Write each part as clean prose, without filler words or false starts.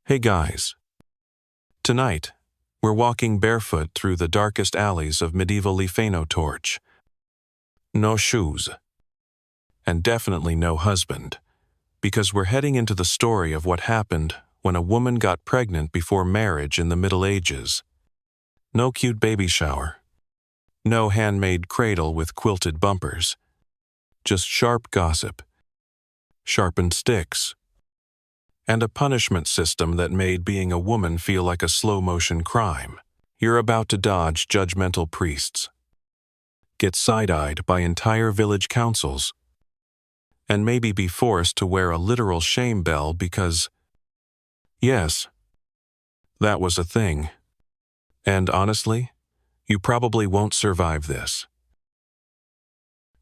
Hey guys. Tonight, we're walking barefoot through the darkest alleys of medieval Lefano Torch. No shoes. And definitely no husband, because we're heading into the story of what happened when a woman got pregnant before marriage in the Middle Ages. No cute baby shower. No handmade cradle with quilted bumpers. Just sharp gossip. Sharpened sticks. And a punishment system that made being a woman feel like a slow-motion crime. You're about to dodge judgmental priests, get side-eyed by entire village councils, and maybe be forced to wear a literal shame bell because, yes, that was a thing. And honestly, you probably won't survive this.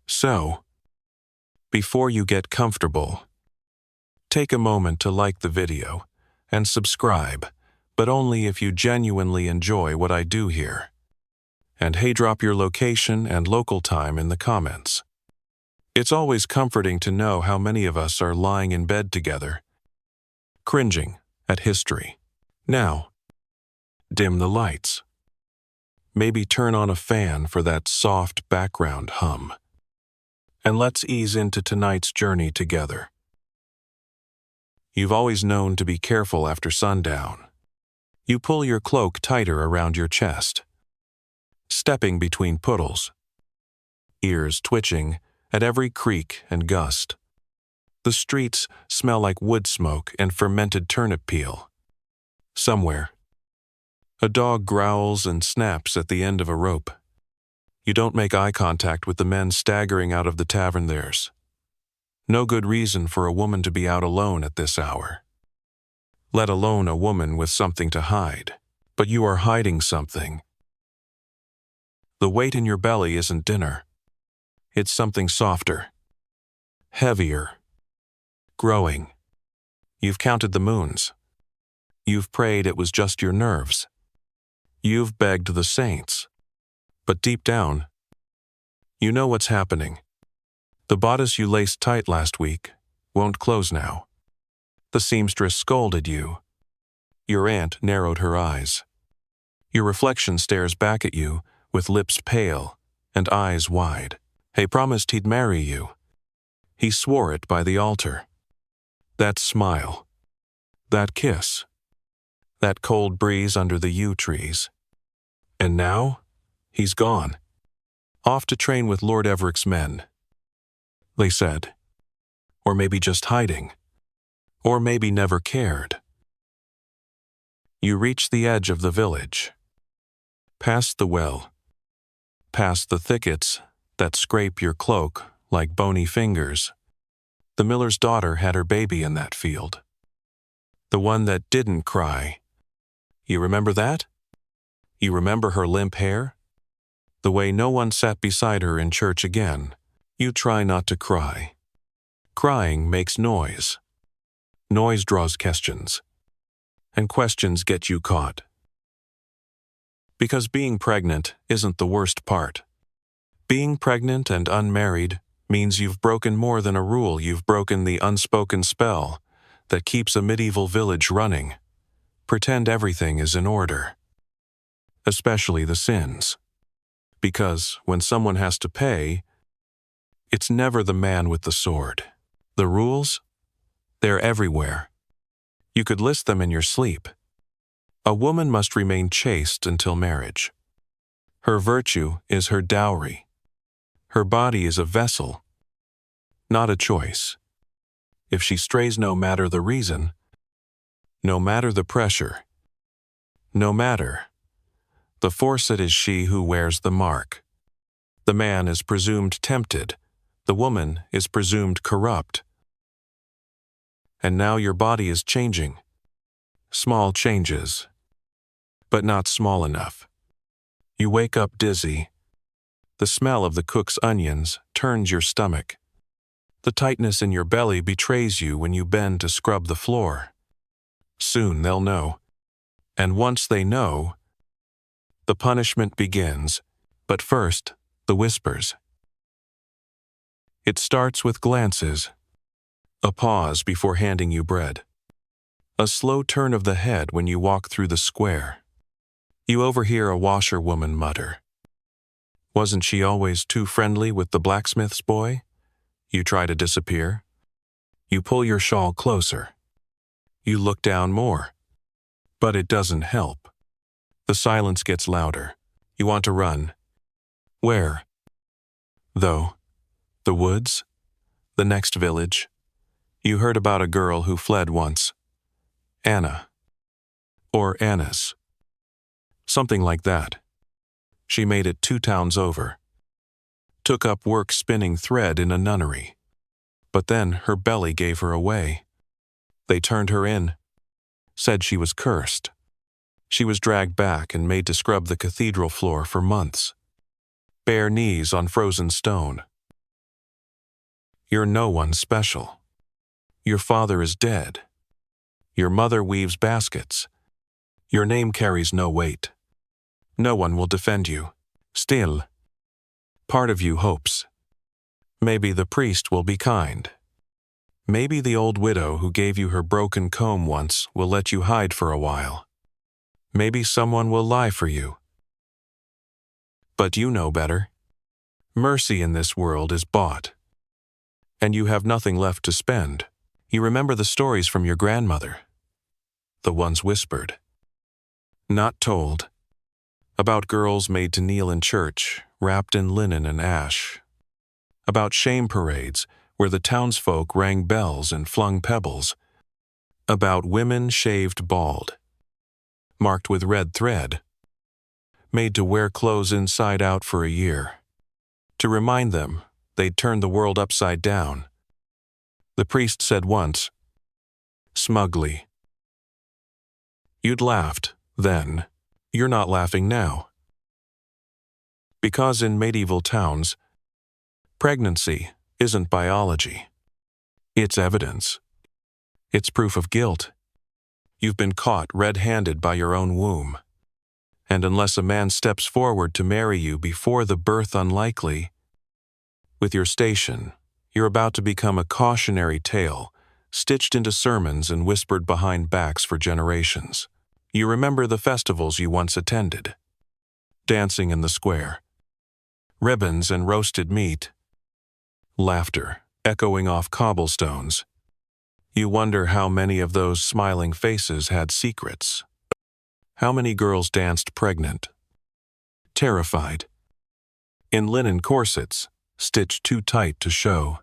So, before you get comfortable, take a moment to like the video and subscribe, but only if you genuinely enjoy what I do here. And hey, drop your location and local time in the comments. It's always comforting to know how many of us are lying in bed together, cringing at history. Now, dim the lights. Maybe turn on a fan for that soft background hum. And let's ease into tonight's journey together. You've always known to be careful after sundown. You pull your cloak tighter around your chest, stepping between puddles, ears twitching at every creak and gust. The streets smell like wood smoke and fermented turnip peel. Somewhere, a dog growls and snaps at the end of a rope. You don't make eye contact with the men staggering out of the tavern. There's no good reason for a woman to be out alone at this hour, let alone a woman with something to hide. But you are hiding something. The weight in your belly isn't dinner. It's something softer, heavier, growing. You've counted the moons. You've prayed it was just your nerves. You've begged the saints. But deep down, you know what's happening. The bodice you laced tight last week won't close now. The seamstress scolded you. Your aunt narrowed her eyes. Your reflection stares back at you with lips pale and eyes wide. He promised he'd marry you. He swore it by the altar. That smile, that kiss, that cold breeze under the yew trees. And now, he's gone. Off to train with Lord Everick's men, they said. Or maybe just hiding. Or maybe never cared. You reach the edge of the village. Past the well. Past the thickets that scrape your cloak like bony fingers. The miller's daughter had her baby in that field. The one that didn't cry. You remember that? You remember her limp hair? The way no one sat beside her in church again. You try not to cry. Crying makes noise. Noise draws questions. And questions get you caught. Because being pregnant isn't the worst part. Being pregnant and unmarried means you've broken more than a rule. You've broken the unspoken spell that keeps a medieval village running. Pretend everything is in order. Especially the sins. Because when someone has to pay, it's never the man with the sword. The rules? They're everywhere. You could list them in your sleep. A woman must remain chaste until marriage. Her virtue is her dowry. Her body is a vessel, not a choice. If she strays, no matter the reason, no matter the pressure, no matter the force, it is she who wears the mark. The man is presumed tempted. The woman is presumed corrupt. And now your body is changing. Small changes, but not small enough. You wake up dizzy. The smell of the cook's onions turns your stomach. The tightness in your belly betrays you when you bend to scrub the floor. Soon they'll know. And once they know, the punishment begins. But first, the whispers. It starts with glances, a pause before handing you bread, A slow turn of the head when you walk through the square. You overhear a washerwoman mutter. Wasn't she always too friendly with the blacksmith's boy? You try to disappear. You pull your shawl closer. You look down more. But it doesn't help. The silence gets louder. You want to run. Where? Though? The woods? The next village? You heard about a girl who fled once. Anna. Or Annis. Something like that. She made it 2 towns over. Took up work spinning thread in a nunnery. But then her belly gave her away. They turned her in. Said she was cursed. She was dragged back and made to scrub the cathedral floor for months. Bare knees on frozen stone. You're no one special. Your father is dead. Your mother weaves baskets. Your name carries no weight. No one will defend you. Still, part of you hopes. Maybe the priest will be kind. Maybe the old widow who gave you her broken comb once will let you hide for a while. Maybe someone will lie for you. But you know better. Mercy in this world is bought. And you have nothing left to spend. You remember the stories from your grandmother. The ones whispered. Not told. About girls made to kneel in church, wrapped in linen and ash. About shame parades, where the townsfolk rang bells and flung pebbles. About women shaved bald. Marked with red thread. Made to wear clothes inside out for a year. To remind them they'd turned the world upside down. The priest said once, smugly. You'd laughed then. You're not laughing now. Because in medieval towns, pregnancy isn't biology. It's evidence. It's proof of guilt. You've been caught red-handed by your own womb. And unless a man steps forward to marry you before the birth unlikely, with your station, you're about to become a cautionary tale, stitched into sermons and whispered behind backs for generations. You remember the festivals you once attended. Dancing in the square. Ribbons and roasted meat. Laughter echoing off cobblestones. You wonder how many of those smiling faces had secrets. How many girls danced pregnant. Terrified. In linen corsets, stitched too tight to show.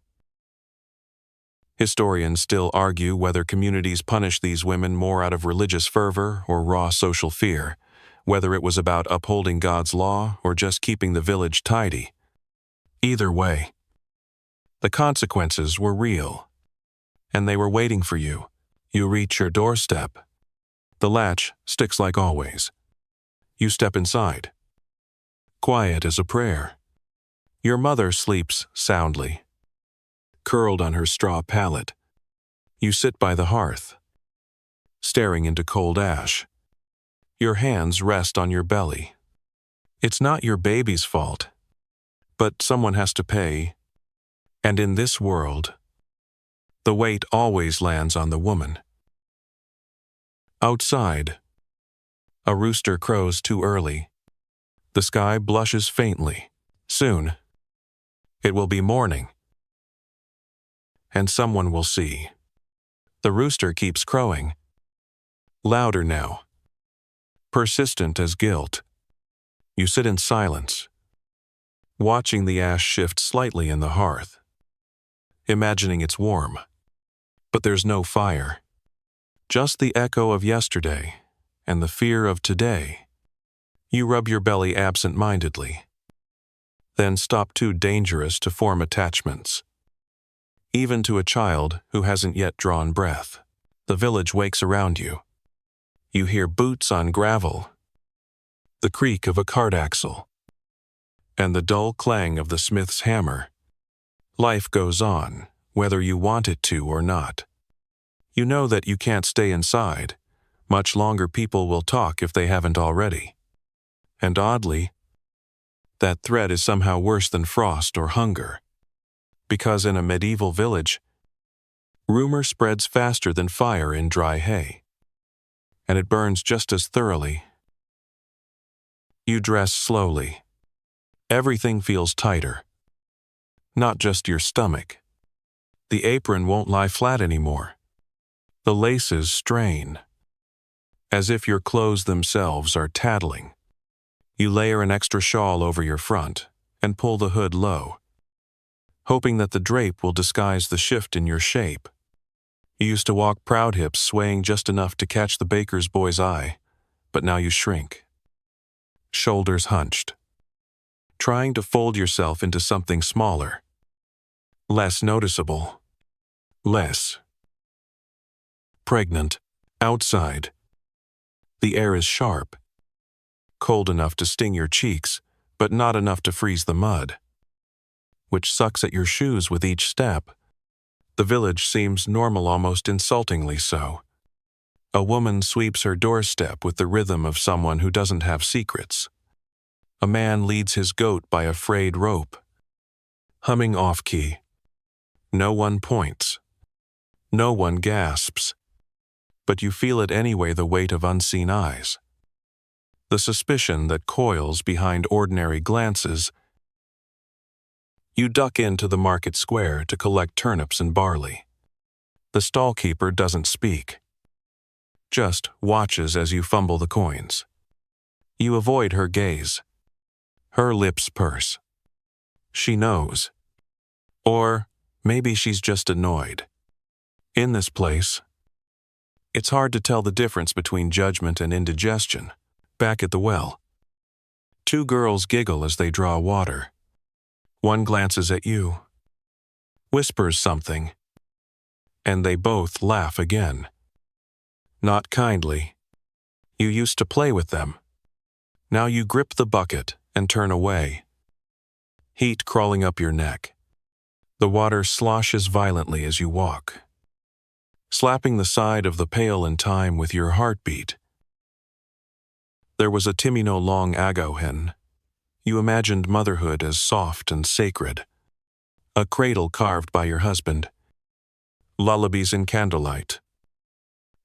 Historians still argue whether communities punish these women more out of religious fervor or raw social fear, whether it was about upholding God's law or just keeping the village tidy. Either way, the consequences were real, and they were waiting for you. You reach your doorstep. The latch sticks like always. You step inside. Quiet as a prayer. Your mother sleeps soundly. Curled on her straw pallet. You sit by the hearth, staring into cold ash. Your hands rest on your belly. It's not your baby's fault, but someone has to pay. And in this world, the weight always lands on the woman. Outside, a rooster crows too early. The sky blushes faintly. Soon, it will be morning. And someone will see. The rooster keeps crowing. Louder now. Persistent as guilt. You sit in silence, watching the ash shift slightly in the hearth, imagining it's warm. But there's no fire. Just the echo of yesterday and the fear of today. You rub your belly absent-mindedly. Then stop too dangerous to form attachments. Even to a child who hasn't yet drawn breath. The village wakes around you. You hear boots on gravel, the creak of a cart axle, and the dull clang of the smith's hammer. Life goes on, whether you want it to or not. You know that you can't stay inside. Much longer people will talk if they haven't already. And oddly, that threat is somehow worse than frost or hunger. Because in a medieval village, rumor spreads faster than fire in dry hay. and it burns just as thoroughly. You dress slowly. Everything feels tighter. Not just your stomach. The apron won't lie flat anymore. The laces strain, as if your clothes themselves are tattling. You layer an extra shawl over your front and pull the hood low, hoping that the drape will disguise the shift in your shape. You used to walk proud, hips swaying just enough to catch the baker's boy's eye, but now you shrink. Shoulders hunched, trying to fold yourself into something smaller, less noticeable, less pregnant. Outside, the air is sharp, cold enough to sting your cheeks, but not enough to freeze the mud, which sucks at your shoes with each step. The village seems normal, almost insultingly so. A woman sweeps her doorstep with the rhythm of someone who doesn't have secrets. A man leads his goat by a frayed rope, humming off-key. No one points. No one gasps. But you feel it anyway, the weight of unseen eyes. The suspicion that coils behind ordinary glances. You duck into the market square to collect turnips and barley. The stallkeeper doesn't speak, just watches as you fumble the coins. You avoid her gaze. Her lips purse. She knows. Or maybe she's just annoyed. In this place, it's hard to tell the difference between judgment and indigestion. Back at the well, two girls giggle as they draw water. One glances at you, whispers something, and they both laugh again. Not kindly. You used to play with them. Now you grip the bucket and turn away. Heat crawling up your neck. The water sloshes violently as you walk, slapping the side of the pail in time with your heartbeat. There was a Timino long ago hen. You imagined motherhood as soft and sacred. A cradle carved by your husband. Lullabies in candlelight.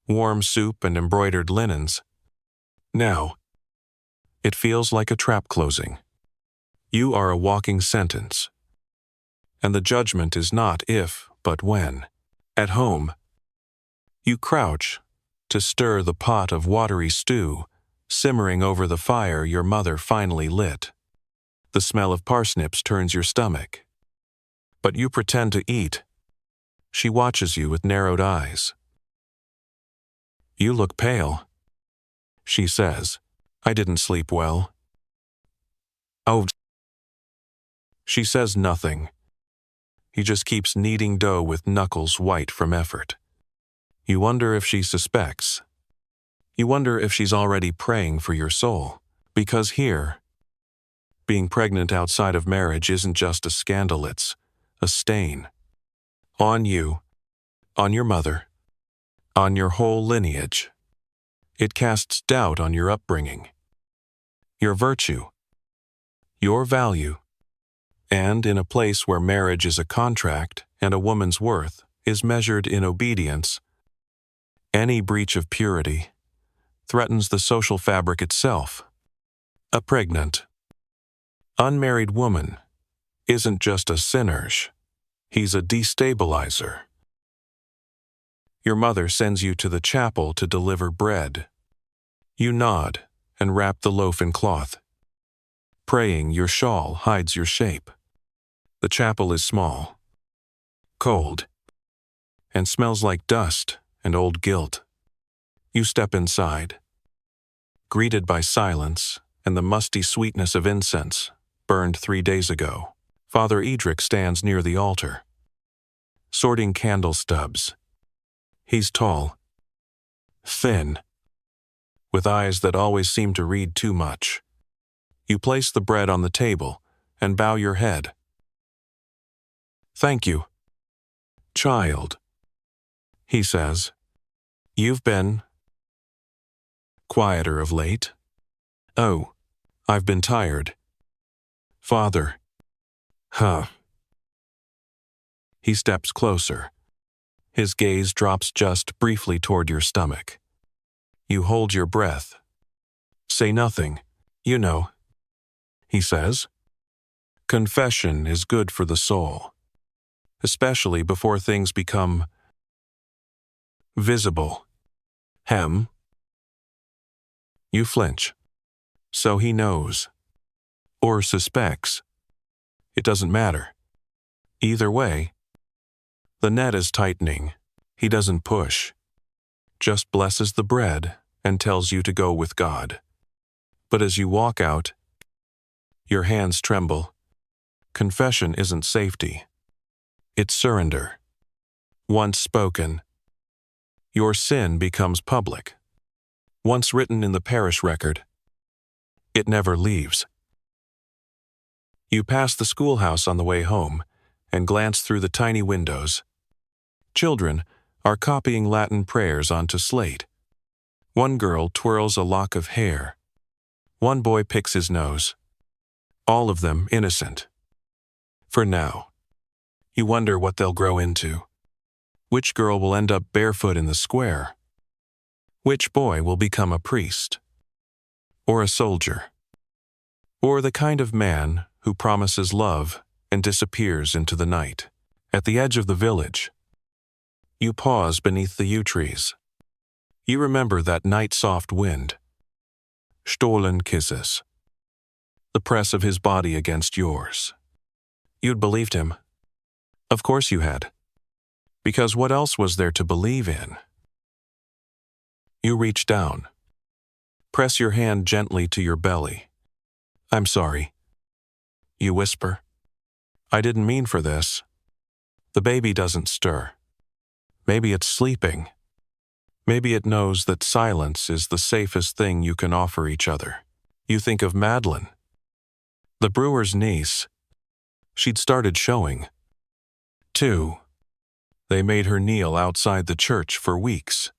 Warm soup and embroidered linens. Now, it feels like a trap closing. You are a walking sentence. And the judgment is not if, but when. At home, you crouch to stir the pot of watery stew simmering over the fire your mother finally lit. The smell of parsnips turns your stomach. But you pretend to eat. She watches you with narrowed eyes. You look pale, she says. I didn't sleep well. Oh. She says nothing. He just keeps kneading dough with knuckles white from effort. You wonder if she suspects. You wonder if she's already praying for your soul. Because here, being pregnant outside of marriage isn't just a scandal, it's a stain. On you, on your mother, on your whole lineage. It casts doubt on your upbringing, your virtue, your value. And in a place where marriage is a contract and a woman's worth is measured in obedience, any breach of purity threatens the social fabric itself. A pregnant, unmarried woman isn't just a sinner, he's a destabilizer. Your mother sends you to the chapel to deliver bread. You nod and wrap the loaf in cloth. Praying, your shawl hides your shape. The chapel is small, cold, and smells like dust and old guilt. You step inside, greeted by silence and the musty sweetness of incense burned 3 days ago. Father Edric stands near the altar, sorting candle stubs. He's tall, thin, with eyes that always seem to read too much. You place the bread on the table and bow your head. Thank you, child, he says. You've been quieter of late. Oh, I've been tired. Father. Huh. He steps closer. His gaze drops just briefly toward your stomach. You hold your breath. Say nothing. You know, he says. Confession is good for the soul, especially before things become visible. Hem. You flinch. So he knows. Or suspects. It doesn't matter. Either way, the net is tightening. He doesn't push. Just blesses the bread and tells you to go with God. But as you walk out, your hands tremble. Confession isn't safety. It's surrender. Once spoken, your sin becomes public. Once written in the parish record, it never leaves. You pass the schoolhouse on the way home and glance through the tiny windows. Children are copying Latin prayers onto slate. One girl twirls a lock of hair. One boy picks his nose. All of them innocent. For now. You wonder what they'll grow into. Which girl will end up barefoot in the square? Which boy will become a priest? Or a soldier? Or the kind of man who promises love and disappears into the night? At the edge of the village, you pause beneath the yew trees. You remember that night-soft wind. Stolen kisses. The press of his body against yours. You'd believed him. Of course you had. Because what else was there to believe in? You reach down. Press your hand gently to your belly. I'm sorry. You whisper. I didn't mean for this. The baby doesn't stir. Maybe it's sleeping. Maybe it knows that silence is the safest thing you can offer each other. You think of Madeline, the brewer's niece. She'd started showing. 2. They made her kneel outside the church for weeks,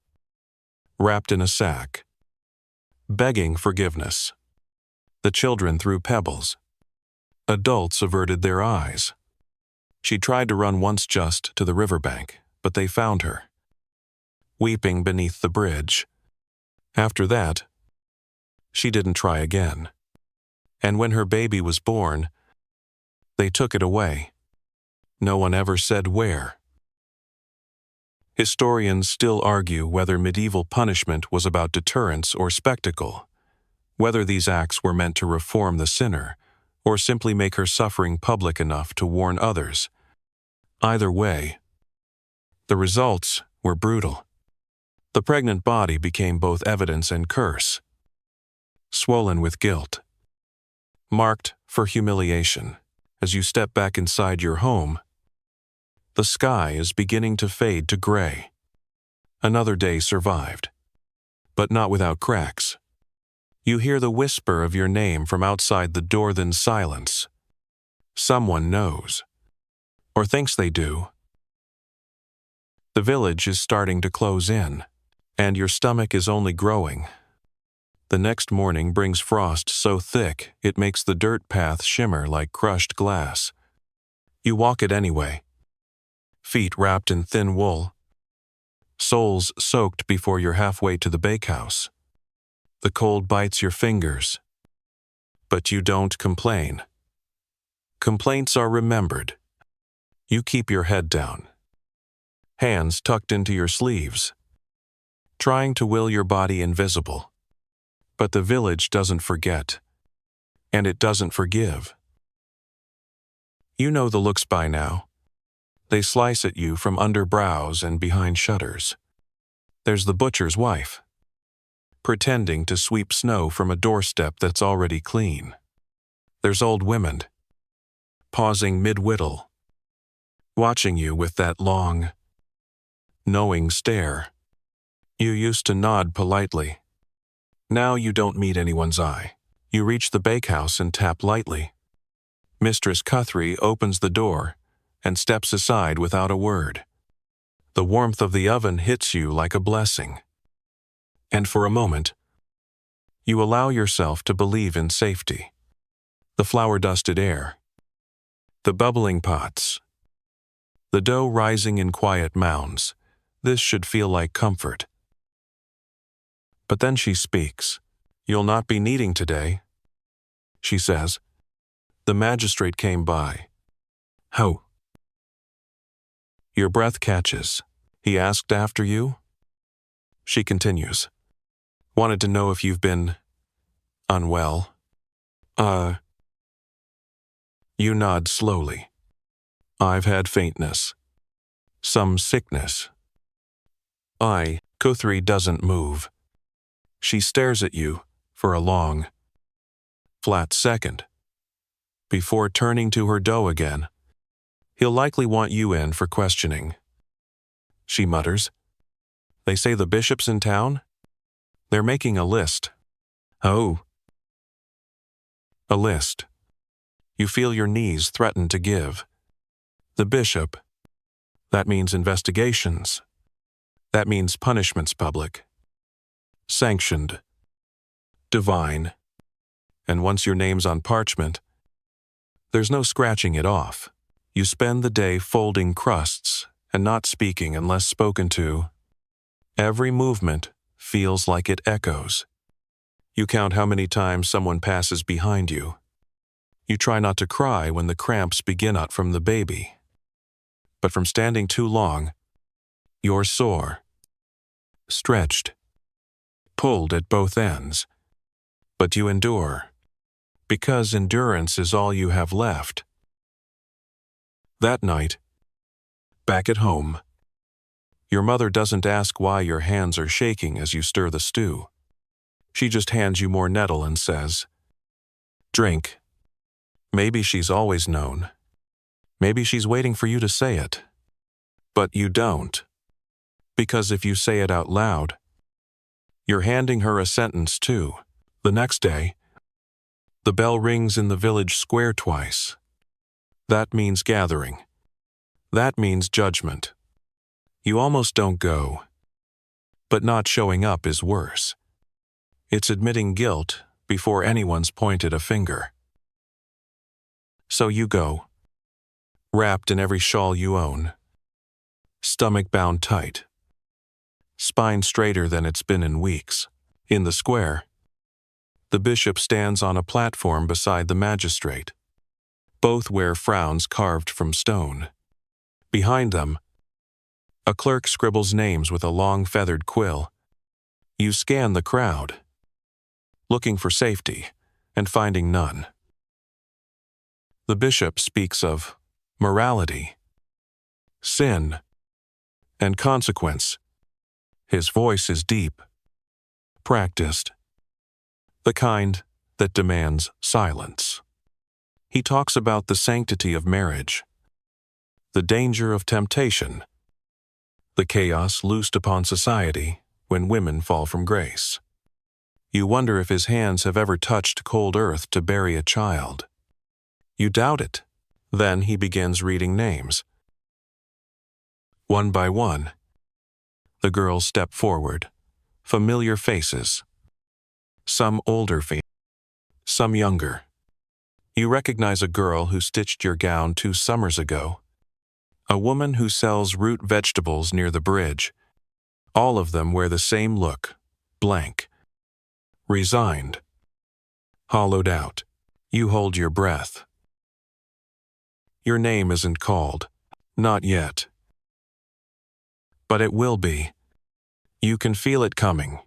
wrapped in a sack, begging forgiveness. The children threw pebbles. Adults averted their eyes. She tried to run once just to the riverbank, but they found her, weeping beneath the bridge. After that, she didn't try again. And when her baby was born, they took it away. No one ever said where. Historians still argue whether medieval punishment was about deterrence or spectacle, whether these acts were meant to reform the sinner, or simply make her suffering public enough to warn others. Either way, the results were brutal. The pregnant body became both evidence and curse, swollen with guilt, marked for humiliation. As you step back inside your home, the sky is beginning to fade to gray. Another day survived, but not without cracks. You hear the whisper of your name from outside the door, then silence. Someone knows, or thinks they do. The village is starting to close in, and your stomach is only growing. The next morning brings frost so thick it makes the dirt path shimmer like crushed glass. You walk it anyway, feet wrapped in thin wool, soles soaked before you're halfway to the bakehouse. The cold bites your fingers, but you don't complain. Complaints are remembered. You keep your head down, hands tucked into your sleeves, trying to will your body invisible. But the village doesn't forget, and it doesn't forgive. You know the looks by now. They slice at you from under brows and behind shutters. There's the butcher's wife, pretending to sweep snow from a doorstep that's already clean. There's old women, pausing mid-whittle, watching you with that long, knowing stare. You used to nod politely. Now you don't meet anyone's eye. You reach the bakehouse and tap lightly. Mistress Guthrie opens the door and steps aside without a word. The warmth of the oven hits you like a blessing. And for a moment, you allow yourself to believe in safety. The flour-dusted air, the bubbling pots, the dough rising in quiet mounds. This should feel like comfort. But then she speaks. "You'll not be needing today," she says. "The magistrate came by." "How?" Your breath catches. "He asked after you?" She continues. "Wanted to know if you've been unwell." You nod slowly. "I've had faintness. Some sickness." Guthrie doesn't move. She stares at you for a long, flat second. Before turning to her dough again, he'll likely want you in for questioning. She mutters. "They say the bishop's in town? They're making a list." "Oh." A list. You feel your knees threaten to give. The bishop. That means investigations. That means punishments public. Sanctioned. Divine. And once your name's on parchment, there's no scratching it off. You spend the day folding crusts and not speaking unless spoken to. Every movement feels like it echoes. You count how many times someone passes behind you. You try not to cry when the cramps begin out from the baby. But from standing too long, you're sore, stretched, pulled at both ends. But you endure, because endurance is all you have left. That night, back at home, your mother doesn't ask why your hands are shaking as you stir the stew. She just hands you more nettle and says, "Drink." Maybe she's always known. Maybe she's waiting for you to say it. But you don't. Because if you say it out loud, you're handing her a sentence too. The next day, the bell rings in the village square twice. That means gathering. That means judgment. You almost don't go. But not showing up is worse. It's admitting guilt before anyone's pointed a finger. So you go, wrapped in every shawl you own, stomach bound tight, spine straighter than it's been in weeks. In the square, the bishop stands on a platform beside the magistrate. Both wear frowns carved from stone. Behind them, a clerk scribbles names with a long feathered quill. You scan the crowd, looking for safety and finding none. The bishop speaks of morality, sin, and consequence. His voice is deep, practiced, the kind that demands silence. He talks about the sanctity of marriage, the danger of temptation, the chaos loosed upon society when women fall from grace. You wonder if his hands have ever touched cold earth to bury a child. You doubt it. Then he begins reading names. One by one, the girls step forward, familiar faces. Some older some younger. You recognize a girl who stitched your gown 2 summers ago. A woman who sells root vegetables near the bridge. All of them wear the same look, blank, resigned, hollowed out. You hold your breath. Your name isn't called. Not yet. But it will be. You can feel it coming.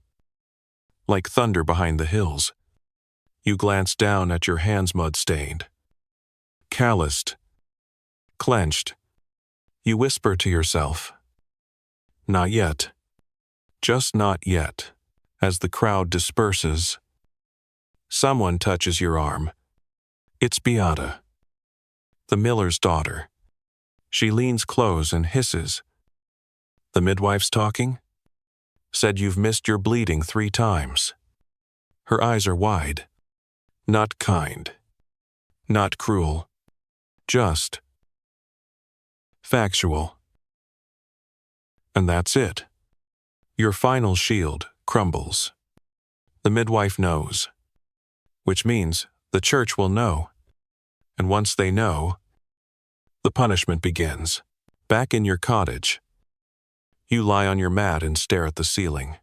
Like thunder behind the hills. You glance down at your hands mud-stained. Calloused. Clenched. You whisper to yourself. Not yet. Just not yet. As the crowd disperses, someone touches your arm. It's Beata, the miller's daughter. She leans close and hisses. The midwife's talking? Said you've missed your bleeding 3 times. Her eyes are wide. Not kind. Not cruel. Just factual. And that's it. Your final shield crumbles. The midwife knows. Which means the church will know. And once they know, the punishment begins. Back in your cottage, you lie on your mat and stare at the ceiling.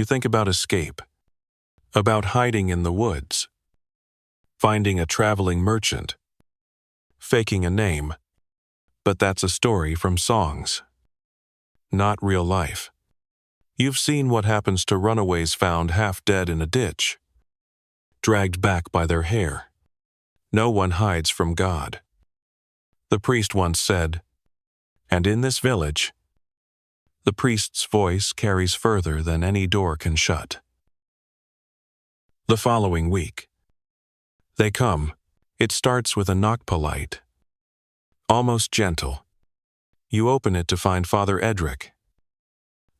You think about escape, about hiding in the woods, finding a traveling merchant, faking a name. But that's a story from songs, not real life. You've seen what happens to runaways found half dead in a ditch, dragged back by their hair. No one hides from God. The priest once said, and in this village, the priest's voice carries further than any door can shut. The following week, they come. It starts with a knock, polite, almost gentle. You open it to find Father Edric,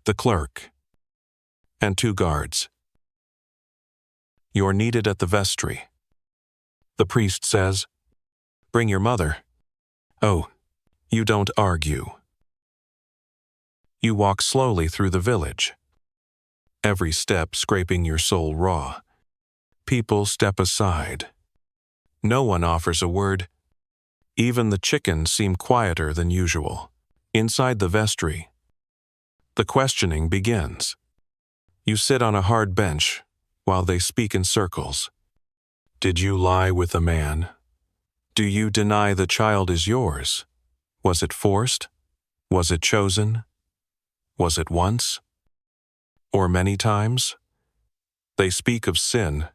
the clerk, and 2 guards. You're needed at the vestry. The priest says, bring your mother. Oh, you don't argue. You walk slowly through the village, every step scraping your soul raw. People step aside. No one offers a word. Even the chickens seem quieter than usual. Inside the vestry, the questioning begins. You sit on a hard bench while they speak in circles. Did you lie with a man? Do you deny the child is yours? Was it forced? Was it chosen? Was it once? Or many times? They speak of sin,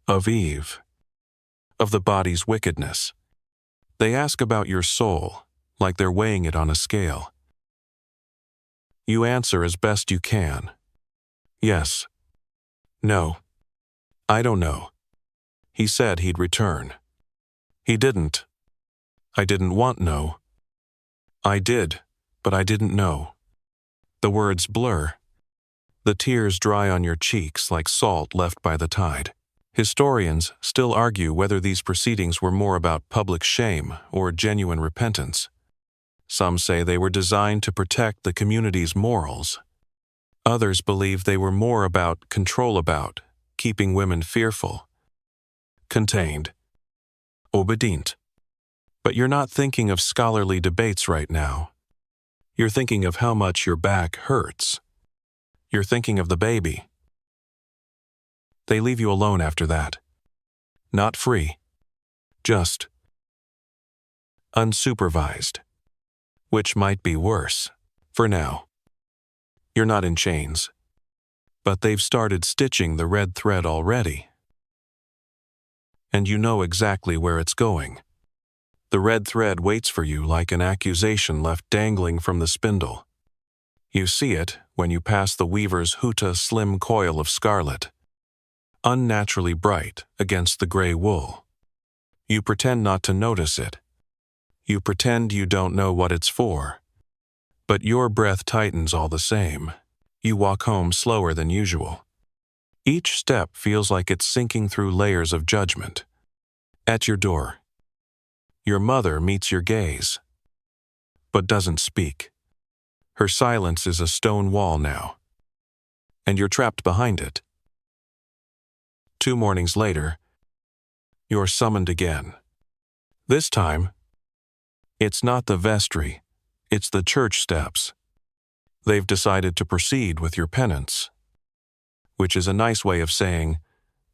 of Eve, of the body's wickedness. They ask about your soul, like they're weighing it on a scale. You answer as best you can. Yes. No. I don't know. He said he'd return. He didn't. I didn't want no. I did, but I didn't know. The words blur. The tears dry on your cheeks like salt left by the tide. Historians still argue whether these proceedings were more about public shame or genuine repentance. Some say they were designed to protect the community's morals. Others believe they were more about control, about keeping women fearful, contained, obedient. But you're not thinking of scholarly debates right now. You're thinking of how much your back hurts. You're thinking of the baby. They leave you alone after that. Not free. Just unsupervised. Which might be worse, for now. You're not in chains. But they've started stitching the red thread already. And you know exactly where it's going. The red thread waits for you like an accusation left dangling from the spindle. You see it when you pass the weaver's huta slim coil of scarlet, unnaturally bright against the gray wool. You pretend not to notice it. You pretend you don't know what it's for. But your breath tightens all the same. You walk home slower than usual. Each step feels like it's sinking through layers of judgment. At your door, your mother meets your gaze, but doesn't speak. Her silence is a stone wall now, and you're trapped behind it. 2 mornings later, you're summoned again. This time, it's not the vestry, it's the church steps. They've decided to proceed with your penance, which is a nice way of saying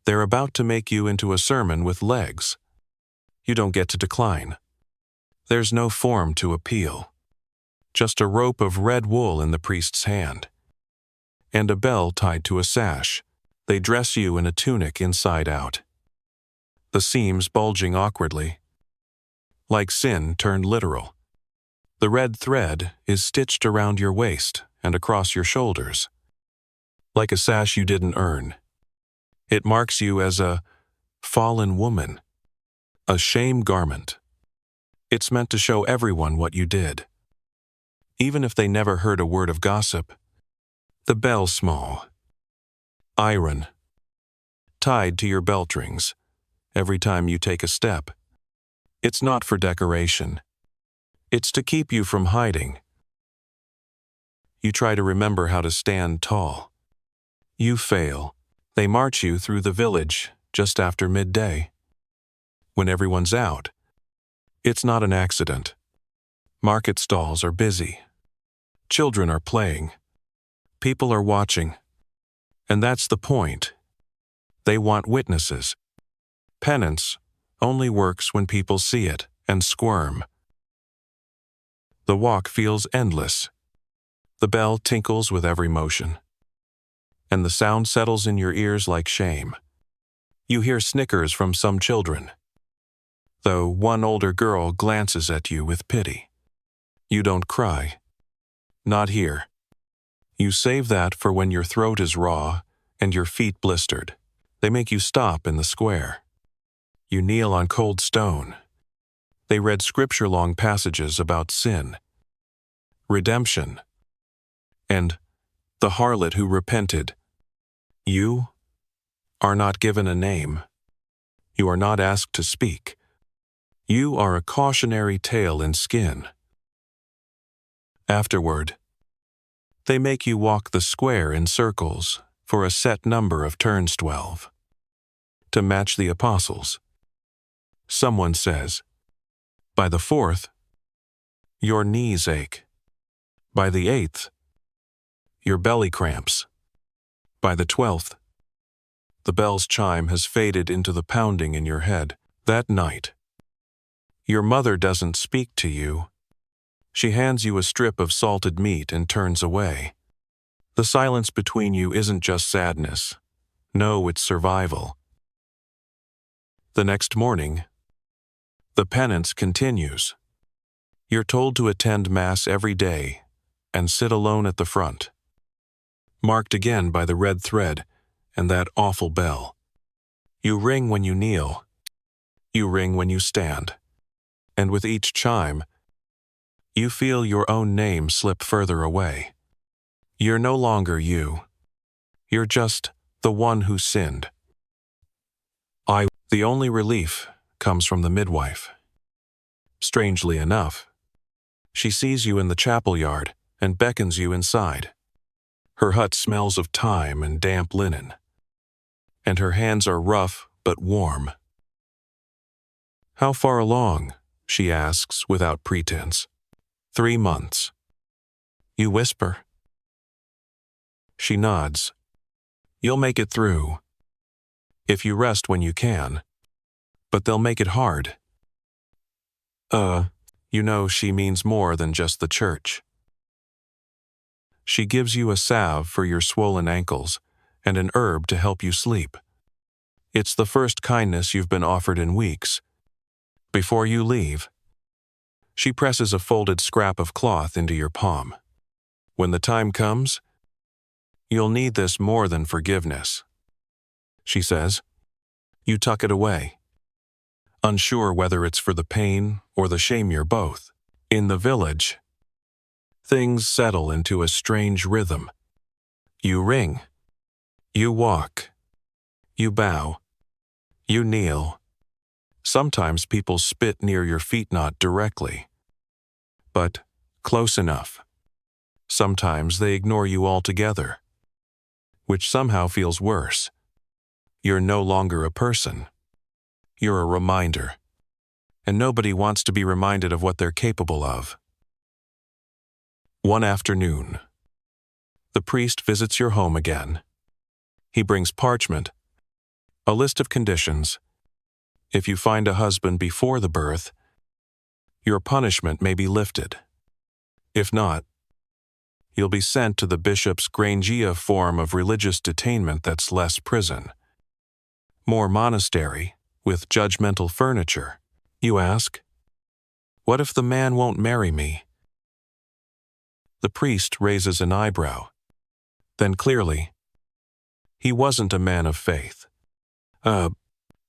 they're about to make you into a sermon with legs. You don't get to decline. There's no form to appeal. Just a rope of red wool in the priest's hand, and a bell tied to a sash. They dress you in a tunic inside out, the seams bulging awkwardly, like sin turned literal. The red thread is stitched around your waist and across your shoulders, like a sash you didn't earn. It marks you as a fallen woman, a shame garment. It's meant to show everyone what you did, even if they never heard a word of gossip. The bell small, iron, tied to your belt rings every time you take a step. It's not for decoration. It's to keep you from hiding. You try to remember how to stand tall. You fail. They march you through the village just after midday, when everyone's out. It's not an accident. Market stalls are busy. Children are playing. People are watching. And that's the point. They want witnesses. Penance only works when people see it and squirm. The walk feels endless. The bell tinkles with every motion, and the sound settles in your ears like shame. You hear snickers from some children, though one older girl glances at you with pity. You don't cry. Not here. You save that for when your throat is raw and your feet blistered. They make you stop in the square. You kneel on cold stone. They read scripture-long passages about sin, redemption, and the harlot who repented. You are not given a name. You are not asked to speak. You are a cautionary tale in skin. Afterward, they make you walk the square in circles for a set number of turns, 12, to match the apostles. Someone says, by the 4th, your knees ache. By the 8th, your belly cramps. By the 12th, the bell's chime has faded into the pounding in your head. That night, your mother doesn't speak to you. She hands you a strip of salted meat and turns away. The silence between you isn't just sadness. No, it's survival. The next morning, the penance continues. You're told to attend Mass every day and sit alone at the front, marked again by the red thread and that awful bell. You ring when you kneel. You ring when you stand. And with each chime, you feel your own name slip further away. You're no longer you. You're just the one who sinned. The only relief comes from the midwife. Strangely enough, she sees you in the chapel yard and beckons you inside. Her hut smells of thyme and damp linen, and her hands are rough but warm. How far along? She asks without pretense. 3 months. You whisper. She nods. You'll make it through, if you rest when you can, but they'll make it hard. You know she means more than just the church. She gives you a salve for your swollen ankles and an herb to help you sleep. It's the first kindness you've been offered in weeks. Before you leave, she presses a folded scrap of cloth into your palm. When the time comes, you'll need this more than forgiveness, she says. You tuck it away, unsure whether it's for the pain or the shame. You're both. In the village, things settle into a strange rhythm. You ring. You walk. You bow. You kneel. Sometimes people spit near your feet, not directly, but close enough. Sometimes they ignore you altogether, which somehow feels worse. You're no longer a person. You're a reminder, and nobody wants to be reminded of what they're capable of. One afternoon, the priest visits your home again. He brings parchment, a list of conditions. If you find a husband before the birth, your punishment may be lifted. If not, you'll be sent to the bishop's Grangia form of religious detainment that's less prison, more monastery, with judgmental furniture. You ask, what if the man won't marry me? The priest raises an eyebrow. Then clearly, he wasn't a man of faith.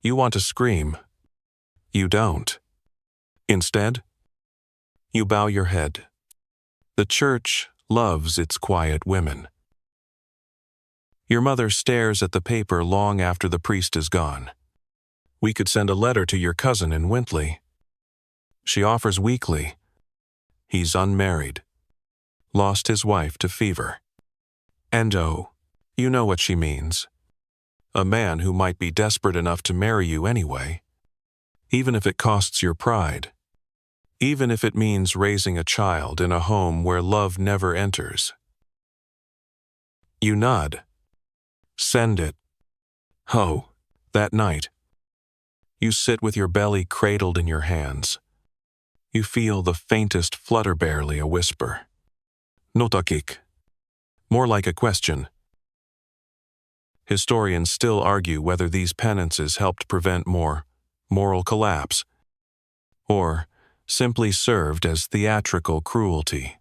You want to scream. You don't. Instead, you bow your head. The church loves its quiet women. Your mother stares at the paper long after the priest is gone. We could send a letter to your cousin in Wintley. She offers weakly. He's unmarried. Lost his wife to fever. And you know what she means. A man who might be desperate enough to marry you anyway, even if it costs your pride, even if it means raising a child in a home where love never enters. You nod. Send it. Ho, that night. You sit with your belly cradled in your hands. You feel the faintest flutter, barely a whisper. Notakik. More like a question. Historians still argue whether these penances helped prevent more moral collapse, or simply served as theatrical cruelty.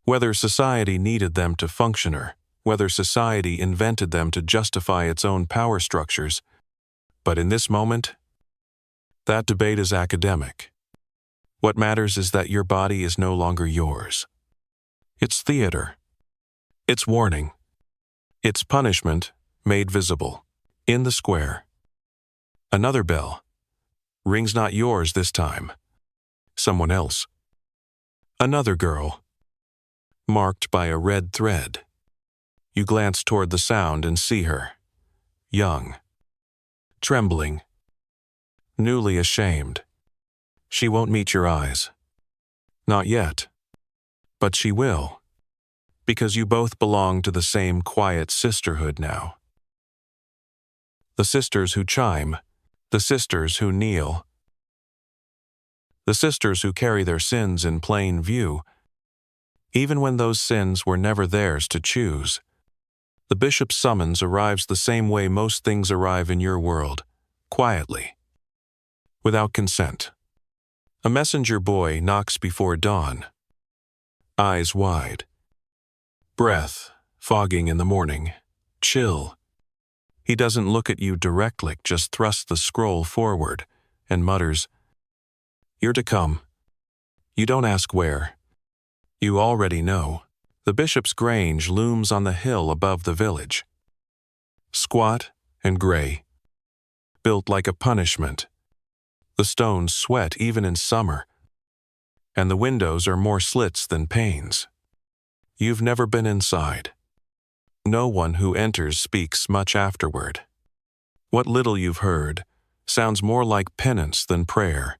Whether society needed them to function, or whether society invented them to justify its own power structures. But in this moment, that debate is academic. What matters is that your body is no longer yours. It's theater. It's warning. It's punishment made visible. In the square. Another bell. Rings, not yours this time. Someone else. Another girl. Marked by a red thread. You glance toward the sound and see her. Young. Trembling. Newly ashamed. She won't meet your eyes. Not yet. But she will. Because you both belong to the same quiet sisterhood now. The sisters who chime. The sisters who kneel. The sisters who carry their sins in plain view, even when those sins were never theirs to choose. The bishop's summons arrives the same way most things arrive in your world, quietly, without consent. A messenger boy knocks before dawn, eyes wide, breath fogging in the morning, chill. He doesn't look at you directly, just thrusts the scroll forward and mutters, "You're to come." You don't ask where. You already know. The bishop's grange looms on the hill above the village. Squat and gray. Built like a punishment. The stones sweat even in summer. And the windows are more slits than panes. You've never been inside. No one who enters speaks much afterward. What little you've heard sounds more like penance than prayer.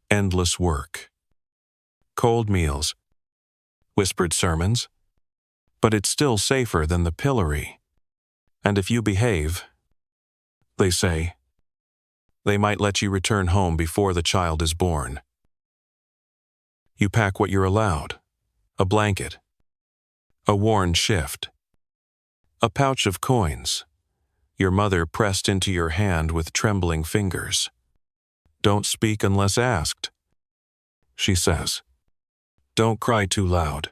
Endless work. Cold meals. Whispered sermons. But it's still safer than the pillory. And if you behave, they say, they might let you return home before the child is born. You pack what you're allowed. A blanket. A worn shift. A pouch of coins. Your mother pressed into your hand with trembling fingers. Don't speak unless asked, she says. Don't cry too loud.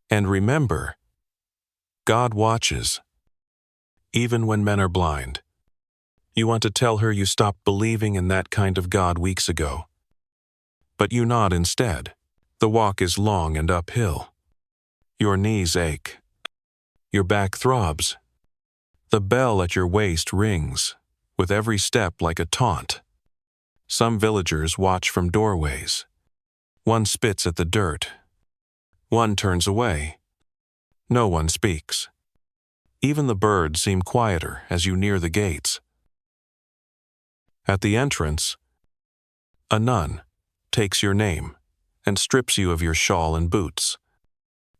And remember, God watches, even when men are blind. You want to tell her you stopped believing in that kind of God weeks ago. But you nod instead. The walk is long and uphill. Your knees ache. Your back throbs. The bell at your waist rings, with every step like a taunt. Some villagers watch from doorways. One spits at the dirt. One turns away. No one speaks. Even the birds seem quieter as you near the gates. At the entrance, a nun takes your name and strips you of your shawl and boots.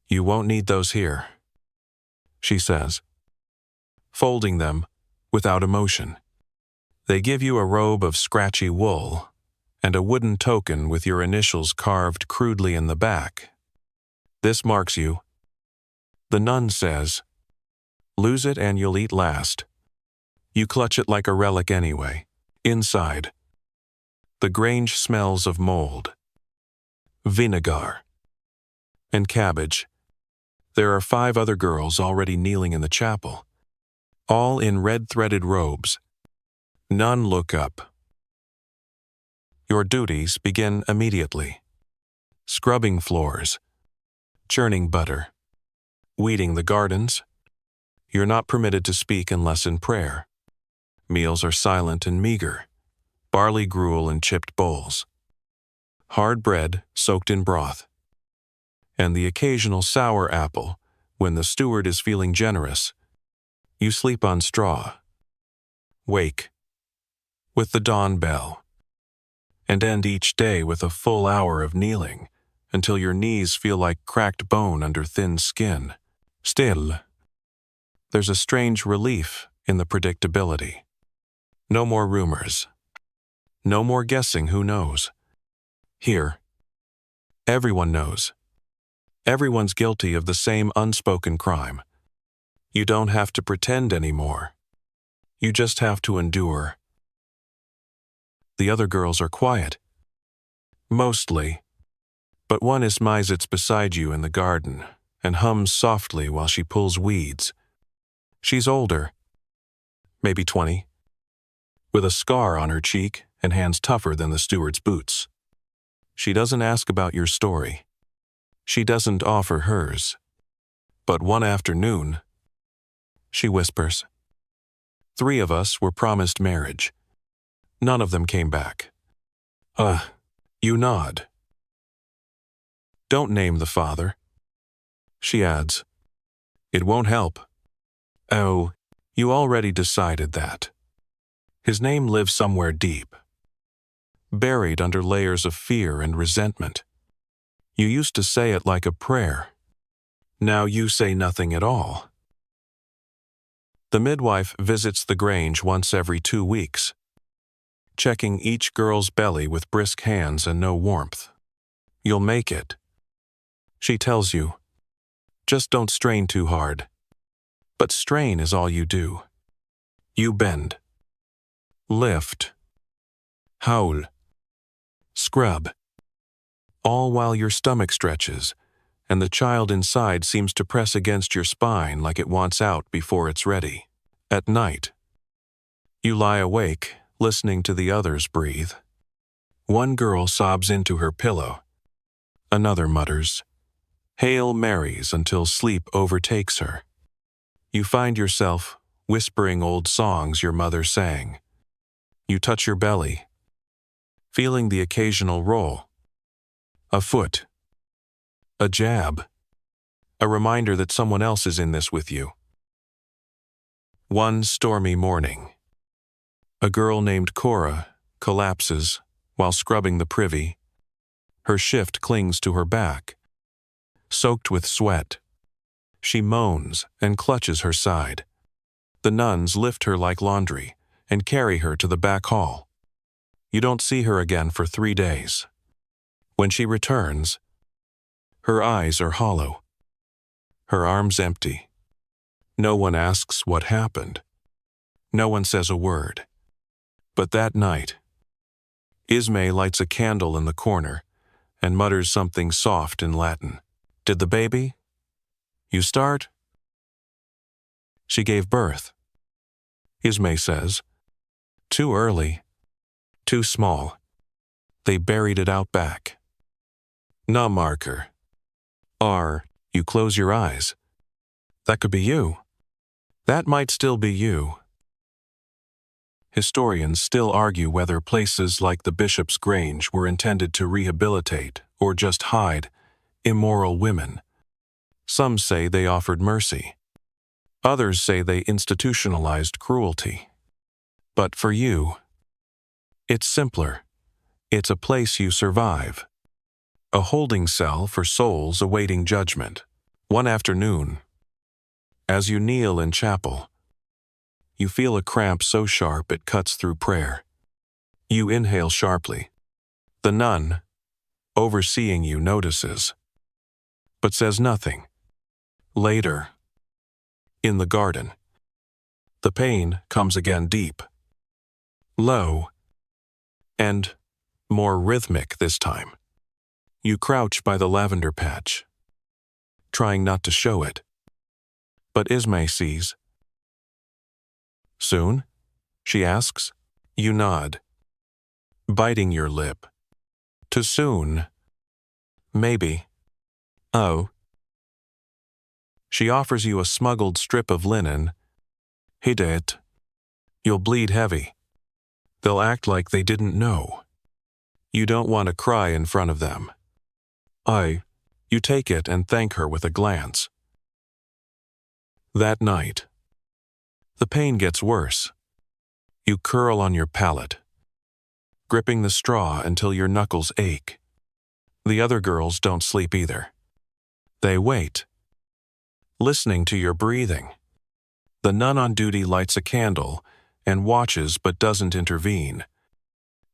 You won't need those here, she says, folding them without emotion. They give you a robe of scratchy wool and a wooden token with your initials carved crudely in the back. This marks you. The nun says, lose it and you'll eat last. You clutch it like a relic anyway. Inside, the grange smells of mold, vinegar, and cabbage. There are 5 other girls already kneeling in the chapel, all in red-threaded robes. None look up. Your duties begin immediately. Scrubbing floors, churning butter, weeding the gardens. You're not permitted to speak unless in prayer. Meals are silent and meager, barley gruel in chipped bowls, hard bread soaked in broth, and the occasional sour apple when the steward is feeling generous. You sleep on straw, wake with the dawn bell, and end each day with a full hour of kneeling until your knees feel like cracked bone under thin skin. Still, There's a strange relief in the predictability. No more rumors. No more guessing who knows. Here, everyone knows. Everyone's guilty of the same unspoken crime. You don't have to pretend anymore. You just have to endure. The other girls are quiet. Mostly. But one sits beside you in the garden and hums softly while she pulls weeds. She's older, maybe 20, with a scar on her cheek and hands tougher than the steward's boots. She doesn't ask about your story. She doesn't offer hers. But one afternoon, she whispers, "3 of us were promised marriage. None of them came back." You nod. "Don't name the father." She adds, "It won't help." "Oh, you already decided that." His name lives somewhere deep, buried under layers of fear and resentment. You used to say it like a prayer. Now you say nothing at all. The midwife visits the Grange once every 2 weeks, checking each girl's belly with brisk hands and no warmth. "You'll make it," she tells you. "Just don't strain too hard." But strain is all you do. You bend, lift, howl, scrub, all while your stomach stretches, and the child inside seems to press against your spine like it wants out before it's ready. At night, you lie awake, listening to the others breathe. One girl sobs into her pillow. Another mutters, "Hail Marys," until sleep overtakes her. You find yourself whispering old songs your mother sang. You touch your belly, feeling the occasional roll. A foot. A jab. A reminder that someone else is in this with you. One stormy morning, a girl named Cora collapses while scrubbing the privy. Her shift clings to her back. Soaked with sweat, she moans and clutches her side. The nuns lift her like laundry and carry her to the back hall. You don't see her again for 3 days. When she returns, her eyes are hollow, her arms empty. No one asks what happened. No one says a word. But that night, Ismay lights a candle in the corner and mutters something soft in Latin. "Did the baby? You start?" "She gave birth," Ismay says. "Too early. Too small. They buried it out back." "Na marker. You close your eyes. That could be you. That might still be you." Historians still argue whether places like the Bishop's Grange were intended to rehabilitate or just hide immoral women. Some say they offered mercy. Others say they institutionalized cruelty. But for you, it's simpler. It's a place you survive. A holding cell for souls awaiting judgment. One afternoon, as you kneel in chapel, you feel a cramp so sharp it cuts through prayer. You inhale sharply. The nun, overseeing you, notices, but says nothing. Later, in the garden, the pain comes again deep, low, and more rhythmic this time. You crouch by the lavender patch, trying not to show it. But Ismay sees. "Soon?" she asks. You nod, biting your lip. "Too soon? Maybe." "Oh." She offers you a smuggled strip of linen. "Hide it. You'll bleed heavy." They'll act like they didn't know. You don't want to cry in front of them. You take it and thank her with a glance. That night, the pain gets worse. You curl on your pallet, gripping the straw until your knuckles ache. The other girls don't sleep either. They wait, listening to your breathing, The nun on duty lights a candle and watches but doesn't intervene.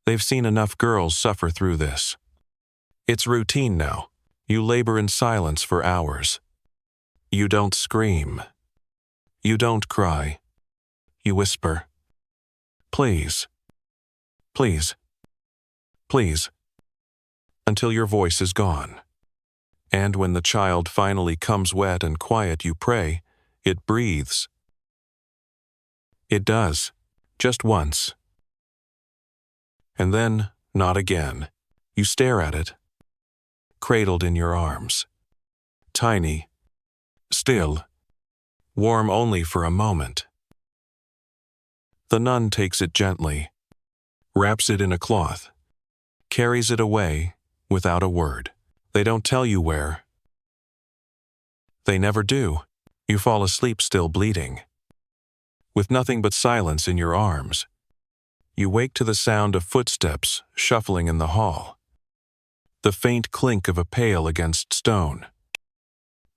They've seen enough girls suffer through this. It's routine now. You labor in silence for hours. You don't scream. You don't cry. You whisper, "Please, please, please," until your voice is gone. And when the child finally comes wet and quiet, you pray, it breathes. It does, just once. And then, not again. You stare at it, cradled in your arms. Tiny, still, warm only for a moment. The nun takes it gently, wraps it in a cloth, carries it away without a word. They don't tell you where. They never do. You fall asleep still bleeding, with nothing but silence in your arms. You wake to the sound of footsteps shuffling in the hall, the faint clink of a pail against stone,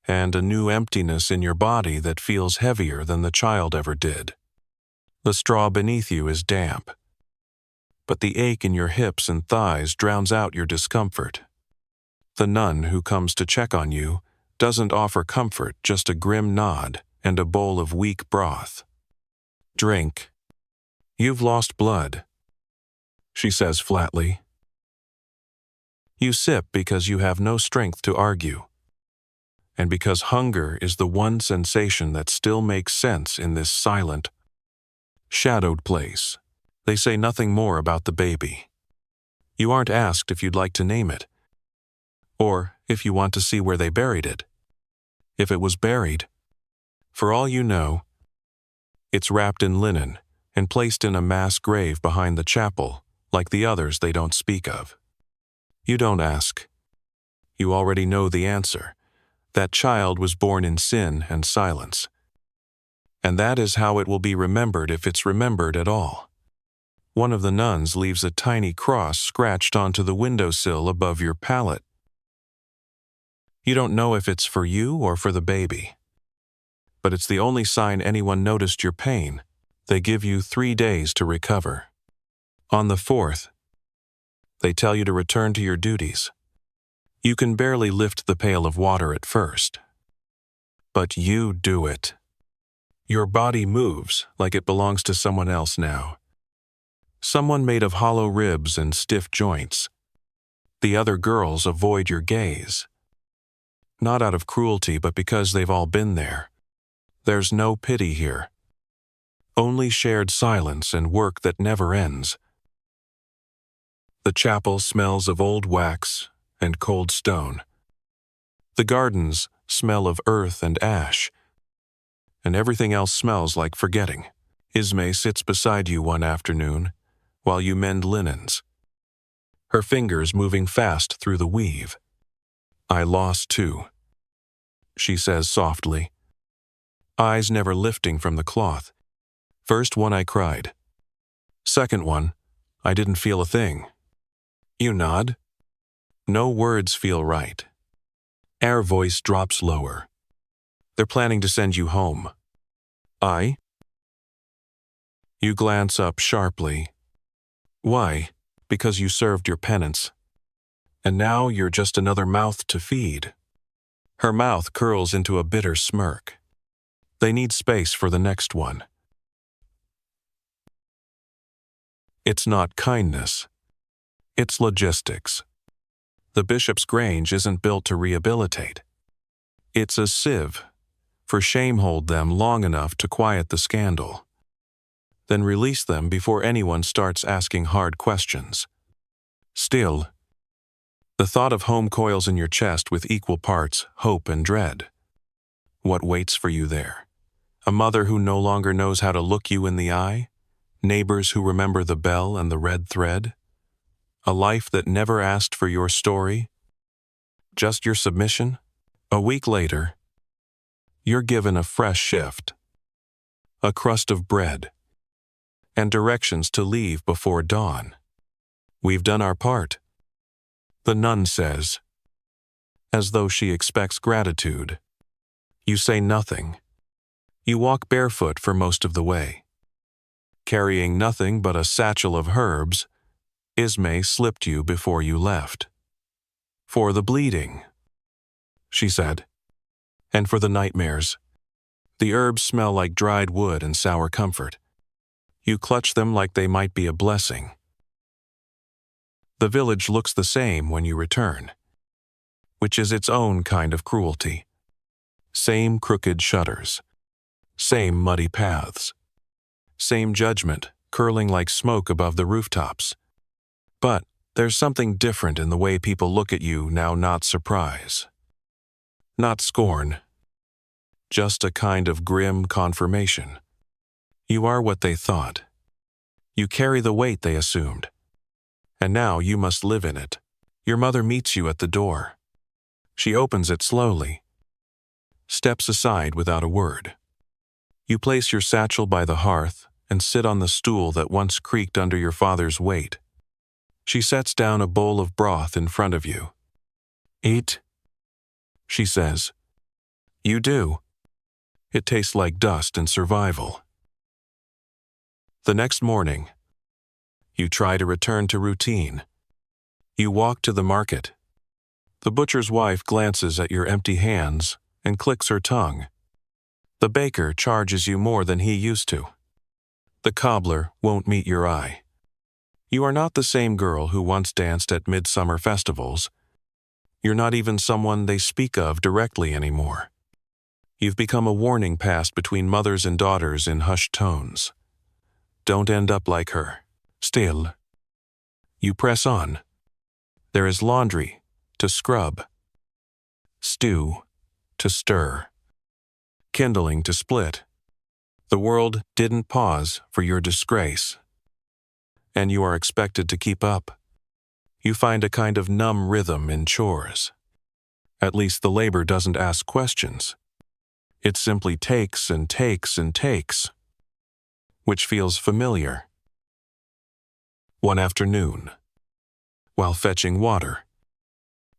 and a new emptiness in your body that feels heavier than the child ever did. The straw beneath you is damp, but the ache in your hips and thighs drowns out your discomfort. The nun who comes to check on you doesn't offer comfort, just a grim nod and a bowl of weak broth. "Drink. You've lost blood," she says flatly. You sip because you have no strength to argue, and because hunger is the one sensation that still makes sense in this silent, shadowed place. They say nothing more about the baby. You aren't asked if you'd like to name it, or if you want to see where they buried it. If it was buried, for all you know, it's wrapped in linen and placed in a mass grave behind the chapel, like the others they don't speak of. You don't ask. You already know the answer. That child was born in sin and silence. And that is how it will be remembered, if it's remembered at all. One of the nuns leaves a tiny cross scratched onto the windowsill above your pallet. You don't know if it's for you or for the baby, but it's the only sign anyone noticed your pain. They give you 3 days to recover. On the 4th, they tell you to return to your duties. You can barely lift the pail of water at first, but you do it. Your body moves like it belongs to someone else now. Someone made of hollow ribs and stiff joints. The other girls avoid your gaze, not out of cruelty, but because they've all been there. There's no pity here, only shared silence and work that never ends. The chapel smells of old wax and cold stone. The gardens smell of earth and ash, and everything else smells like forgetting. Ismay sits beside you one afternoon while you mend linens, her fingers moving fast through the weave. "I lost too," she says softly, eyes never lifting from the cloth. "First one I cried. Second one, I didn't feel a thing." You nod. No words feel right. Our voice drops lower. "They're planning to send you home." "I?" You glance up sharply. "Why?" "Because you served your penance. And now you're just another mouth to feed." Her mouth curls into a bitter smirk. "They need space for the next one." It's not kindness. It's logistics. The Bishop's Grange isn't built to rehabilitate. It's a sieve. For shame, hold them long enough to quiet the scandal. Then release them before anyone starts asking hard questions. Still, the thought of home coils in your chest with equal parts hope and dread. What waits for you there? A mother who no longer knows how to look you in the eye? Neighbors who remember the bell and the red thread? A life that never asked for your story? Just your submission? A week later, you're given a fresh shift, a crust of bread, and directions to leave before dawn. "We've done our part," the nun says, as though she expects gratitude. You say nothing. You walk barefoot for most of the way. Carrying nothing but a satchel of herbs, Ismay slipped you before you left. For the bleeding, she said, and for the nightmares. The herbs smell like dried wood and sour comfort. You clutch them like they might be a blessing. The village looks the same when you return, which is its own kind of cruelty. Same crooked shutters, same muddy paths, same judgment curling like smoke above the rooftops. But there's something different in the way people look at you now, not surprise, not scorn, just a kind of grim confirmation. You are what they thought. You carry the weight they assumed. And now you must live in it. Your mother meets you at the door. She opens it slowly, steps aside without a word. You place your satchel by the hearth and sit on the stool that once creaked under your father's weight. She sets down a bowl of broth in front of you. "Eat," she says. You do. It tastes like dust and survival. The next morning, you try to return to routine. You walk to the market. The butcher's wife glances at your empty hands and clicks her tongue. The baker charges you more than he used to. The cobbler won't meet your eye. You are not the same girl who once danced at midsummer festivals. You're not even someone they speak of directly anymore. You've become a warning passed between mothers and daughters in hushed tones. Don't end up like her. Still, you press on. There is laundry to scrub, stew to stir, kindling to split. The world didn't pause for your disgrace, and you are expected to keep up. You find a kind of numb rhythm in chores. At least the labor doesn't ask questions. It simply takes and takes and takes, which feels familiar. One afternoon, while fetching water,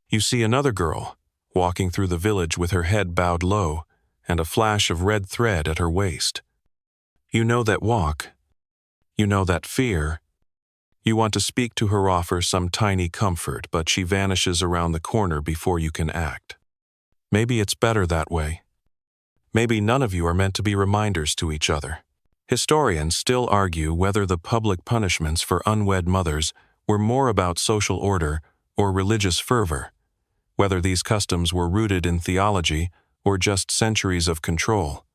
you see another girl walking through the village with her head bowed low and a flash of red thread at her waist. You know that walk. You know that fear. You want to speak to her, offer some tiny comfort, but she vanishes around the corner before you can act. Maybe it's better that way. Maybe none of you are meant to be reminders to each other. Historians still argue whether the public punishments for unwed mothers were more about social order or religious fervor, whether these customs were rooted in theology or just centuries of control.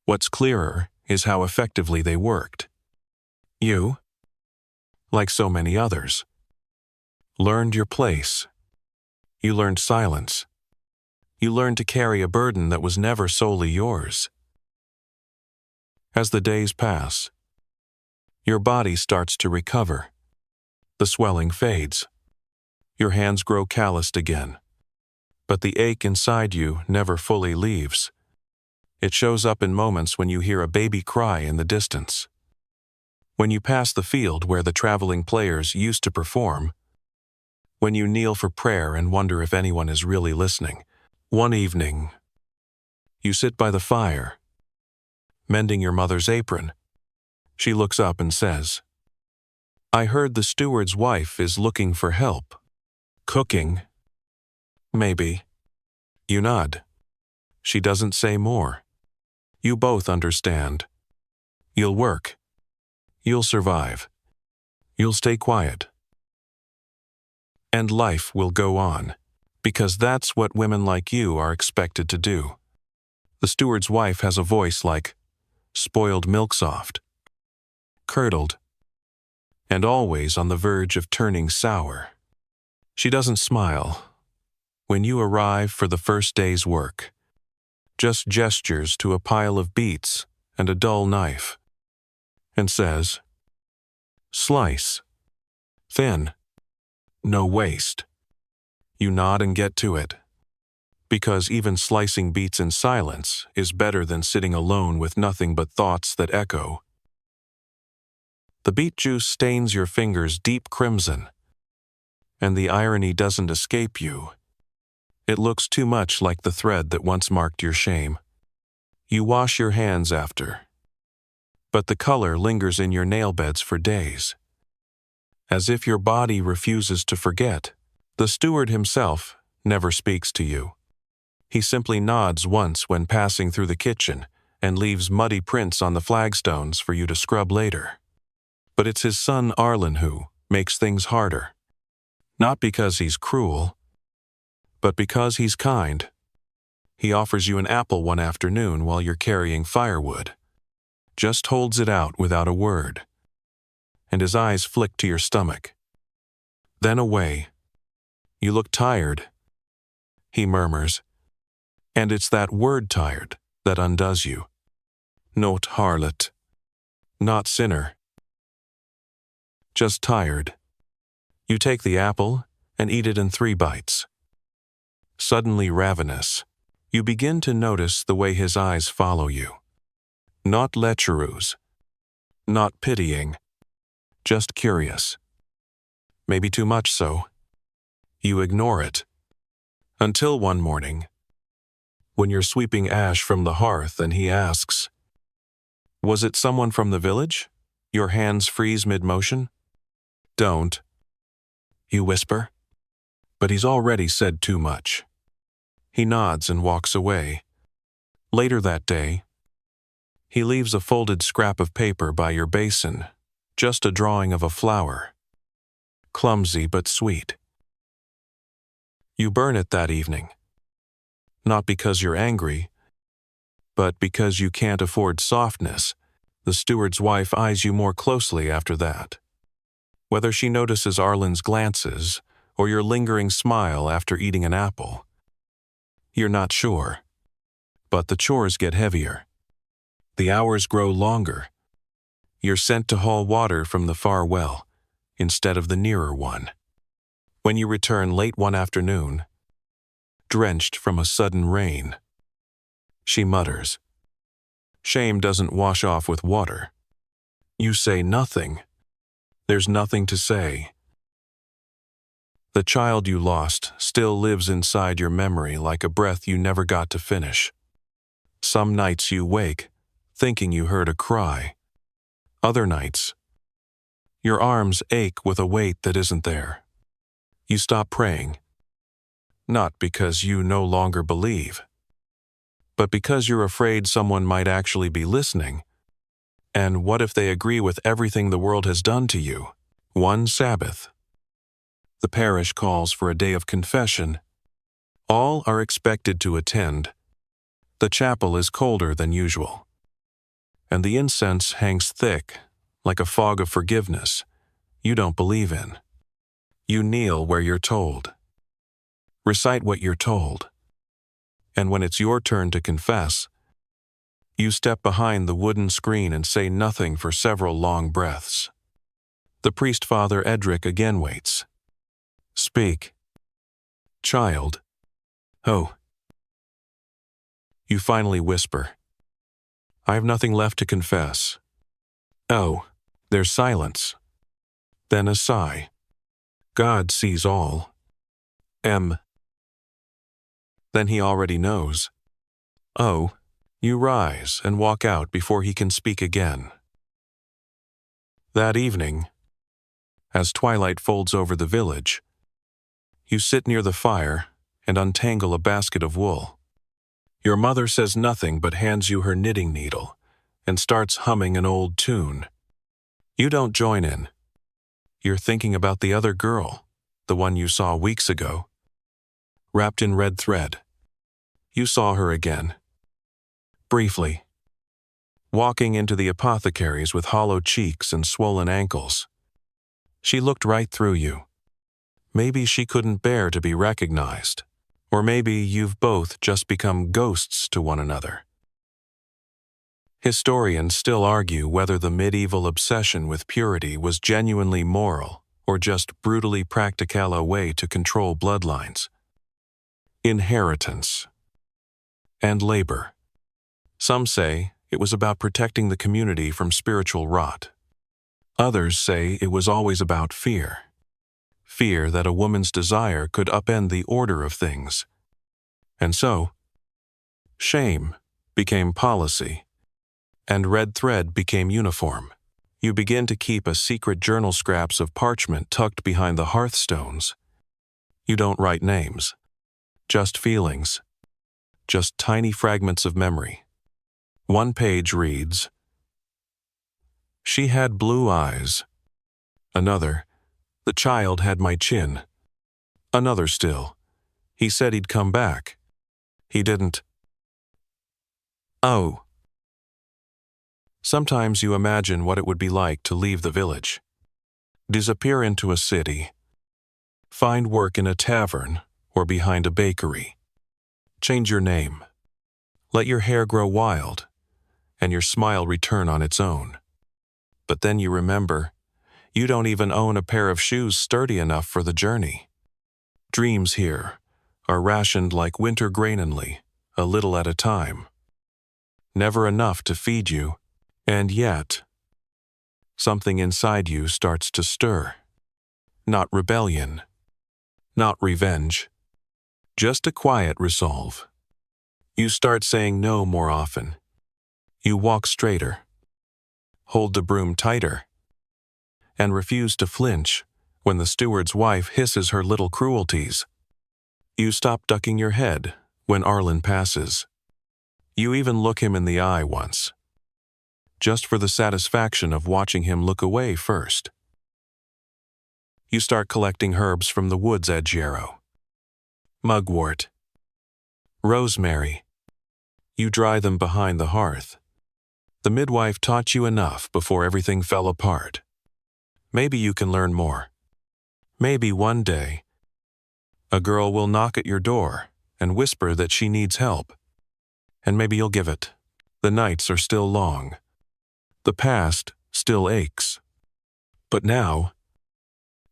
What's clearer is how effectively they worked. You, like so many others, learned your place. You learned silence. You learned to carry a burden that was never solely yours. As the days pass, your body starts to recover. The swelling fades. Your hands grow calloused again. But the ache inside you never fully leaves. It shows up in moments when you hear a baby cry in the distance. When you pass the field where the traveling players used to perform. When you kneel for prayer and wonder if anyone is really listening. One evening, you sit by the fire, mending your mother's apron. She looks up and says, "I heard the steward's wife is looking for help. Cooking? Maybe." You nod. She doesn't say more. You both understand. You'll work. You'll survive. You'll stay quiet. And life will go on, because that's what women like you are expected to do. The steward's wife has a voice like spoiled milk soft, curdled, and always on the verge of turning sour. She doesn't smile when you arrive for the first day's work, just gestures to a pile of beets and a dull knife, and says, "Slice. Thin. No waste." You nod and get to it, because even slicing beets in silence is better than sitting alone with nothing but thoughts that echo. The beet juice stains your fingers deep crimson, and the irony doesn't escape you. It looks too much like the thread that once marked your shame. You wash your hands after, but the color lingers in your nail beds for days. As if your body refuses to forget, the steward himself never speaks to you. He simply nods once when passing through the kitchen and leaves muddy prints on the flagstones for you to scrub later. But it's his son Arlen who makes things harder. Not because he's cruel, but because he's kind. He offers you an apple one afternoon while you're carrying firewood. Just holds it out without a word. And his eyes flick to your stomach. Then away. You look tired, he murmurs. And it's that word tired that undoes you. Not harlot. Not sinner. Just tired. You take the apple and eat it in 3 bites. Suddenly ravenous, you begin to notice the way his eyes follow you. Not lecherous. Not pitying. Just curious. Maybe too much so. You ignore it. Until one morning, when you're sweeping ash from the hearth and he asks, "Was it someone from the village?" Your hands freeze mid-motion. "Don't," you whisper. But he's already said too much. He nods and walks away. Later that day, he leaves a folded scrap of paper by your basin, just a drawing of a flower. Clumsy but sweet. You burn it that evening. Not because you're angry, but because you can't afford softness. The steward's wife eyes you more closely after that. Whether she notices Arlen's glances or your lingering smile after eating an apple, you're not sure. But the chores get heavier. The hours grow longer. You're sent to haul water from the far well instead of the nearer one. When you return late one afternoon, drenched from a sudden rain, she mutters. Shame doesn't wash off with water. You say nothing. There's nothing to say. The child you lost still lives inside your memory like a breath you never got to finish. Some nights you wake, thinking you heard a cry. Other nights, your arms ache with a weight that isn't there. You stop praying, not because you no longer believe, but because you're afraid someone might actually be listening. And what if they agree with everything the world has done to you? One Sabbath, the parish calls for a day of confession. All are expected to attend. The chapel is colder than usual, and the incense hangs thick, like a fog of forgiveness you don't believe in. You kneel where you're told. Recite what you're told. And when it's your turn to confess, you step behind the wooden screen and say nothing for several long breaths. The priest Father Edric again waits. Speak. Child. Oh. You finally whisper. I have nothing left to confess. Oh. There's silence. Then a sigh. God sees all. Then he already knows. Oh. You rise and walk out before he can speak again. That evening, as twilight folds over the village, you sit near the fire and untangle a basket of wool. Your mother says nothing but hands you her knitting needle and starts humming an old tune. You don't join in. You're thinking about the other girl, the one you saw weeks ago. Wrapped in red thread. You saw her again. Briefly. Walking into the apothecary's with hollow cheeks and swollen ankles. She looked right through you. Maybe she couldn't bear to be recognized, or maybe you've both just become ghosts to one another. Historians still argue whether the medieval obsession with purity was genuinely moral or just brutally practical a way to control bloodlines. Inheritance. And labor. Some say it was about protecting the community from spiritual rot. Others say it was always about fear. Fear that a woman's desire could upend the order of things. And so, shame became policy, and red thread became uniform. You begin to keep a secret journal, scraps of parchment tucked behind the hearthstones. You don't write names, just feelings, just tiny fragments of memory. One page reads, "She had blue eyes." Another, "The child had my chin." Another still, "He said he'd come back. He didn't." Oh. Sometimes you imagine what it would be like to leave the village, disappear into a city, find work in a tavern or behind a bakery, change your name, let your hair grow wild, and your smile return on its own. But then you remember, you don't even own a pair of shoes sturdy enough for the journey. Dreams here are rationed like winter grainonly, a little at a time. Never enough to feed you, and yet, something inside you starts to stir. Not rebellion, not revenge, just a quiet resolve. You start saying no more often. You walk straighter, hold the broom tighter, and refuse to flinch when the steward's wife hisses her little cruelties. You stop ducking your head when Arlen passes. You even look him in the eye once, just for the satisfaction of watching him look away first. You start collecting herbs from the woods at Yarrow. Mugwort, rosemary. You dry them behind the hearth. The midwife taught you enough before everything fell apart. Maybe you can learn more. Maybe one day, a girl will knock at your door and whisper that she needs help. And maybe you'll give it. The nights are still long. The past still aches. But now,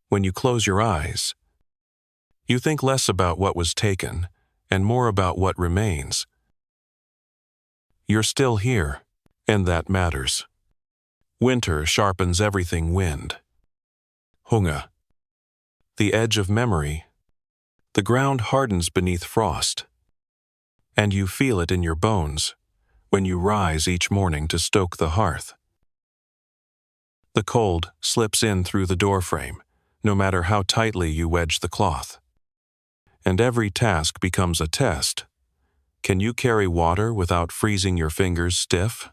when you close your eyes, you think less about what was taken and more about what remains. You're still here, and that matters. Winter sharpens everything wind. Hunger. The edge of memory. The ground hardens beneath frost. And you feel it in your bones when you rise each morning to stoke the hearth. The cold slips in through the doorframe, no matter how tightly you wedge the cloth. And every task becomes a test. Can you carry water without freezing your fingers stiff?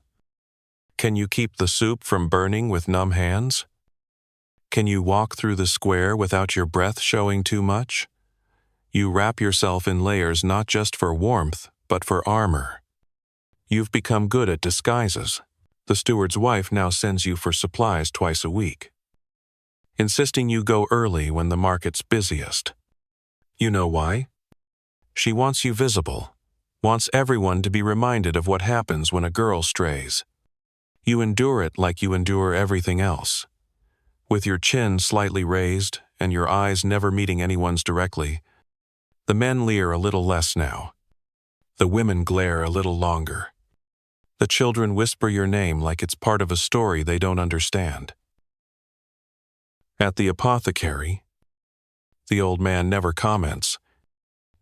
Can you keep the soup from burning with numb hands? Can you walk through the square without your breath showing too much? You wrap yourself in layers not just for warmth, but for armor. You've become good at disguises. The steward's wife now sends you for supplies twice a week, insisting you go early when the market's busiest. You know why? She wants you visible, wants everyone to be reminded of what happens when a girl strays. You endure it like you endure everything else. With your chin slightly raised and your eyes never meeting anyone's directly, the men leer a little less now. The women glare a little longer. The children whisper your name like it's part of a story they don't understand. At the apothecary, the old man never comments.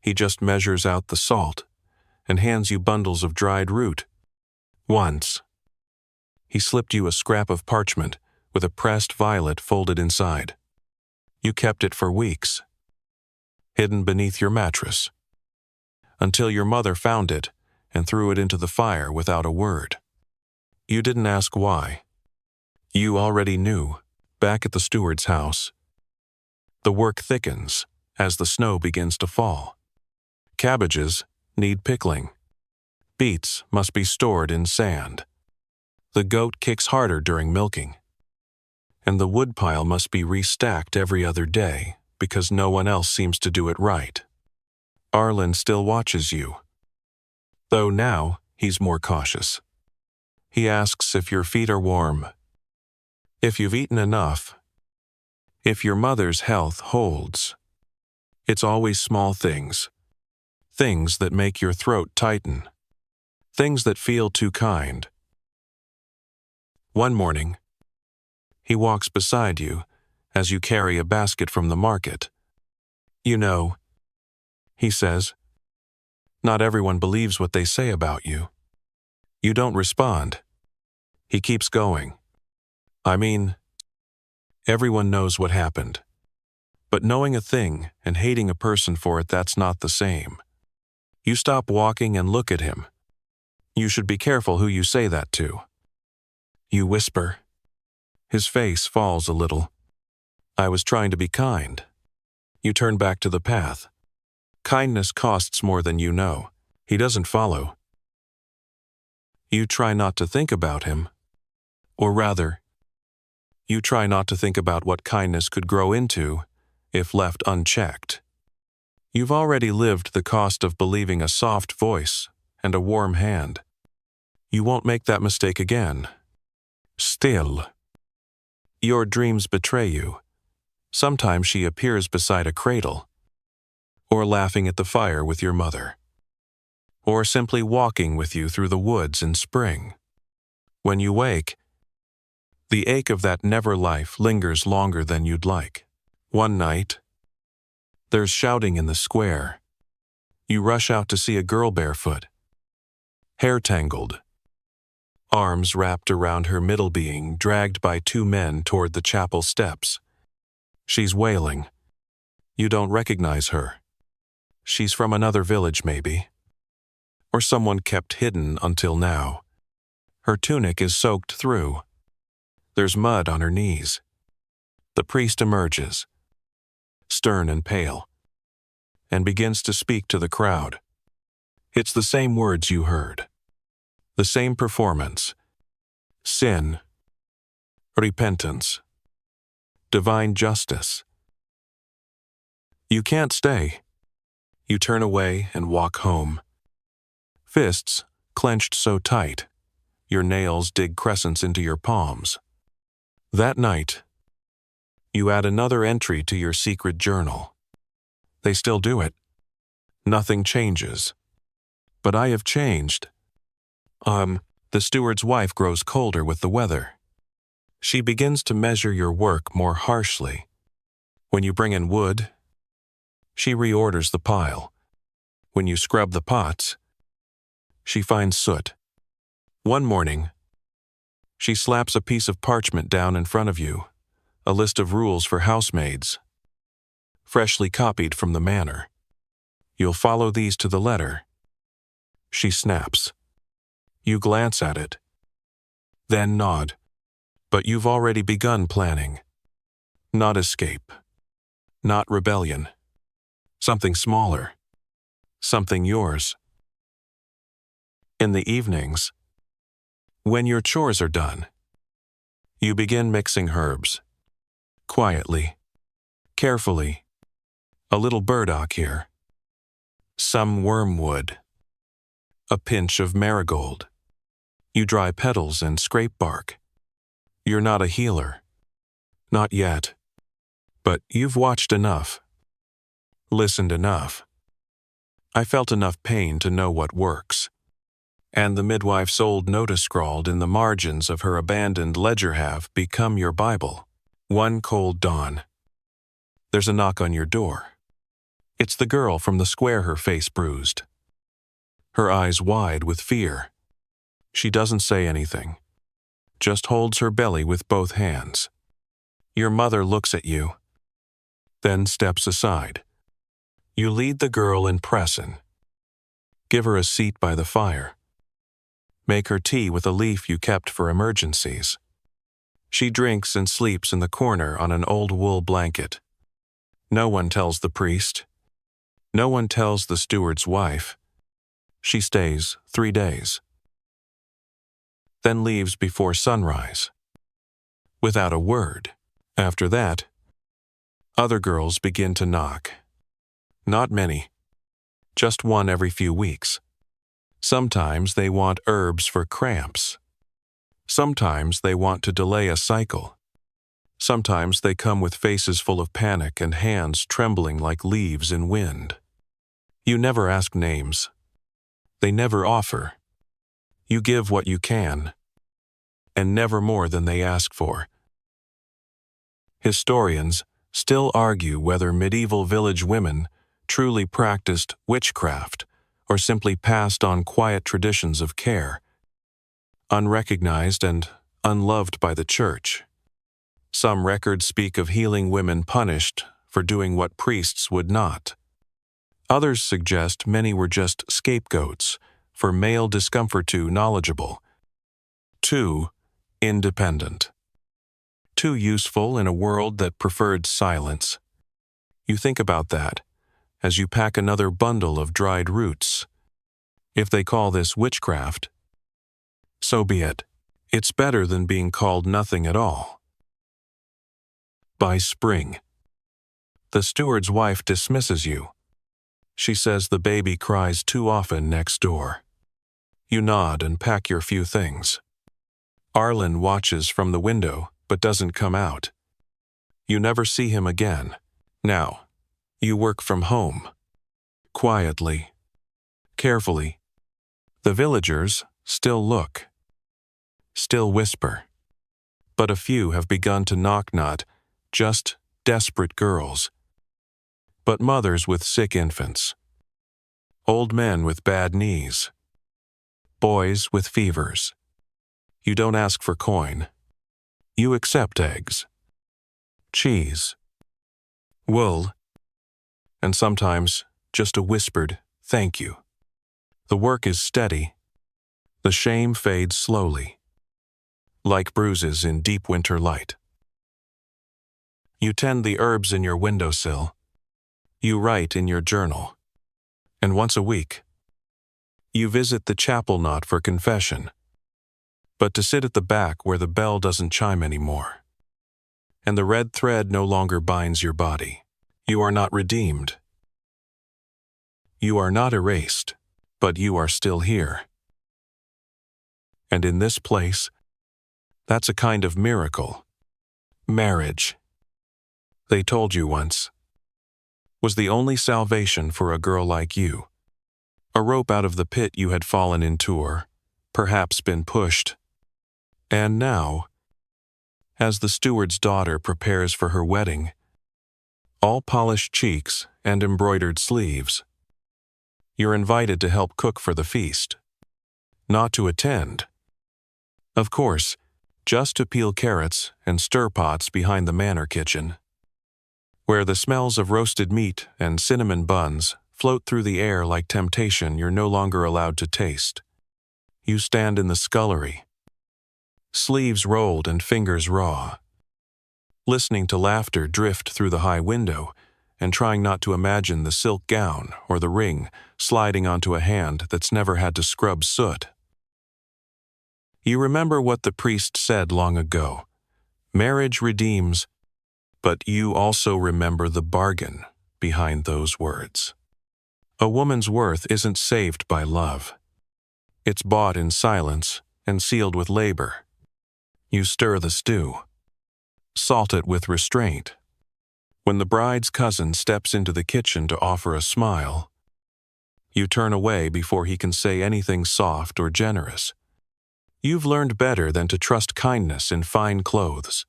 He just measures out the salt and hands you bundles of dried root. Once, he slipped you a scrap of parchment with a pressed violet folded inside. You kept it for weeks, hidden beneath your mattress, until your mother found it and threw it into the fire without a word. You didn't ask why. You already knew. Back at the steward's house, the work thickens as the snow begins to fall. Cabbages need pickling. Beets must be stored in sand. The goat kicks harder during milking. And the woodpile must be restacked every other day because no one else seems to do it right. Arlen still watches you, though now he's more cautious. He asks if your feet are warm, if you've eaten enough, if your mother's health holds. It's always small things, things that make your throat tighten, things that feel too kind. One morning, he walks beside you as you carry a basket from the market. You know, he says, not everyone believes what they say about you. You don't respond. He keeps going. I mean, everyone knows what happened. But knowing a thing and hating a person for it, that's not the same. You stop walking and look at him. You should be careful who you say that to. You whisper. His face falls a little. I was trying to be kind. You turn back to the path. Kindness costs more than you know. He doesn't follow. You try not to think about him. Or rather, you try not to think about what kindness could grow into if left unchecked. You've already lived the cost of believing a soft voice and a warm hand. You won't make that mistake again. Still, your dreams betray you. Sometimes she appears beside a cradle, or laughing at the fire with your mother, or simply walking with you through the woods in spring. When you wake, the ache of that never life lingers longer than you'd like. One night, there's shouting in the square. You rush out to see a girl barefoot, hair tangled, arms wrapped around her middle, being dragged by two men toward the chapel steps. She's wailing. You don't recognize her. She's from another village, maybe, or someone kept hidden until now. Her tunic is soaked through. There's mud on her knees. The priest emerges, stern and pale, and begins to speak to the crowd. It's the same words you heard, the same performance: sin, repentance, divine justice. You can't stay. You turn away and walk home. Fists clenched so tight, your nails dig crescents into your palms. That night, you add another entry to your secret journal. They still do it. Nothing changes. But I have changed. The steward's wife grows colder with the weather. She begins to measure your work more harshly. When you bring in wood, she reorders the pile. When you scrub the pots, she finds soot. One morning, she slaps a piece of parchment down in front of you, a list of rules for housemaids, freshly copied from the manor. You'll follow these to the letter. She snaps. You glance at it, then nod. But you've already begun planning. Not escape. Not rebellion. Something smaller. Something yours. In the evenings, when your chores are done, you begin mixing herbs. Quietly, carefully, a little burdock here, some wormwood, a pinch of marigold. You dry petals and scrape bark. You're not a healer. Not yet. But you've watched enough. Listened enough. I felt enough pain to know what works. And the midwife's old notice scrawled in the margins of her abandoned ledger have become your Bible. One cold dawn. There's a knock on your door. It's the girl from the square, her face bruised, her eyes wide with fear. She doesn't say anything, just holds her belly with both hands. Your mother looks at you, then steps aside. You lead the girl in pressin. Give her a seat by the fire. Make her tea with a leaf you kept for emergencies. She drinks and sleeps in the corner on an old wool blanket. No one tells the priest. No one tells the steward's wife. She stays 3 days. Then leaves before sunrise. Without a word. After that, other girls begin to knock. Not many. Just one every few weeks. Sometimes they want herbs for cramps. Sometimes they want to delay a cycle. Sometimes they come with faces full of panic and hands trembling like leaves in wind. You never ask names. They never offer. You give what you can, and never more than they ask for. Historians still argue whether medieval village women truly practiced witchcraft or simply passed on quiet traditions of care. unrecognized and unloved by the church. Some records speak of healing women punished for doing what priests would not. Others suggest many were just scapegoats for male discomfort too knowledgeable, too independent, too useful in a world that preferred silence. You think about that as you pack another bundle of dried roots. If they call this witchcraft, so be it. It's better than being called nothing at all. By spring, the steward's wife dismisses you. She says the baby cries too often next door. You nod and pack your few things. Arlen watches from the window but doesn't come out. You never see him again. Now, you work from home. Quietly, carefully. The villagers still look, still whisper. But a few have begun to knock, not just desperate girls, but mothers with sick infants, old men with bad knees, boys with fevers. You don't ask for coin. You accept eggs, cheese, wool, and sometimes just a whispered thank you. The work is steady. The shame fades slowly, like bruises in deep winter light. You tend the herbs in your windowsill. You write in your journal. And once a week, you visit the chapel not for confession, but to sit at the back where the bell doesn't chime anymore, and the red thread no longer binds your body. You are not redeemed. You are not erased, but you are still here. And in this place, that's a kind of miracle. Marriage, they told you once, was the only salvation for a girl like you. A rope out of the pit you had fallen into or perhaps been pushed. And now, as the steward's daughter prepares for her wedding, all polished cheeks and embroidered sleeves, you're invited to help cook for the feast. Not to attend. Of course, just to peel carrots and stir pots behind the manor kitchen, where the smells of roasted meat and cinnamon buns float through the air like temptation you're no longer allowed to taste. You stand in the scullery, sleeves rolled and fingers raw, listening to laughter drift through the high window and trying not to imagine the silk gown or the ring sliding onto a hand that's never had to scrub soot. You remember what the priest said long ago. Marriage redeems, but you also remember the bargain behind those words. A woman's worth isn't saved by love. It's bought in silence and sealed with labor. You stir the stew, salt it with restraint. When the bride's cousin steps into the kitchen to offer a smile, you turn away before he can say anything soft or generous. You've learned better than to trust kindness in fine clothes.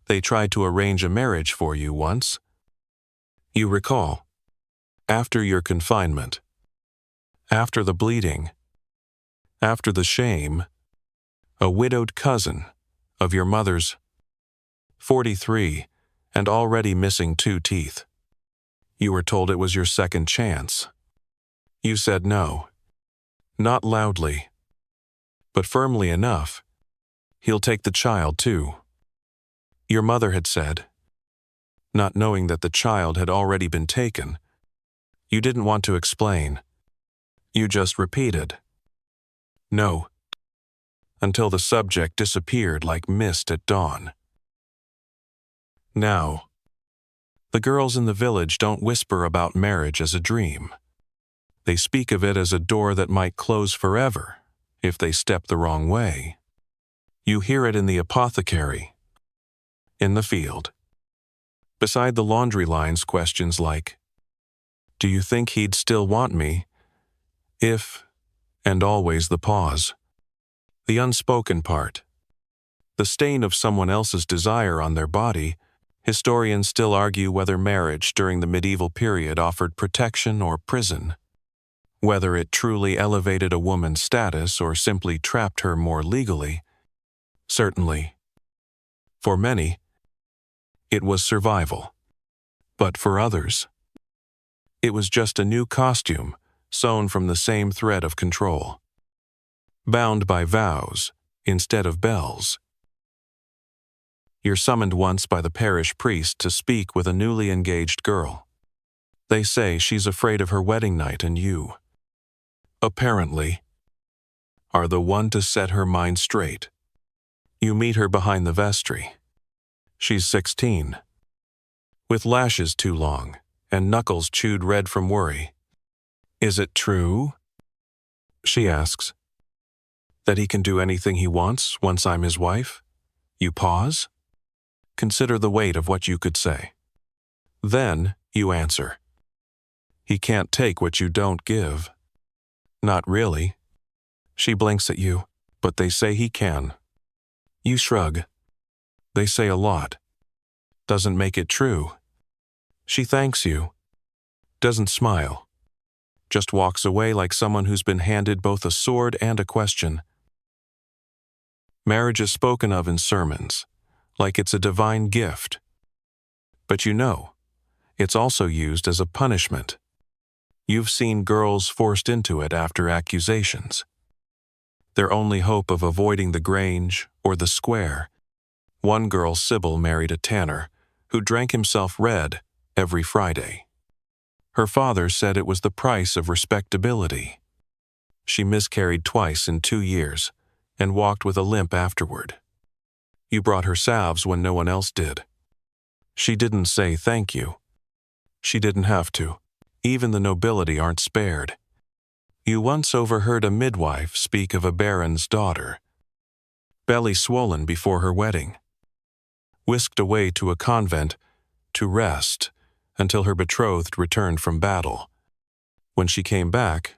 They tried to arrange a marriage for you once. You recall, after your confinement, after the bleeding, after the shame, a widowed cousin of your mother's, 43, and already missing 2 teeth. You were told it was your second chance. You said no, not loudly, but firmly enough. He'll take the child too. Your mother had said, not knowing that the child had already been taken. You didn't want to explain. You just repeated, no, until the subject disappeared like mist at dawn. Now, the girls in the village don't whisper about marriage as a dream. They speak of it as a door that might close forever if they step the wrong way. You hear it in the apothecary, in the field. Beside the laundry lines, questions like, do you think he'd still want me? If, and always the pause. The unspoken part. The stain of someone else's desire on their body. Historians still argue whether marriage during the medieval period offered protection or prison. Whether it truly elevated a woman's status or simply trapped her more legally, certainly, for many, it was survival. But for others, it was just a new costume sewn from the same thread of control, bound by vows instead of bells. You're summoned once by the parish priest to speak with a newly engaged girl. They say she's afraid of her wedding night, and you, apparently, are the one to set her mind straight. You meet her behind the vestry. She's 16, with lashes too long and knuckles chewed red from worry. "Is it true," she asks, "that he can do anything he wants once I'm his wife?" You pause. Consider the weight of what you could say. Then you answer, "He can't take what you don't give." "Not really." She blinks at you, "But they say he can." You shrug. "They say a lot. Doesn't make it true." She thanks you, doesn't smile, just walks away like someone who's been handed both a sword and a question. Marriage is spoken of in sermons, like it's a divine gift. But you know, it's also used as a punishment. You've seen girls forced into it after accusations. Their only hope of avoiding the Grange or the Square. One girl, Sybil, married a tanner who drank himself red every Friday. Her father said it was the price of respectability. She miscarried twice in 2 years and walked with a limp afterward. You brought her salves when no one else did. She didn't say thank you. She didn't have to. Even the nobility aren't spared. You once overheard a midwife speak of a baron's daughter, belly swollen before her wedding, whisked away to a convent to rest until her betrothed returned from battle. When she came back,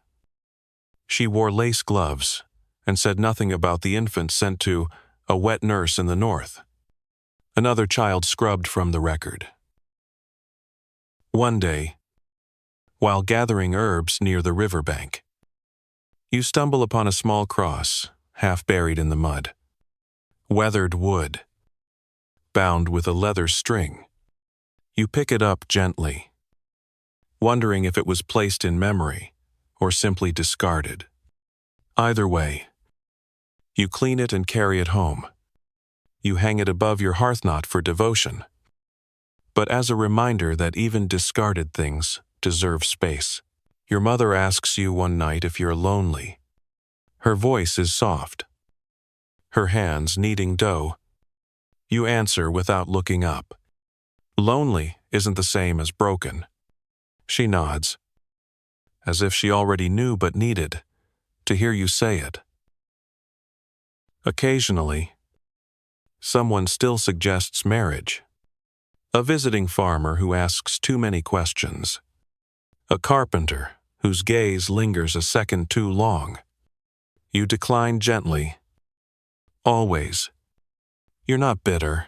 she wore lace gloves and said nothing about the infant sent to a wet nurse in the north. Another child scrubbed from the record. One day, while gathering herbs near the riverbank, you stumble upon a small cross, half buried in the mud. Weathered wood, bound with a leather string. You pick it up gently, wondering if it was placed in memory or simply discarded. Either way, you clean it and carry it home. You hang it above your hearthnot for devotion, but as a reminder that even discarded things deserve space. Your mother asks you one night if you're lonely. Her voice is soft, her hands kneading dough. You answer without looking up. Lonely isn't the same as broken. She nods, as if she already knew but needed to hear you say it. Occasionally, someone still suggests marriage. A visiting farmer who asks too many questions. A carpenter whose gaze lingers a second too long. You decline gently. Always. You're not bitter.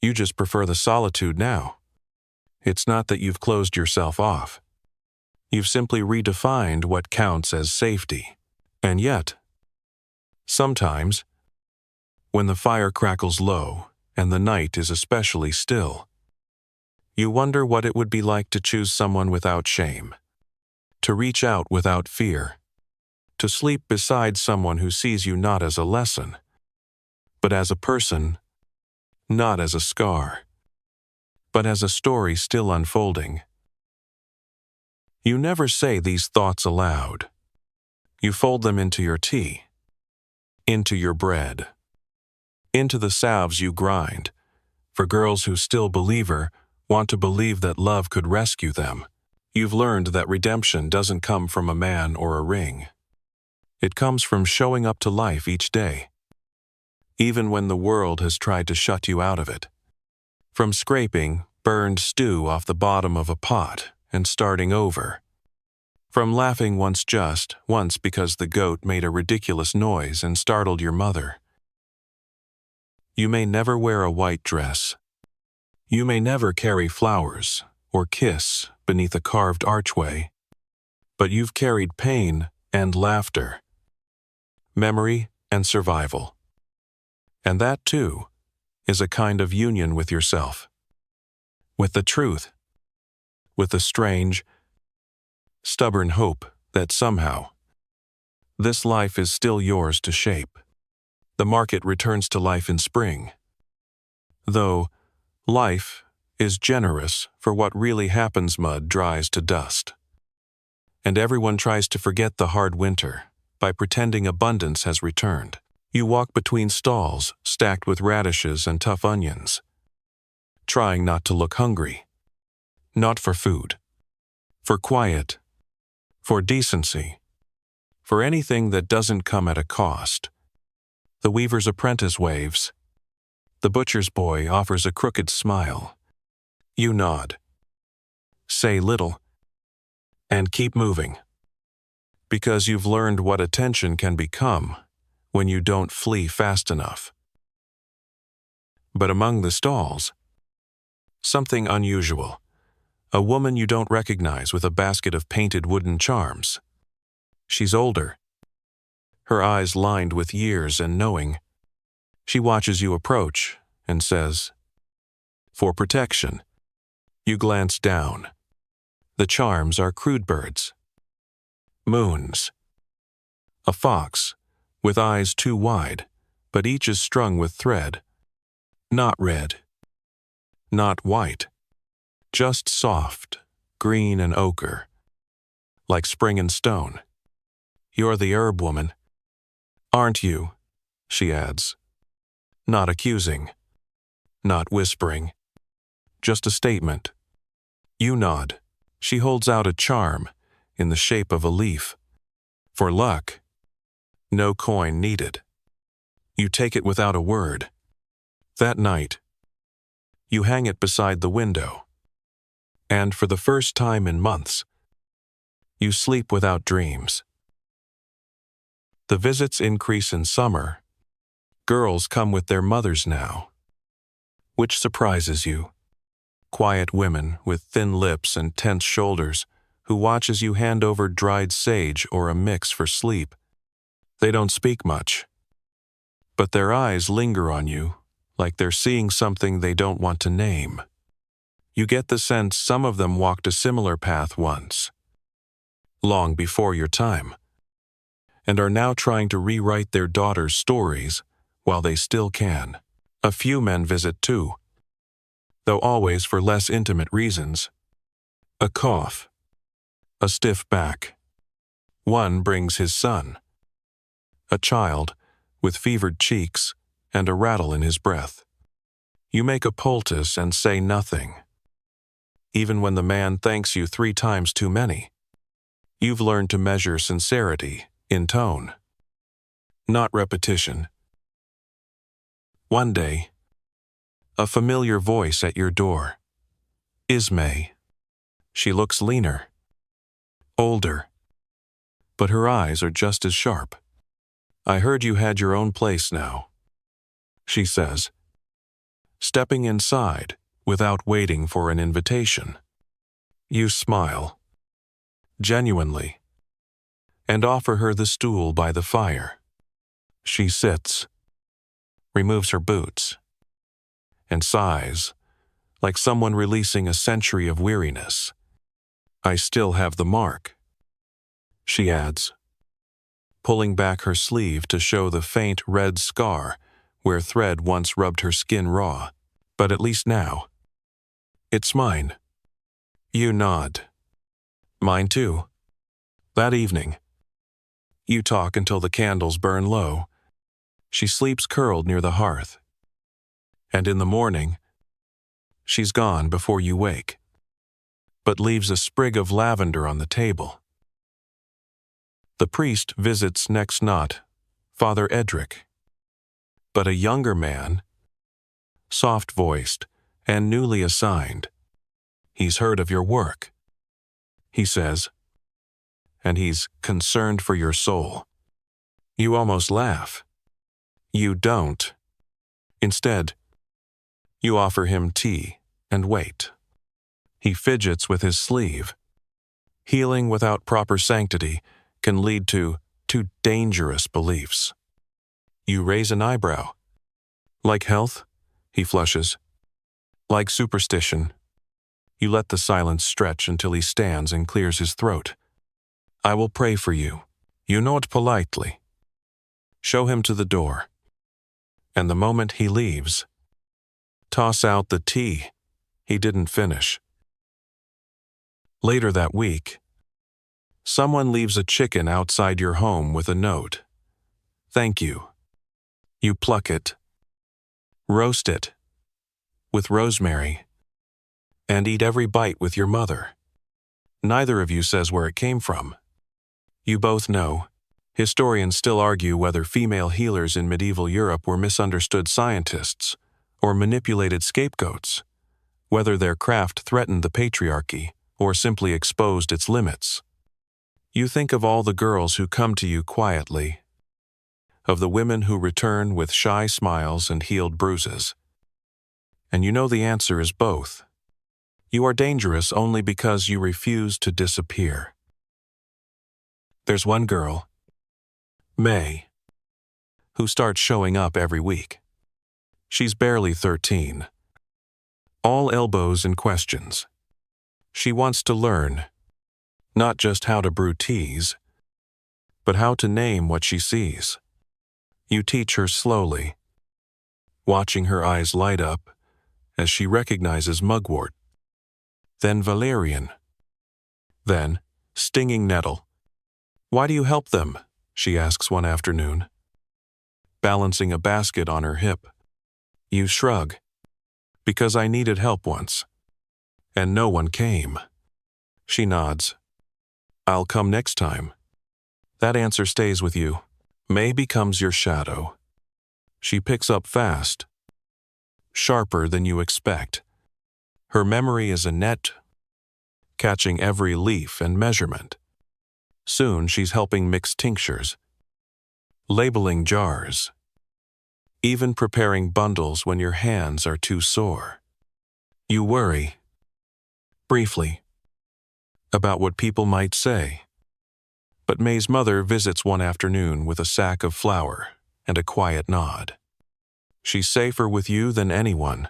You just prefer the solitude now. It's not that you've closed yourself off. You've simply redefined what counts as safety. And yet, sometimes, when the fire crackles low and the night is especially still, you wonder what it would be like to choose someone without shame, to reach out without fear, to sleep beside someone who sees you not as a lesson, but as a person, not as a scar, but as a story still unfolding. You never say these thoughts aloud. You fold them into your tea, into your bread, into the salves you grind, for girls who still believe her want to believe that love could rescue them. You've learned that redemption doesn't come from a man or a ring. It comes from showing up to life each day, even when the world has tried to shut you out of it. From scraping burned stew off the bottom of a pot and starting over. From laughing once because the goat made a ridiculous noise and startled your mother. You may never wear a white dress. You may never carry flowers or kiss beneath a carved archway. but you've carried pain and laughter, memory and survival. And that, too, is a kind of union with yourself, with the truth, with the strange, stubborn hope that somehow this life is still yours to shape. The market returns to life in spring, though life is generous for what really happens. Mud dries to dust, and everyone tries to forget the hard winter by pretending abundance has returned. You walk between stalls stacked with radishes and tough onions, trying not to look hungry, not for food, for quiet, for decency, for anything that doesn't come at a cost. The weaver's apprentice waves. The butcher's boy offers a crooked smile. You nod, say little, and keep moving, because you've learned what attention can become when you don't flee fast enough. But among the stalls, something unusual. A woman you don't recognize with a basket of painted wooden charms. She's older, her eyes lined with years and knowing. She watches you approach and says, "For protection." You glance down. The charms are crude birds, moons, a fox with eyes too wide, but each is strung with thread. Not red, not white, just soft, green and ochre, like spring and stone. You're the herb woman, aren't you? She adds, not accusing, not whispering, just a statement. You nod. She holds out a charm in the shape of a leaf. For luck, no coin needed. You take it without a word. That night, you hang it beside the window. And for the first time in months, you sleep without dreams. The visits increase in summer. Girls come with their mothers now, which surprises you. Quiet women with thin lips and tense shoulders who watch as you hand over dried sage or a mix for sleep. They don't speak much, but their eyes linger on you like they're seeing something they don't want to name. You get the sense some of them walked a similar path once, long before your time, and are now trying to rewrite their daughters' stories while they still can. A few men visit too, though always for less intimate reasons. A cough, a stiff back. One brings his son, a child with fevered cheeks and a rattle in his breath. You make a poultice and say nothing, even when the man thanks you 3 times too many. You've learned to measure sincerity in tone, not repetition. One day, a familiar voice at your door. Ismay. She looks leaner, older, but her eyes are just as sharp. I heard you had your own place now, she says, stepping inside without waiting for an invitation. You smile, genuinely, and offer her the stool by the fire. She sits, removes her boots, and sighs like someone releasing a century of weariness. I still have the mark, she adds, pulling back her sleeve to show the faint red scar where thread once rubbed her skin raw. But at least now, it's mine. You nod. Mine too. That evening, you talk until the candles burn low. She sleeps curled near the hearth. And in the morning, she's gone before you wake, but leaves a sprig of lavender on the table. The priest visits next, not Father Edric, but a younger man, soft-voiced and newly assigned. He's heard of your work, he says, and he's concerned for your soul. You almost laugh. You don't. Instead, you offer him tea and wait. He fidgets with his sleeve. Healing without proper sanctity can lead to dangerous beliefs. You raise an eyebrow. Like health? He flushes. Like superstition? You let the silence stretch until he stands and clears his throat. I will pray for you. You know it politely. Show him to the door. And the moment he leaves, toss out the tea he didn't finish. Later that week, someone leaves a chicken outside your home with a note. Thank you. You pluck it, roast it with rosemary, and eat every bite with your mother. Neither of you says where it came from. You both know. Historians still argue whether female healers in medieval Europe were misunderstood scientists or manipulated scapegoats, whether their craft threatened the patriarchy or simply exposed its limits. You think of all the girls who come to you quietly, of the women who return with shy smiles and healed bruises. And you know the answer is both. You are dangerous only because you refuse to disappear. There's one girl, May, who starts showing up every week. She's barely 13. All elbows and questions. She wants to learn, not just how to brew teas, but how to name what she sees. You teach her slowly, watching her eyes light up as she recognizes mugwort, then valerian, then stinging nettle. Why do you help them? She asks one afternoon, balancing a basket on her hip. You shrug. Because I needed help once, and no one came. She nods. I'll come next time. That answer stays with you. May becomes your shadow. She picks up fast, sharper than you expect. Her memory is a net, catching every leaf and measurement. Soon she's helping mix tinctures, labeling jars, even preparing bundles when your hands are too sore. You worry, briefly, about what people might say. But May's mother visits one afternoon with a sack of flour and a quiet nod. She's safer with you than anyone.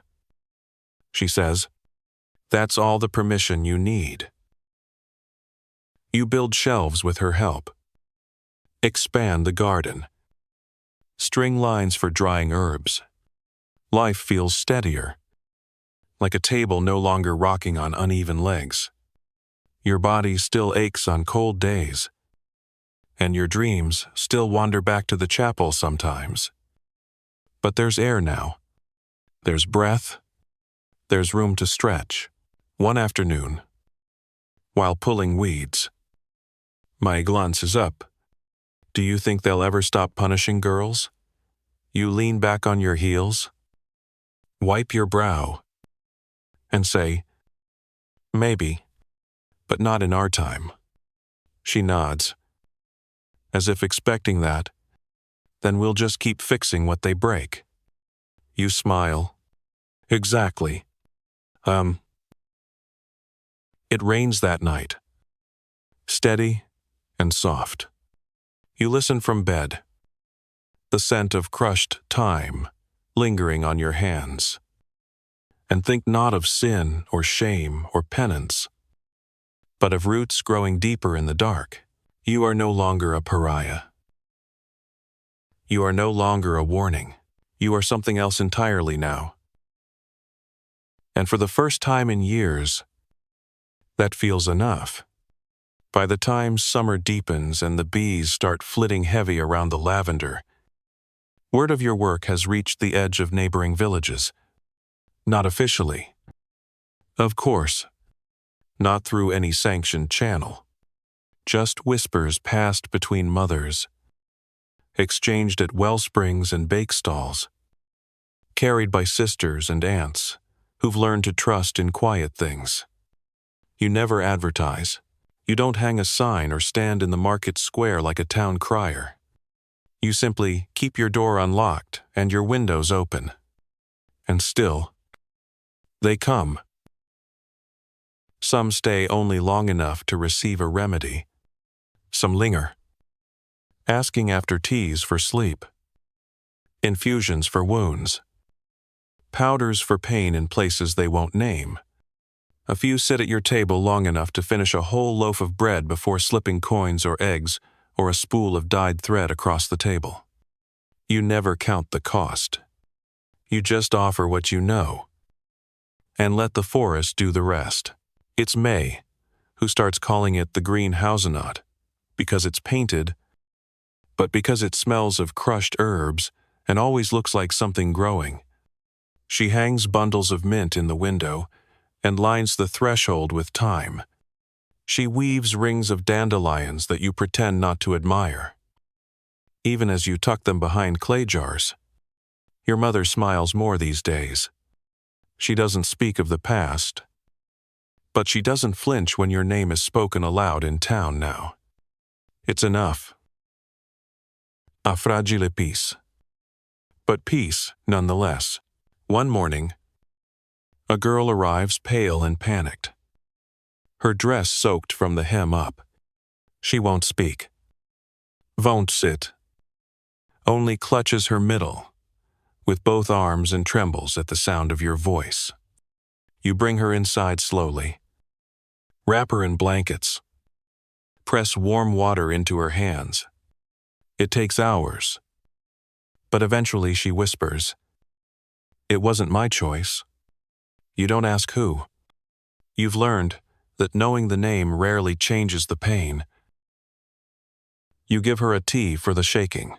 She says, that's all the permission you need. You build shelves with her help. Expand the garden. String lines for drying herbs. Life feels steadier, like a table no longer rocking on uneven legs. Your body still aches on cold days, and your dreams still wander back to the chapel sometimes. But there's air now. There's breath. There's room to stretch. One afternoon, while pulling weeds, May glances up. Do you think they'll ever stop punishing girls? You lean back on your heels, wipe your brow, and say, maybe, but not in our time. She nods, as if expecting that. Then we'll just keep fixing what they break. You smile. Exactly. It rains that night. Steady and soft. You listen from bed. The scent of crushed thyme lingering on your hands. And think not of sin or shame or penance, but of roots growing deeper in the dark. You are no longer a pariah. You are no longer a warning. You are something else entirely now. And for the first time in years, that feels enough. By the time summer deepens and the bees start flitting heavy around the lavender, word of your work has reached the edge of neighboring villages. Not officially. Of course. Not through any sanctioned channel. Just whispers passed between mothers, exchanged at well springs and bake stalls, carried by sisters and aunts who've learned to trust in quiet things. You never advertise. You don't hang a sign or stand in the market square like a town crier. You simply keep your door unlocked and your windows open. And still, they come. Some stay only long enough to receive a remedy. Some linger, asking after teas for sleep, infusions for wounds, powders for pain in places they won't name. A few sit at your table long enough to finish a whole loaf of bread before slipping coins or eggs or a spool of dyed thread across the table. You never count the cost. You just offer what you know, and let the forest do the rest. It's May, who starts calling it the green hazelnut, because it's painted, but because it smells of crushed herbs and always looks like something growing. She hangs bundles of mint in the window and lines the threshold with thyme. She weaves rings of dandelions that you pretend not to admire, even as you tuck them behind clay jars. Your mother smiles more these days. She doesn't speak of the past, but she doesn't flinch when your name is spoken aloud in town now. It's enough. A fragile peace. But peace, nonetheless. One morning, a girl arrives pale and panicked, her dress soaked from the hem up. She won't speak, won't sit, only clutches her middle with both arms and trembles at the sound of your voice. You bring her inside slowly, wrap her in blankets, press warm water into her hands. It takes hours, but eventually she whispers, "It wasn't my choice." You don't ask who. You've learned that knowing the name rarely changes the pain. You give her a tea for the shaking.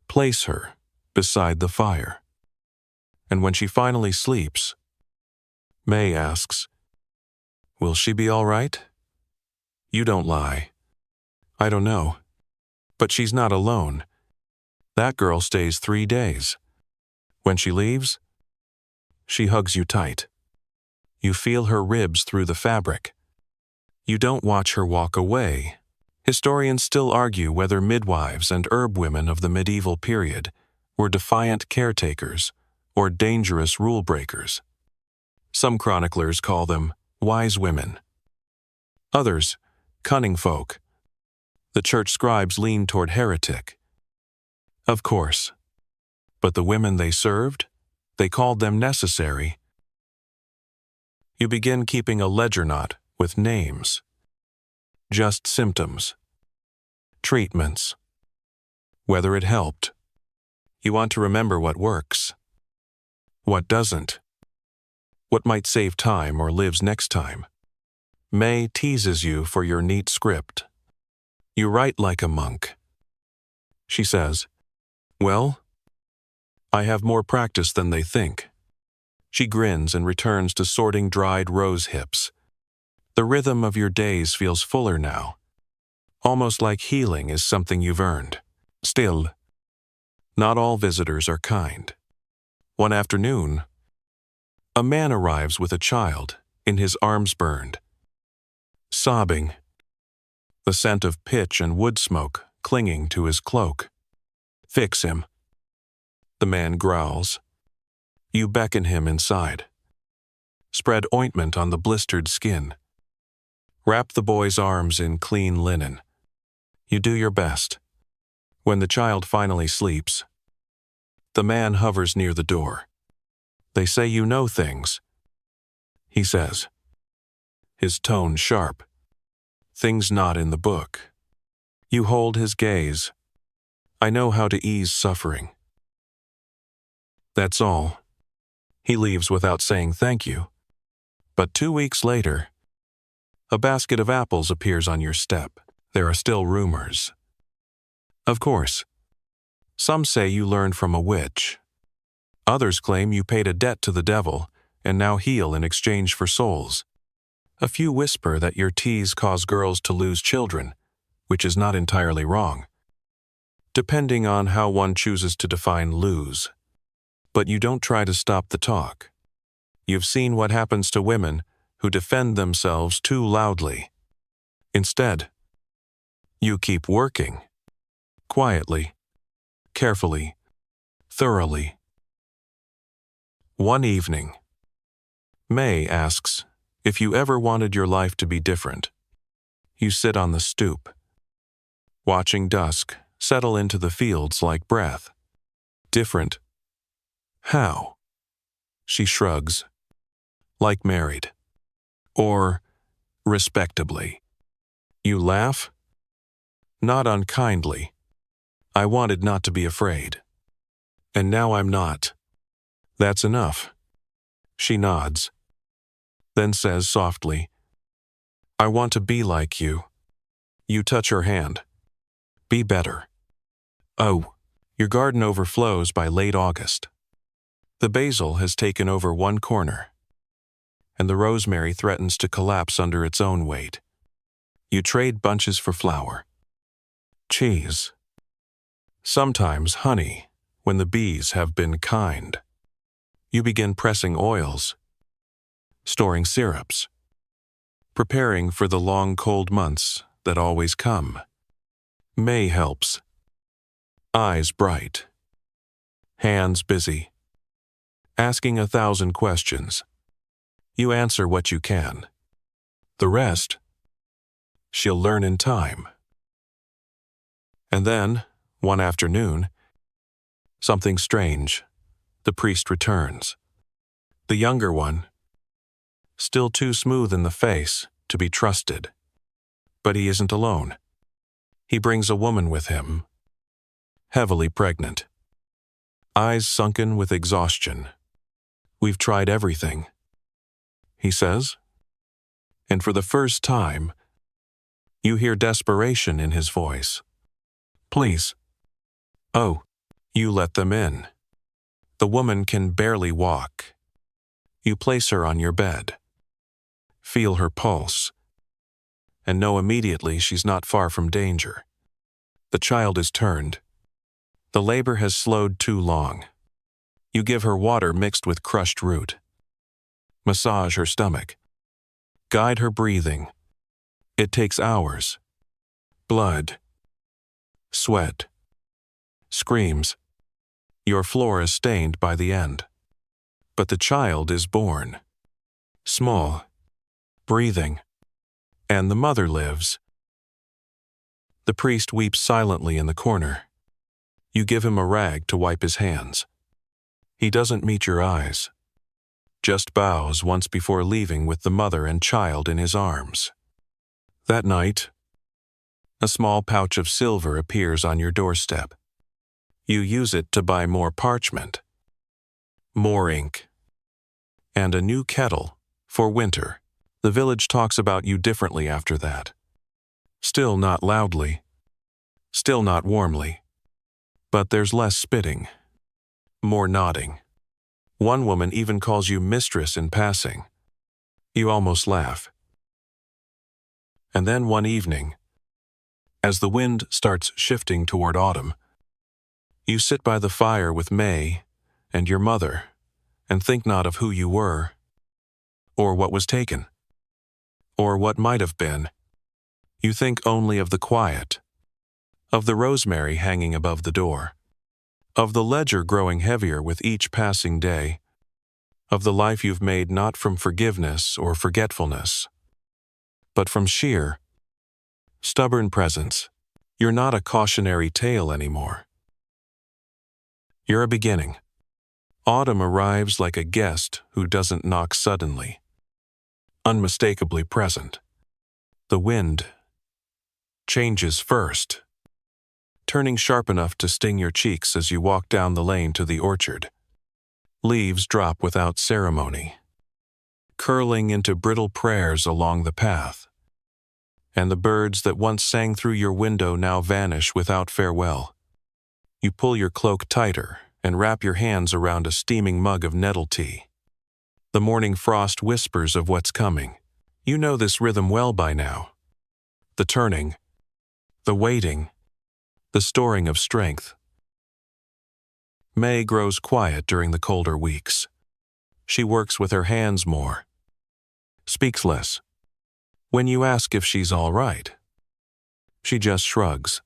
Place her beside the fire. And when she finally sleeps, May asks, "Will she be all right?" You don't lie. "I don't know." But she's not alone. That girl stays 3 days. When she leaves, she hugs you tight. You feel her ribs through the fabric. You don't watch her walk away. Historians still argue whether midwives and herb women of the medieval period were defiant caretakers or dangerous rule breakers. Some chroniclers call them wise women. Others, cunning folk. The church scribes lean toward heretic. Of course. But the women they served, they called them necessary. You begin keeping a ledger knot with names. Just symptoms. Treatments. Whether it helped. You want to remember what works. What doesn't. What might save time or lives next time. May teases you for your neat script. You write like a monk. She says, "Well, I have more practice than they think." She grins and returns to sorting dried rose hips. The rhythm of your days feels fuller now, almost like healing is something you've earned. Still, not all visitors are kind. One afternoon, a man arrives with a child, in his arms burned, sobbing, the scent of pitch and wood smoke clinging to his cloak. "Fix him." The man growls. You beckon him inside. Spread ointment on the blistered skin. Wrap the boy's arms in clean linen. You do your best. When the child finally sleeps, the man hovers near the door. They say you know things. He says, his tone sharp. Things not in the book. You hold his gaze. I know how to ease suffering. That's all. He leaves without saying thank you. But 2 weeks later, a basket of apples appears on your step. There are still rumors. Of course, some say you learned from a witch. Others claim you paid a debt to the devil and now heal in exchange for souls. A few whisper that your teas cause girls to lose children, which is not entirely wrong, depending on how one chooses to define lose. But you don't try to stop the talk. You've seen what happens to women who defend themselves too loudly. Instead, you keep working. Quietly, carefully, thoroughly. One evening, May asks, If you ever wanted your life to be different, you sit on the stoop, watching dusk settle into the fields like breath. Different? How? She shrugs. Like married. Or respectably. You laugh? Not unkindly. I wanted not to be afraid. And now I'm not. That's enough. She nods. Then says softly, I want to be like you. You touch her hand. Be better. Oh, your garden overflows by late August. The basil has taken over one corner, and the rosemary threatens to collapse under its own weight. You trade bunches for flour. Cheese. Sometimes honey, when the bees have been kind. You begin pressing oils, storing syrups, preparing for the long cold months that always come. May helps. Eyes bright. Hands busy. Asking 1,000 questions. You answer what you can. The rest, she'll learn in time. And then, one afternoon, something strange. The priest returns. The younger one, still too smooth in the face to be trusted. But he isn't alone. He brings a woman with him, heavily pregnant. Eyes sunken with exhaustion. We've tried everything, he says. And for the first time, you hear desperation in his voice. Please. Oh, you let them in. The woman can barely walk. You place her on your bed. Feel her pulse. And know immediately she's not far from danger. The child is turned. The labor has slowed too long. You give her water mixed with crushed root. Massage her stomach. Guide her breathing. It takes hours. Blood. Sweat. Screams. Your floor is stained by the end. But the child is born. Small. Breathing. And the mother lives. The priest weeps silently in the corner. You give him a rag to wipe his hands. He doesn't meet your eyes. Just bows once before leaving with the mother and child in his arms. That night, a small pouch of silver appears on your doorstep. You use it to buy more parchment, more ink, and a new kettle for winter. The village talks about you differently after that. Still not loudly, still not warmly, but there's less spitting, more nodding. One woman even calls you mistress in passing. You almost laugh. And then one evening, as the wind starts shifting toward autumn, you sit by the fire with May and your mother and think not of who you were, or what was taken, or what might have been. You think only of the quiet, of the rosemary hanging above the door, of the ledger growing heavier with each passing day, of the life you've made not from forgiveness or forgetfulness, but from sheer, stubborn presence. You're not a cautionary tale anymore. You're a beginning. Autumn arrives like a guest who doesn't knock suddenly. Unmistakably present. The wind changes first, turning sharp enough to sting your cheeks as you walk down the lane to the orchard. Leaves drop without ceremony, curling into brittle prayers along the path. And the birds that once sang through your window now vanish without farewell. You pull your cloak tighter and wrap your hands around a steaming mug of nettle tea. The morning frost whispers of what's coming. You know this rhythm well by now. The turning, the waiting, the storing of strength. May grows quiet during the colder weeks. She works with her hands more, speaks less. When you ask if she's all right, she just shrugs.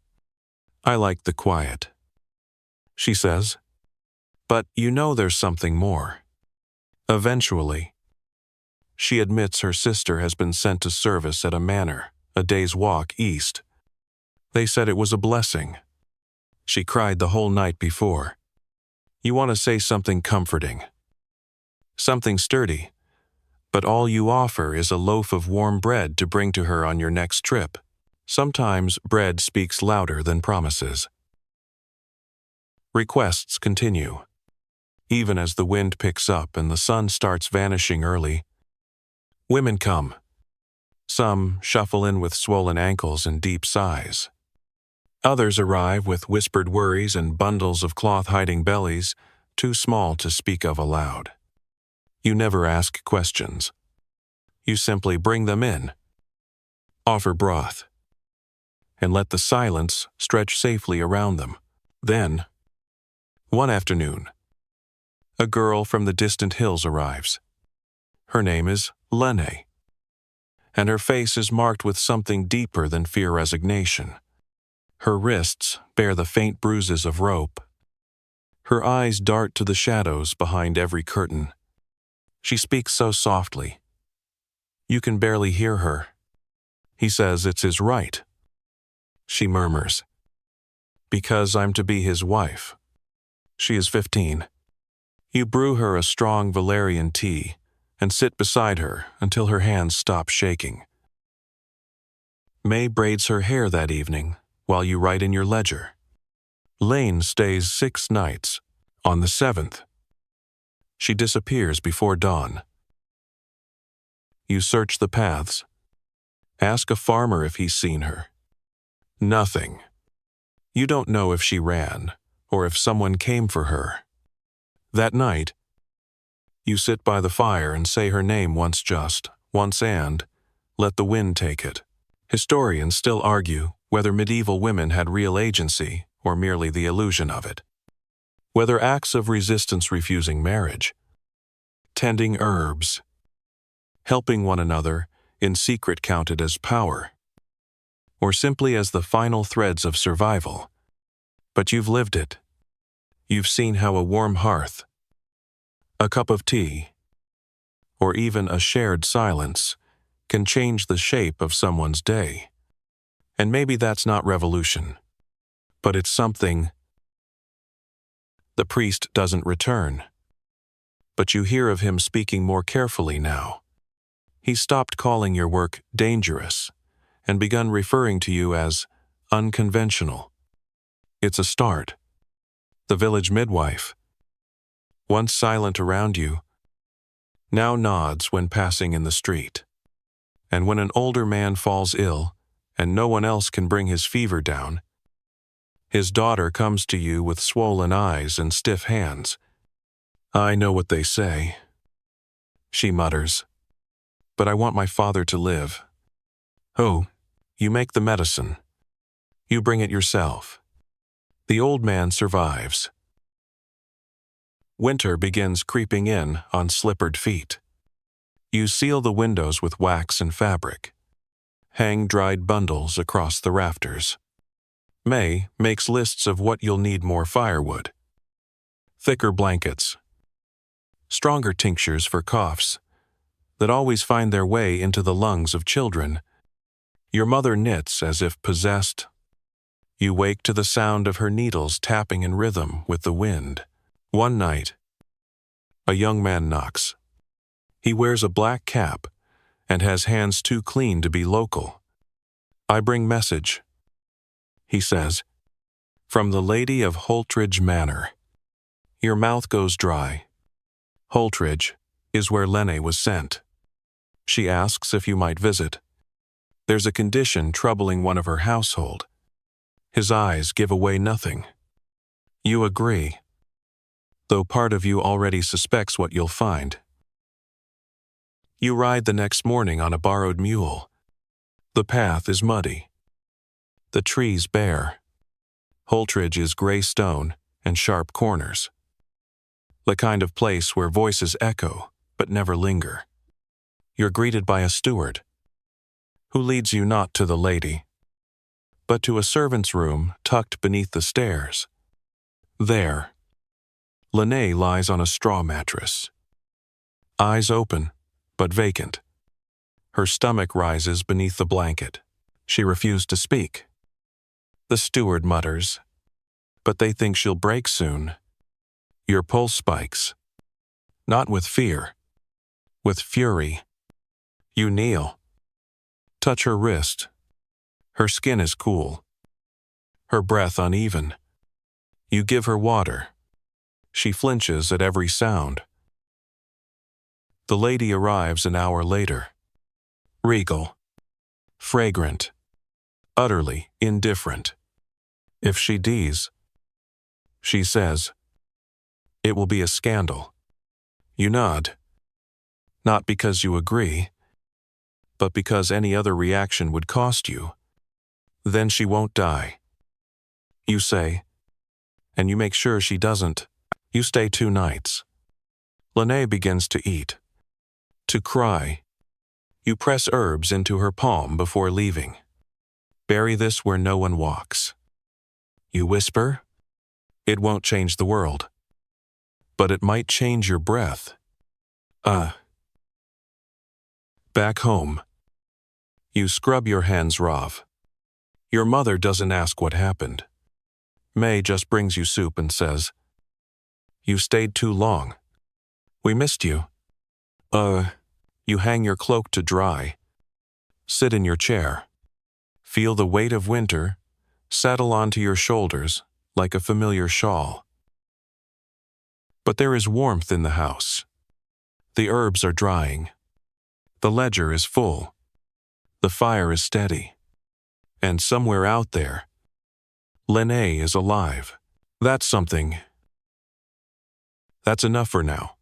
I like the quiet, she says. But you know there's something more. Eventually, She admits her sister has been sent to service at a manor, a day's walk east. They said it was a blessing. She cried the whole night before. You want to say something comforting, something sturdy, but all you offer is a loaf of warm bread to bring to her on your next trip. Sometimes bread speaks louder than promises. Requests continue. Even as the wind picks up and the sun starts vanishing early, women come. Some shuffle in with swollen ankles and deep sighs. Others arrive with whispered worries and bundles of cloth-hiding bellies, too small to speak of aloud. You never ask questions. You simply bring them in, offer broth, and let the silence stretch safely around them. Then, one afternoon, a girl from the distant hills arrives. Her name is Lene, and her face is marked with something deeper than fear resignation. Her wrists bear the faint bruises of rope. Her eyes dart to the shadows behind every curtain. She speaks so softly. You can barely hear her. He says it's his right. She murmurs, because I'm to be his wife. She is 15. You brew her a strong valerian tea and sit beside her until her hands stop shaking. May braids her hair that evening while you write in your ledger. Lane stays 6 nights. On the 7th, she disappears before dawn. You search the paths. Ask a farmer if he's seen her. Nothing. You don't know if she ran or if someone came for her. That night, you sit by the fire and say her name once and let the wind take it. Historians still argue whether medieval women had real agency or merely the illusion of it. Whether acts of resistance refusing marriage, tending herbs, helping one another in secret counted as power, or simply as the final threads of survival. But you've lived it. You've seen how a warm hearth, a cup of tea, or even a shared silence can change the shape of someone's day. And maybe that's not revolution, but it's something. The priest doesn't return, but you hear of him speaking more carefully now. He's stopped calling your work dangerous and begun referring to you as unconventional. It's a start. The village midwife, once silent around you, now nods when passing in the street. And when an older man falls ill and no one else can bring his fever down, his daughter comes to you with swollen eyes and stiff hands. I know what they say, she mutters, but I want my father to live. Oh, you make the medicine. You bring it yourself. The old man survives. Winter begins creeping in on slippered feet. You seal the windows with wax and fabric. Hang dried bundles across the rafters. May makes lists of what you'll need: more firewood, thicker blankets, stronger tinctures for coughs that always find their way into the lungs of children. Your mother knits as if possessed. You wake to the sound of her needles tapping in rhythm with the wind. One night, a young man knocks. He wears a black cap and has hands too clean to be local. I bring message, he says, from the Lady of Holtridge Manor. Your mouth goes dry. Holtridge is where Lene was sent. She asks if you might visit. There's a condition troubling one of her household. His eyes give away nothing. You agree, though part of you already suspects what you'll find. You ride the next morning on a borrowed mule. The path is muddy. The trees bare. Holtridge is gray stone and sharp corners. The kind of place where voices echo but never linger. You're greeted by a steward, who leads you not to the lady, but to a servant's room tucked beneath the stairs. There, Lene lies on a straw mattress. Eyes open, but vacant. Her stomach rises beneath the blanket. She refused to speak. The steward mutters, "But they think she'll break soon." Your pulse spikes. Not with fear, with fury. You kneel. Touch her wrist. Her skin is cool. Her breath uneven. You give her water. She flinches at every sound. The lady arrives an hour later. Regal. Fragrant. Utterly indifferent. If she dies, she says, "It will be a scandal." You nod. Not because you agree, but because any other reaction would cost you. Then she won't die. You say, and you make sure she doesn't. You stay 2 nights. Lene begins to eat, to cry. You press herbs into her palm before leaving. Bury this where no one walks. You whisper, "It won't change the world, but it might change your breath." Back home, you scrub your hands raw. Your mother doesn't ask what happened. May just brings you soup and says, "You stayed too long. We missed you." You hang your cloak to dry. Sit in your chair. Feel the weight of winter settle onto your shoulders like a familiar shawl. But there is warmth in the house. The herbs are drying. The ledger is full. The fire is steady. And somewhere out there, Lene is alive. That's something. That's enough for now.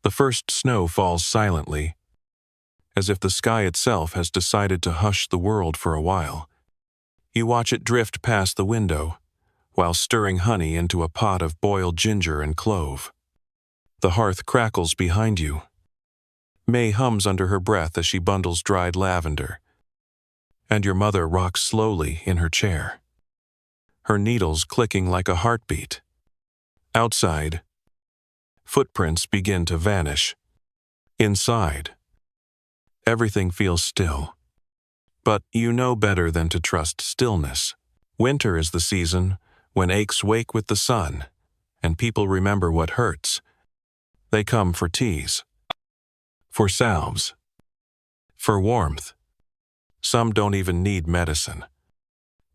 The first snow falls silently, as if the sky itself has decided to hush the world for a while. You watch it drift past the window, while stirring honey into a pot of boiled ginger and clove. The hearth crackles behind you. May hums under her breath as she bundles dried lavender. And your mother rocks slowly in her chair, her needles clicking like a heartbeat. Outside, footprints begin to vanish. Inside, everything feels still. But you know better than to trust stillness. Winter is the season when aches wake with the sun, and people remember what hurts. They come for teas, for salves, for warmth. Some don't even need medicine.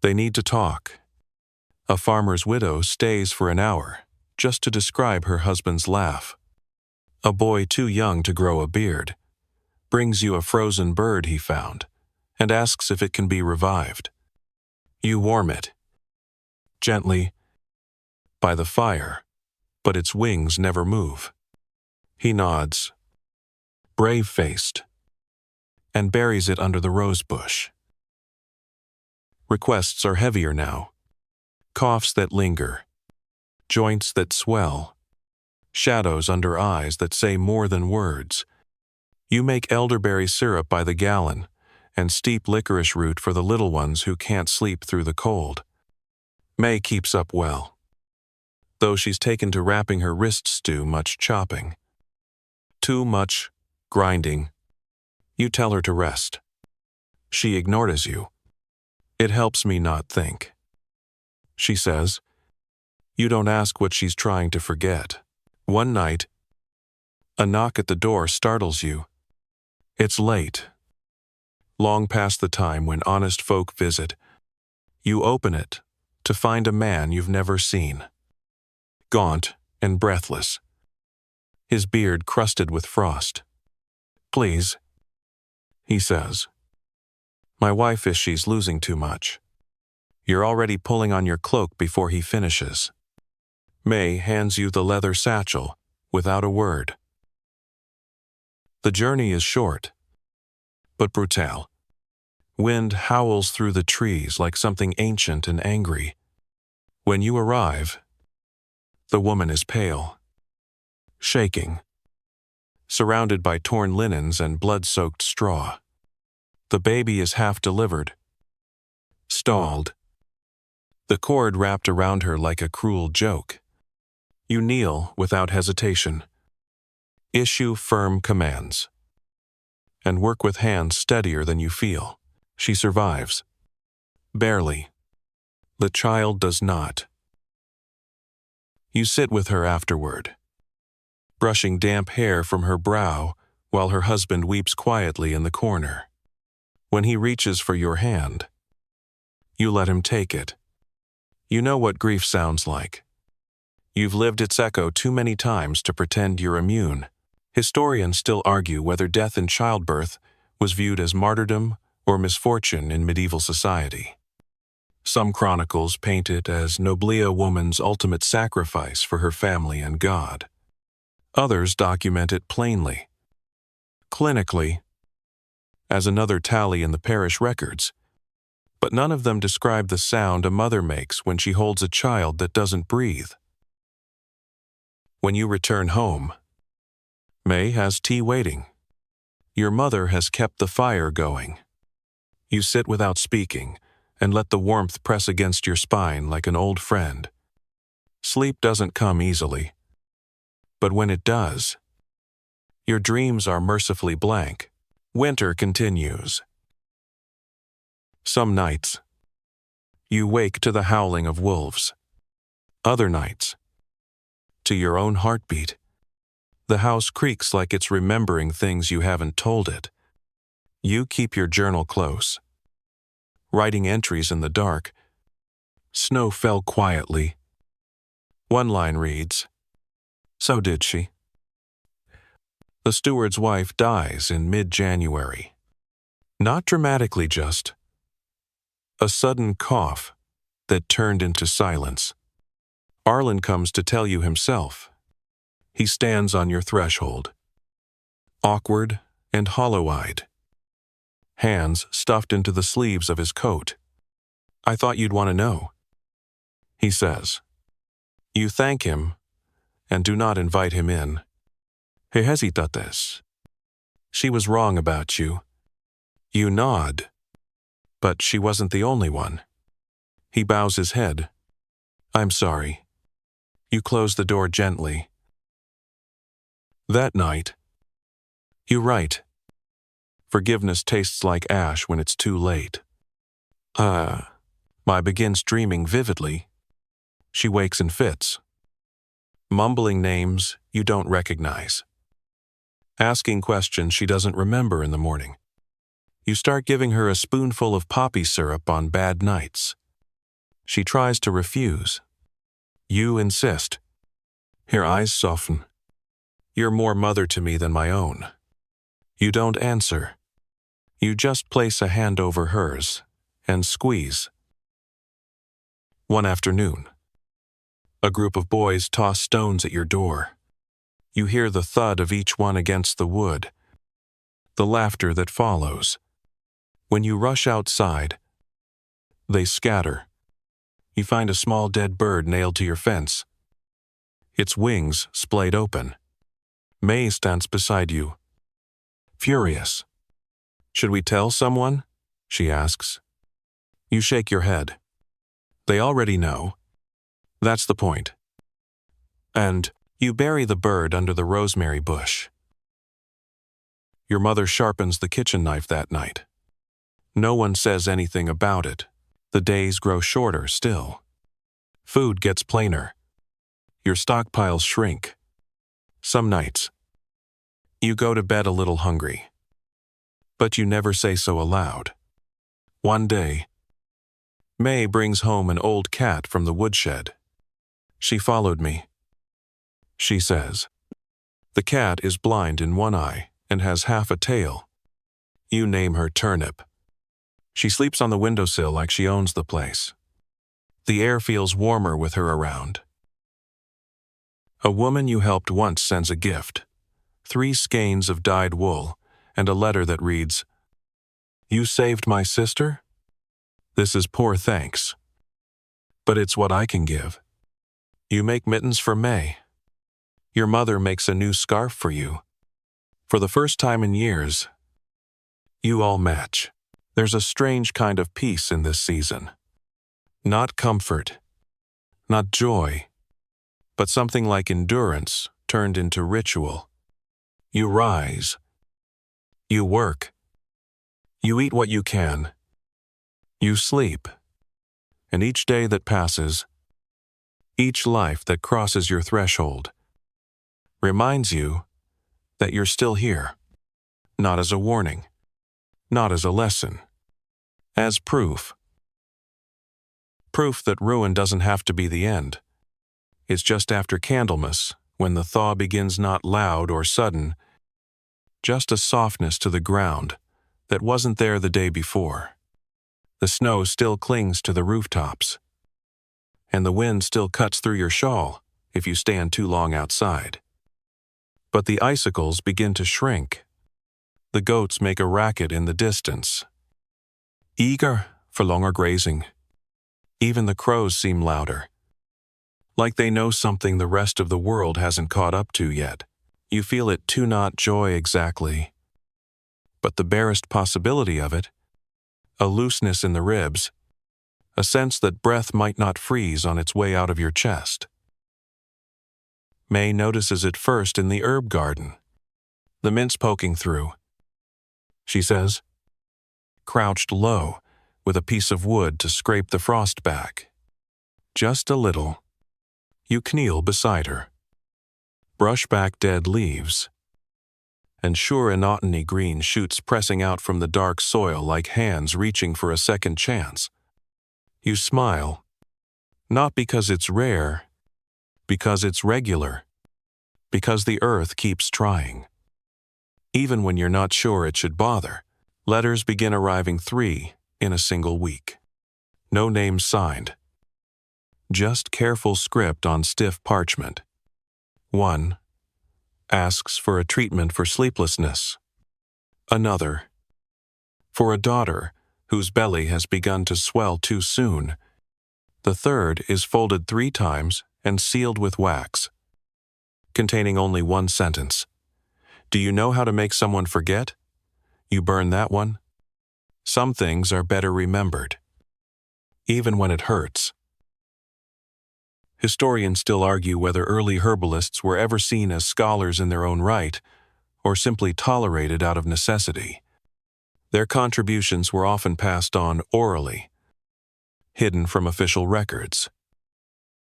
They need to talk. A farmer's widow stays for an hour just to describe her husband's laugh. A boy too young to grow a beard brings you a frozen bird he found and asks if it can be revived. You warm it, gently, by the fire, but its wings never move. He nods, brave-faced, and buries it under the rose bush. Requests are heavier now. Coughs that linger, joints that swell, shadows under eyes that say more than words. You make elderberry syrup by the gallon and steep licorice root for the little ones who can't sleep through the cold. May keeps up well, though she's taken to wrapping her wrists too much chopping. Too much grinding. You tell her to rest. She ignores you. "It helps me not think," she says. You don't ask what she's trying to forget. One night, a knock at the door startles you. It's late, long past the time when honest folk visit. You open it to find a man you've never seen, gaunt and breathless, his beard crusted with frost. "Please," he says. "My wife is she's losing too much." You're already pulling on your cloak before he finishes. May hands you the leather satchel without a word. The journey is short, but brutal. Wind howls through the trees like something ancient and angry. When you arrive, the woman is pale, shaking, surrounded by torn linens and blood-soaked straw. The baby is half delivered, stalled, the cord wrapped around her like a cruel joke. You kneel without hesitation. Issue firm commands. and work with hands steadier than you feel. She survives. Barely. The child does not. You sit with her afterward, brushing damp hair from her brow while her husband weeps quietly in the corner. When he reaches for your hand, you let him take it. You know what grief sounds like. You've lived its echo too many times to pretend you're immune. Historians still argue whether death in childbirth was viewed as martyrdom or misfortune in medieval society. Some chronicles paint it as noblia woman's ultimate sacrifice for her family and God. Others document it plainly, clinically, as another tally in the parish records, but none of them describe the sound a mother makes when she holds a child that doesn't breathe. When you return home, May has tea waiting. Your mother has kept the fire going. You sit without speaking and let the warmth press against your spine like an old friend. Sleep doesn't come easily, but when it does, your dreams are mercifully blank. Winter continues. Some nights, you wake to the howling of wolves. Other nights, to your own heartbeat. The house creaks like it's remembering things you haven't told it. You keep your journal close, writing entries in the dark. Snow fell quietly. One line reads, "So did she." The steward's wife dies in mid-January. Not dramatically, just a sudden cough that turned into silence. Arlen comes to tell you himself. He stands on your threshold, awkward and hollow-eyed, hands stuffed into the sleeves of his coat. "I thought you'd want to know," he says. You thank him and do not invite him in. "He hesitates. She was wrong about you." You nod, but she wasn't the only one. He bows his head. "I'm sorry." You close the door gently. That night, you write. Forgiveness tastes like ash when it's too late. My begins dreaming vividly. She wakes in fits, mumbling names you don't recognize, asking questions she doesn't remember in the morning. You start giving her a spoonful of poppy syrup on bad nights. She tries to refuse. You insist. Her eyes soften. "You're more mother to me than my own." You don't answer. You just place a hand over hers and squeeze. One afternoon, a group of boys toss stones at your door. You hear the thud of each one against the wood, the laughter that follows. When you rush outside, they scatter. You find a small dead bird nailed to your fence, its wings splayed open. May stands beside you, furious. "Should we tell someone?" she asks. You shake your head. They already know. That's the point. And you bury the bird under the rosemary bush. Your mother sharpens the kitchen knife that night. No one says anything about it. The days grow shorter still. Food gets plainer. Your stockpiles shrink. Some nights, you go to bed a little hungry, but you never say so aloud. One day, May brings home an old cat from the woodshed. "She followed me," she says. The cat is blind in one eye and has half a tail. You name her Turnip. She sleeps on the windowsill like she owns the place. The air feels warmer with her around. A woman you helped once sends a gift. 3 skeins of dyed wool and a letter that reads, "You saved my sister? This is poor thanks, but it's what I can give." You make mittens for May. Your mother makes a new scarf for you. For the first time in years, you all match. There's a strange kind of peace in this season. Not comfort, not joy, but something like endurance turned into ritual. You rise, You work. You eat what you can. You sleep. And each day that passes, each life that crosses your threshold, reminds you that you're still here, not as a warning, not as a lesson, as proof. Proof that ruin doesn't have to be the end. It's just after Candlemas, when the thaw begins not loud or sudden, just a softness to the ground that wasn't there the day before. The snow still clings to the rooftops, and the wind still cuts through your shawl if you stand too long outside. But the icicles begin to shrink. The goats make a racket in the distance, eager for longer grazing. Even the crows seem louder, like they know something the rest of the world hasn't caught up to yet. You feel it too, not joy exactly, but the barest possibility of it, a looseness in the ribs, a sense that breath might not freeze on its way out of your chest. May notices it first in the herb garden, the mints poking through. She says, crouched low, with a piece of wood to scrape the frost back. Just a little. You kneel beside her. Brush back dead leaves. And sure anotony green shoots pressing out from the dark soil like hands reaching for a second chance. You smile. Not because it's rare, because it's regular. Because the earth keeps trying. Even when you're not sure it should bother, letters begin arriving 3 in a single week. No names signed. Just careful script on stiff parchment. 1 asks for a treatment for sleeplessness. Another, for a daughter whose belly has begun to swell too soon. The third is folded 3 times and sealed with wax, containing only 1 sentence. Do you know how to make someone forget? You burn that one? Some things are better remembered, even when it hurts. Historians still argue whether early herbalists were ever seen as scholars in their own right, or simply tolerated out of necessity. Their contributions were often passed on orally, hidden from official records,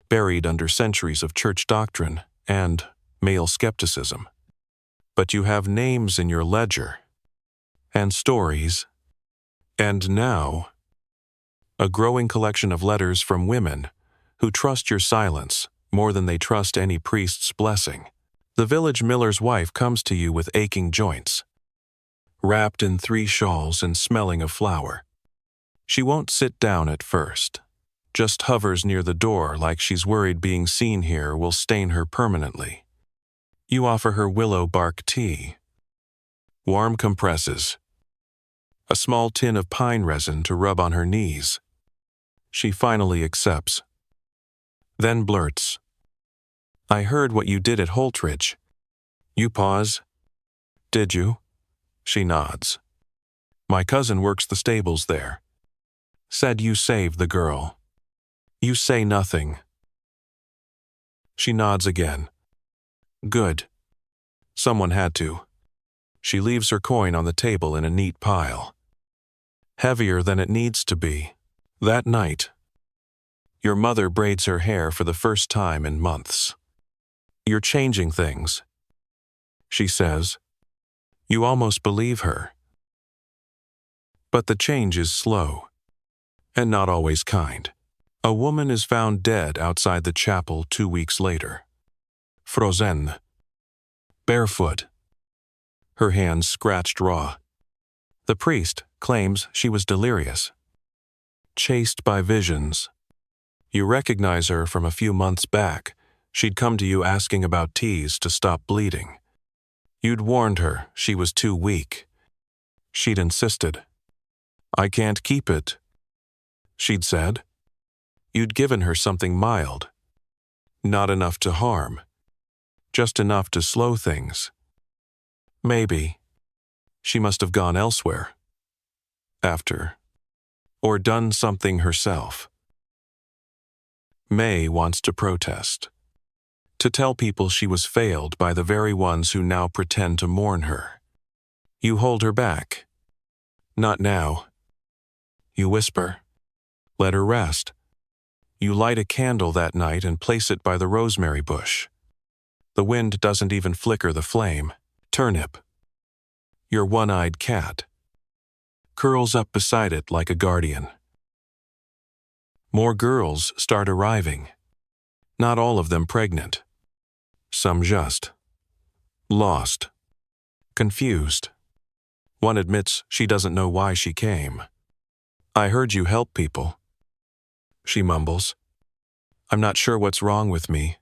buried under centuries of church doctrine and male skepticism. But you have names in your ledger, and stories, and now, a growing collection of letters from women who trust your silence more than they trust any priest's blessing. The village miller's wife comes to you with aching joints, wrapped in 3 shawls and smelling of flour. She won't sit down at first, just hovers near the door like she's worried being seen here will stain her permanently. You offer her willow bark tea, warm compresses, a small tin of pine resin to rub on her knees. She finally accepts, then blurts, I heard what you did at Holtridge. You pause. Did you? She nods. My cousin works the stables there. Said you saved the girl. You say nothing. She nods again. Good. Someone had to. She leaves her coin on the table in a neat pile. Heavier than it needs to be. That night, your mother braids her hair for the first time in months. You're changing things, she says. You almost believe her. But the change is slow, and not always kind. A woman is found dead outside the chapel 2 weeks later. Frozen. Barefoot. Her hands scratched raw. The priest claims she was delirious, chased by visions. You recognize her from a few months back. She'd come to you asking about teas to stop bleeding. You'd warned her she was too weak. She'd insisted. I can't keep it, she'd said. You'd given her something mild. Not enough to harm. Just enough to slow things. Maybe. She must have gone elsewhere. After. Or done something herself. May wants to protest. To tell people she was failed by the very ones who now pretend to mourn her. You hold her back. Not now. You whisper. Let her rest. You light a candle that night and place it by the rosemary bush. The wind doesn't even flicker the flame. Turnip, your one-eyed cat, curls up beside it like a guardian. More girls start arriving. Not all of them pregnant. Some just lost, confused. One admits she doesn't know why she came. I heard you help people. She mumbles. I'm not sure what's wrong with me,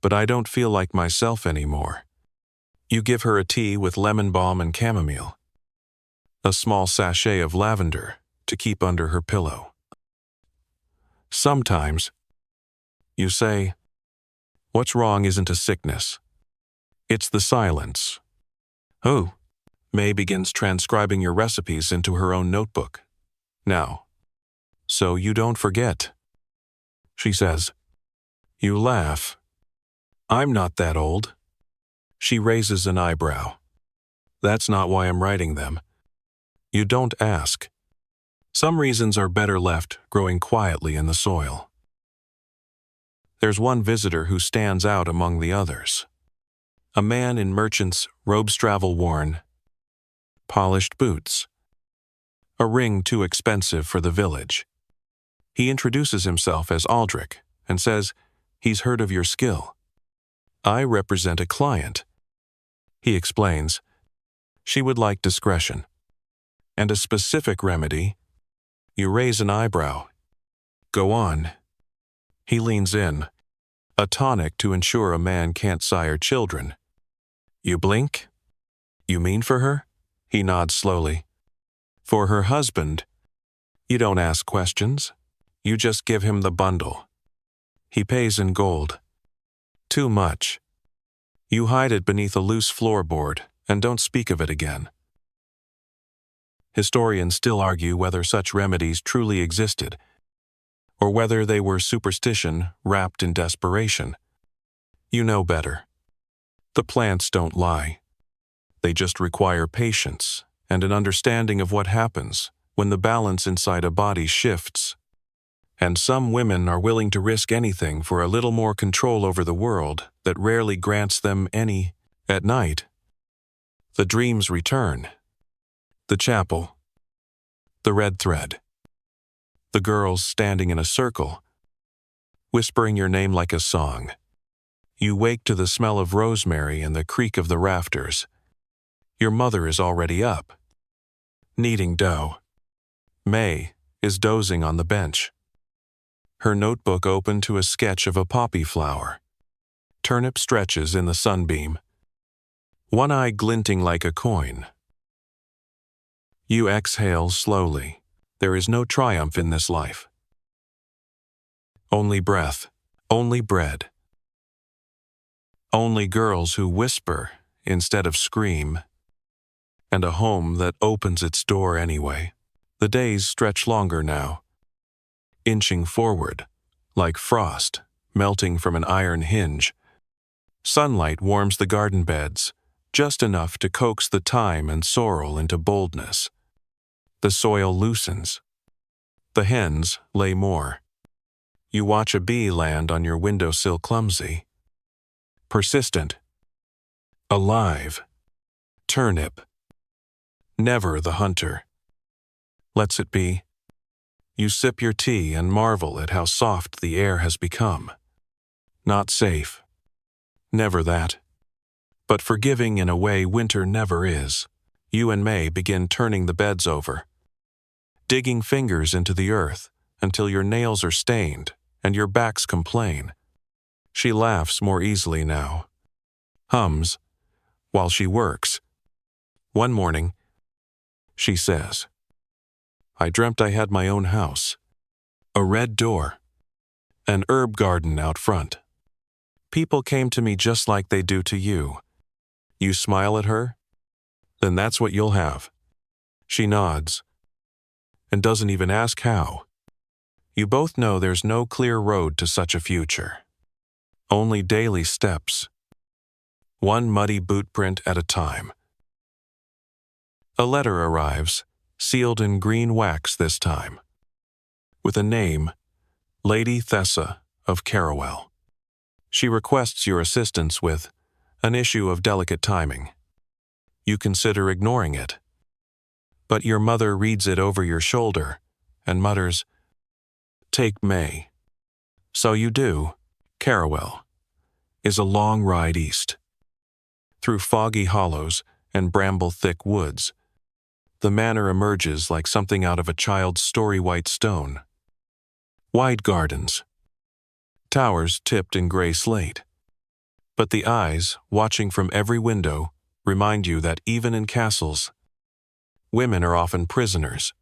but I don't feel like myself anymore. You give her a tea with lemon balm and chamomile, a small sachet of lavender to keep under her pillow. Sometimes, you say, what's wrong isn't a sickness. It's the silence. Oh, May begins transcribing your recipes into her own notebook. Now, so you don't forget. She says. You laugh. I'm not that old. She raises an eyebrow. That's not why I'm writing them. You don't ask. Some reasons are better left growing quietly in the soil. There's one visitor who stands out among the others. A man in merchant's robes travel-worn, polished boots. A ring too expensive for the village. He introduces himself as Aldrich and says he's heard of your skill. I represent a client. He explains. She would like discretion. And a specific remedy. You raise an eyebrow. Go on. He leans in. A tonic to ensure a man can't sire children. You blink? You mean for her? He nods slowly. For her husband, you don't ask questions. You just give him the bundle. He pays in gold. Too much. You hide it beneath a loose floorboard and don't speak of it again. Historians still argue whether such remedies truly existed, or whether they were superstition wrapped in desperation. You know better. The plants don't lie. They just require patience and an understanding of what happens when the balance inside a body shifts. And some women are willing to risk anything for a little more control over the world that rarely grants them any. At night, the dreams return. The chapel. The red thread. The girls standing in a circle, whispering your name like a song. You wake to the smell of rosemary and the creak of the rafters. Your mother is already up, kneading dough. May is dozing on the bench. Her notebook open to a sketch of a poppy flower. Turnip stretches in the sunbeam, one eye glinting like a coin. You exhale slowly. There is no triumph in this life. Only breath, only bread. Only girls who whisper instead of scream. And a home that opens its door anyway. The days stretch longer now, inching forward, like frost melting from an iron hinge. Sunlight warms the garden beds, just enough to coax the thyme and sorrel into boldness. The soil loosens. The hens lay more. You watch a bee land on your windowsill clumsy. Persistent. Alive. Turnip. Never the hunter. Lets it be. You sip your tea and marvel at how soft the air has become. Not safe. Never that. But forgiving in a way winter never is. You and May begin turning the beds over. Digging fingers into the earth until your nails are stained and your backs complain. She laughs more easily now. Hums while she works. One morning, she says, I dreamt I had my own house. A red door. An herb garden out front. People came to me just like they do to you. You smile at her? Then that's what you'll have. She nods, and doesn't even ask how. You both know there's no clear road to such a future. Only daily steps. One muddy boot print at a time. A letter arrives, sealed in green wax this time, with a name, Lady Thessa of Carawell. She requests your assistance with an issue of delicate timing. You consider ignoring it, but your mother reads it over your shoulder and mutters, "Take May." So you do. Carawell is a long ride east, through foggy hollows and bramble-thick woods. The manor emerges like something out of a child's story. White stone, wide gardens, towers tipped in gray slate. But the eyes, watching from every window, remind you that even in castles, women are often prisoners.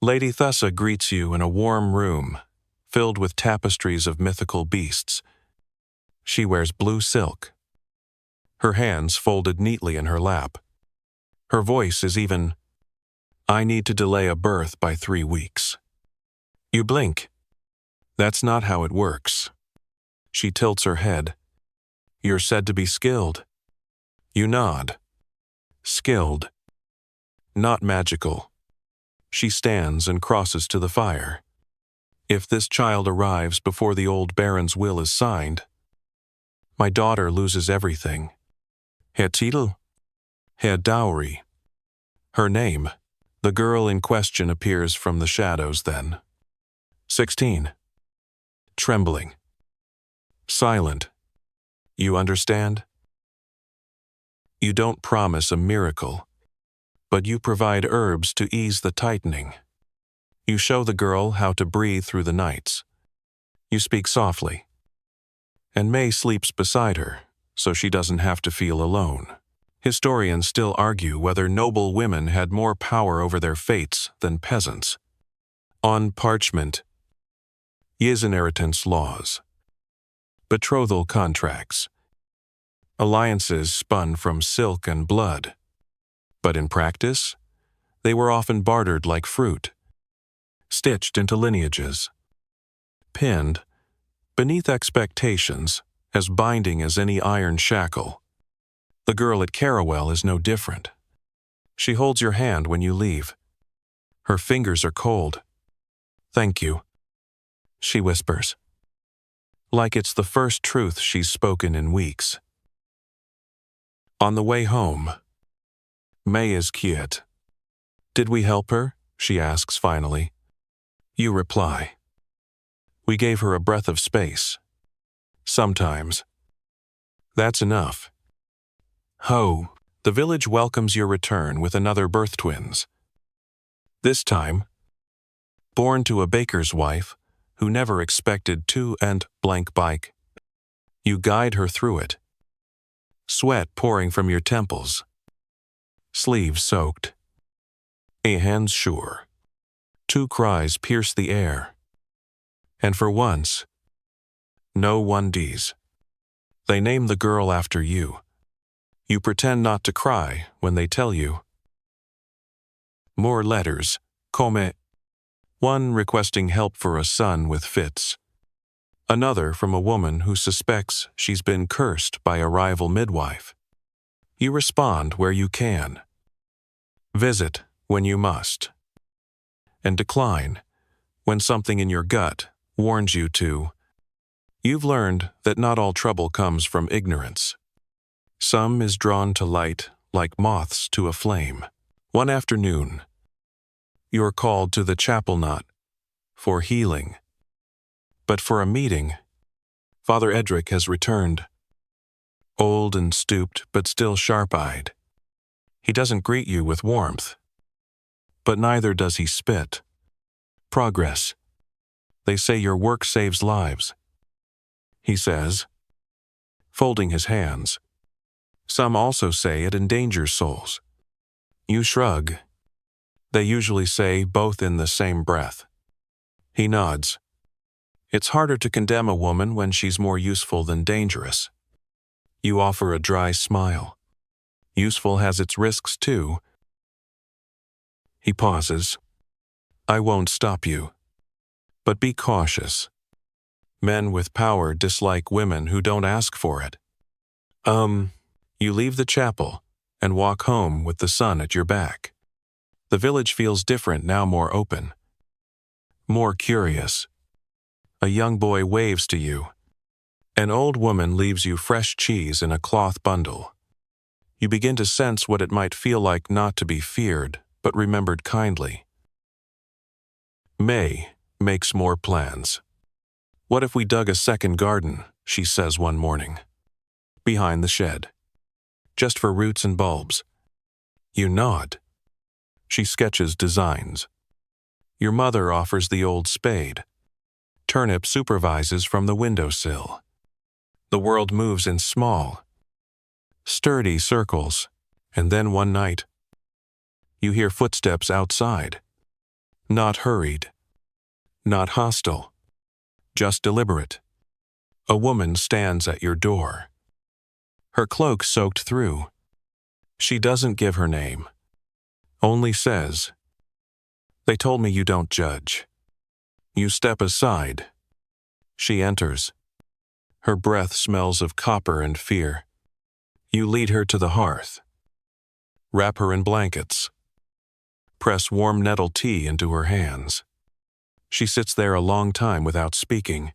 Lady Thessa greets you in a warm room, filled with tapestries of mythical beasts. She wears blue silk, her hands folded neatly in her lap. Her voice is even, "I need to delay a birth by 3 weeks." You blink. That's not how it works. She tilts her head. You're said to be skilled. You nod. Skilled. Not magical. She stands and crosses to the fire. If this child arrives before the old baron's will is signed, my daughter loses everything. Her Titel, her dowry, her name. The girl in question appears from the shadows then. 16. Trembling. Silent. You understand? You don't promise a miracle, but you provide herbs to ease the tightening. You show the girl how to breathe through the nights. You speak softly, and May sleeps beside her, so she doesn't have to feel alone. Historians still argue whether noble women had more power over their fates than peasants. On parchment, inheritance laws, betrothal contracts, alliances spun from silk and blood. But in practice, they were often bartered like fruit, stitched into lineages, pinned beneath expectations, as binding as any iron shackle. The girl at Carawell is no different. She holds your hand when you leave. Her fingers are cold. "Thank you," she whispers, like it's the first truth she's spoken in weeks. On the way home, May is quiet. "Did we help her?" she asks finally. You reply, "We gave her a breath of space. Sometimes. That's enough." Ho! The village welcomes your return with another birth twins. This time, born to a baker's wife who never expected to and blank bike. You guide her through it. Sweat pouring from your temples. Sleeves soaked. A hands sure. 2 cries pierce the air. And for once, no onesies. They name the girl after you. You pretend not to cry when they tell you. More letters, come. One requesting help for a son with fits. Another from a woman who suspects she's been cursed by a rival midwife. You respond where you can. Visit when you must. And decline when something in your gut warns you to. You've learned that not all trouble comes from ignorance. Some is drawn to light like moths to a flame. One afternoon, you're called to the chapel not for healing, but for a meeting. Father Edric has returned. Old and stooped, but still sharp-eyed. He doesn't greet you with warmth, but neither does he spit. Progress. They say your work saves lives, he says, folding his hands. Some also say it endangers souls. You shrug. They usually say both in the same breath. He nods. It's harder to condemn a woman when she's more useful than dangerous. You offer a dry smile. Useful has its risks too. He pauses. I won't stop you. But be cautious. Men with power dislike women who don't ask for it. You leave the chapel, and walk home with the sun at your back. The village feels different now, more open, more curious. A young boy waves to you. An old woman leaves you fresh cheese in a cloth bundle. You begin to sense what it might feel like not to be feared, but remembered kindly. May makes more plans. "What if we dug a second garden?" she says one morning. "Behind the shed. Just for roots and bulbs." You nod. She sketches designs. Your mother offers the old spade. Turnip supervises from the windowsill. The world moves in small, sturdy circles, and then one night, you hear footsteps outside. Not hurried, not hostile, just deliberate. A woman stands at your door. Her cloak soaked through. She doesn't give her name, only says, "They told me you don't judge." You step aside. She enters. Her breath smells of copper and fear. You lead her to the hearth. Wrap her in blankets. Press warm nettle tea into her hands. She sits there a long time without speaking.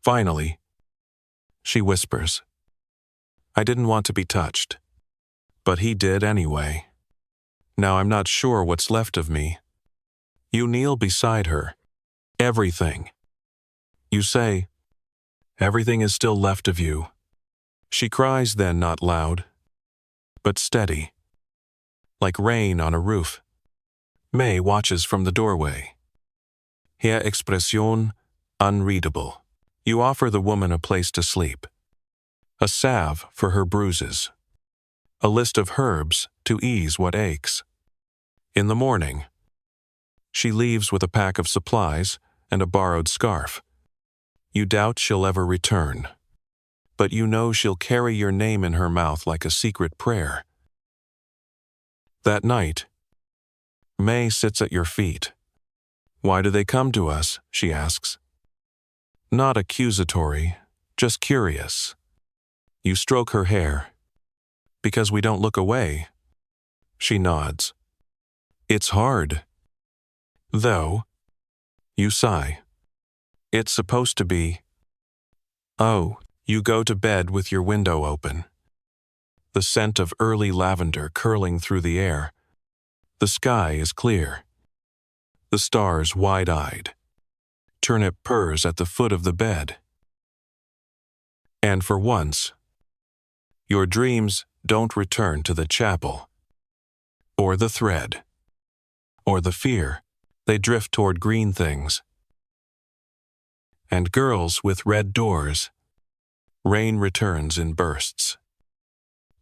Finally, she whispers, "I didn't want to be touched, but he did anyway. Now I'm not sure what's left of me." You kneel beside her. "Everything." You say, "Everything is still left of you." She cries then, not loud, but steady, like rain on a roof. May watches from the doorway. Her expresión unreadable. You offer the woman a place to sleep, a salve for her bruises, a list of herbs to ease what aches. In the morning, she leaves with a pack of supplies and a borrowed scarf. You doubt she'll ever return, but you know she'll carry your name in her mouth like a secret prayer. That night, May sits at your feet. "Why do they come to us?" she asks. Not accusatory, just curious. You stroke her hair. "Because we don't look away." She nods. "It's hard. Though." You sigh. "It's supposed to be." Oh, you go to bed with your window open. The scent of early lavender curling through the air. The sky is clear. The stars wide-eyed. Turnip purrs at the foot of the bed. And for once, your dreams don't return to the chapel, or the thread, or the fear. They drift toward green things. And girls with red doors. Rain returns in bursts.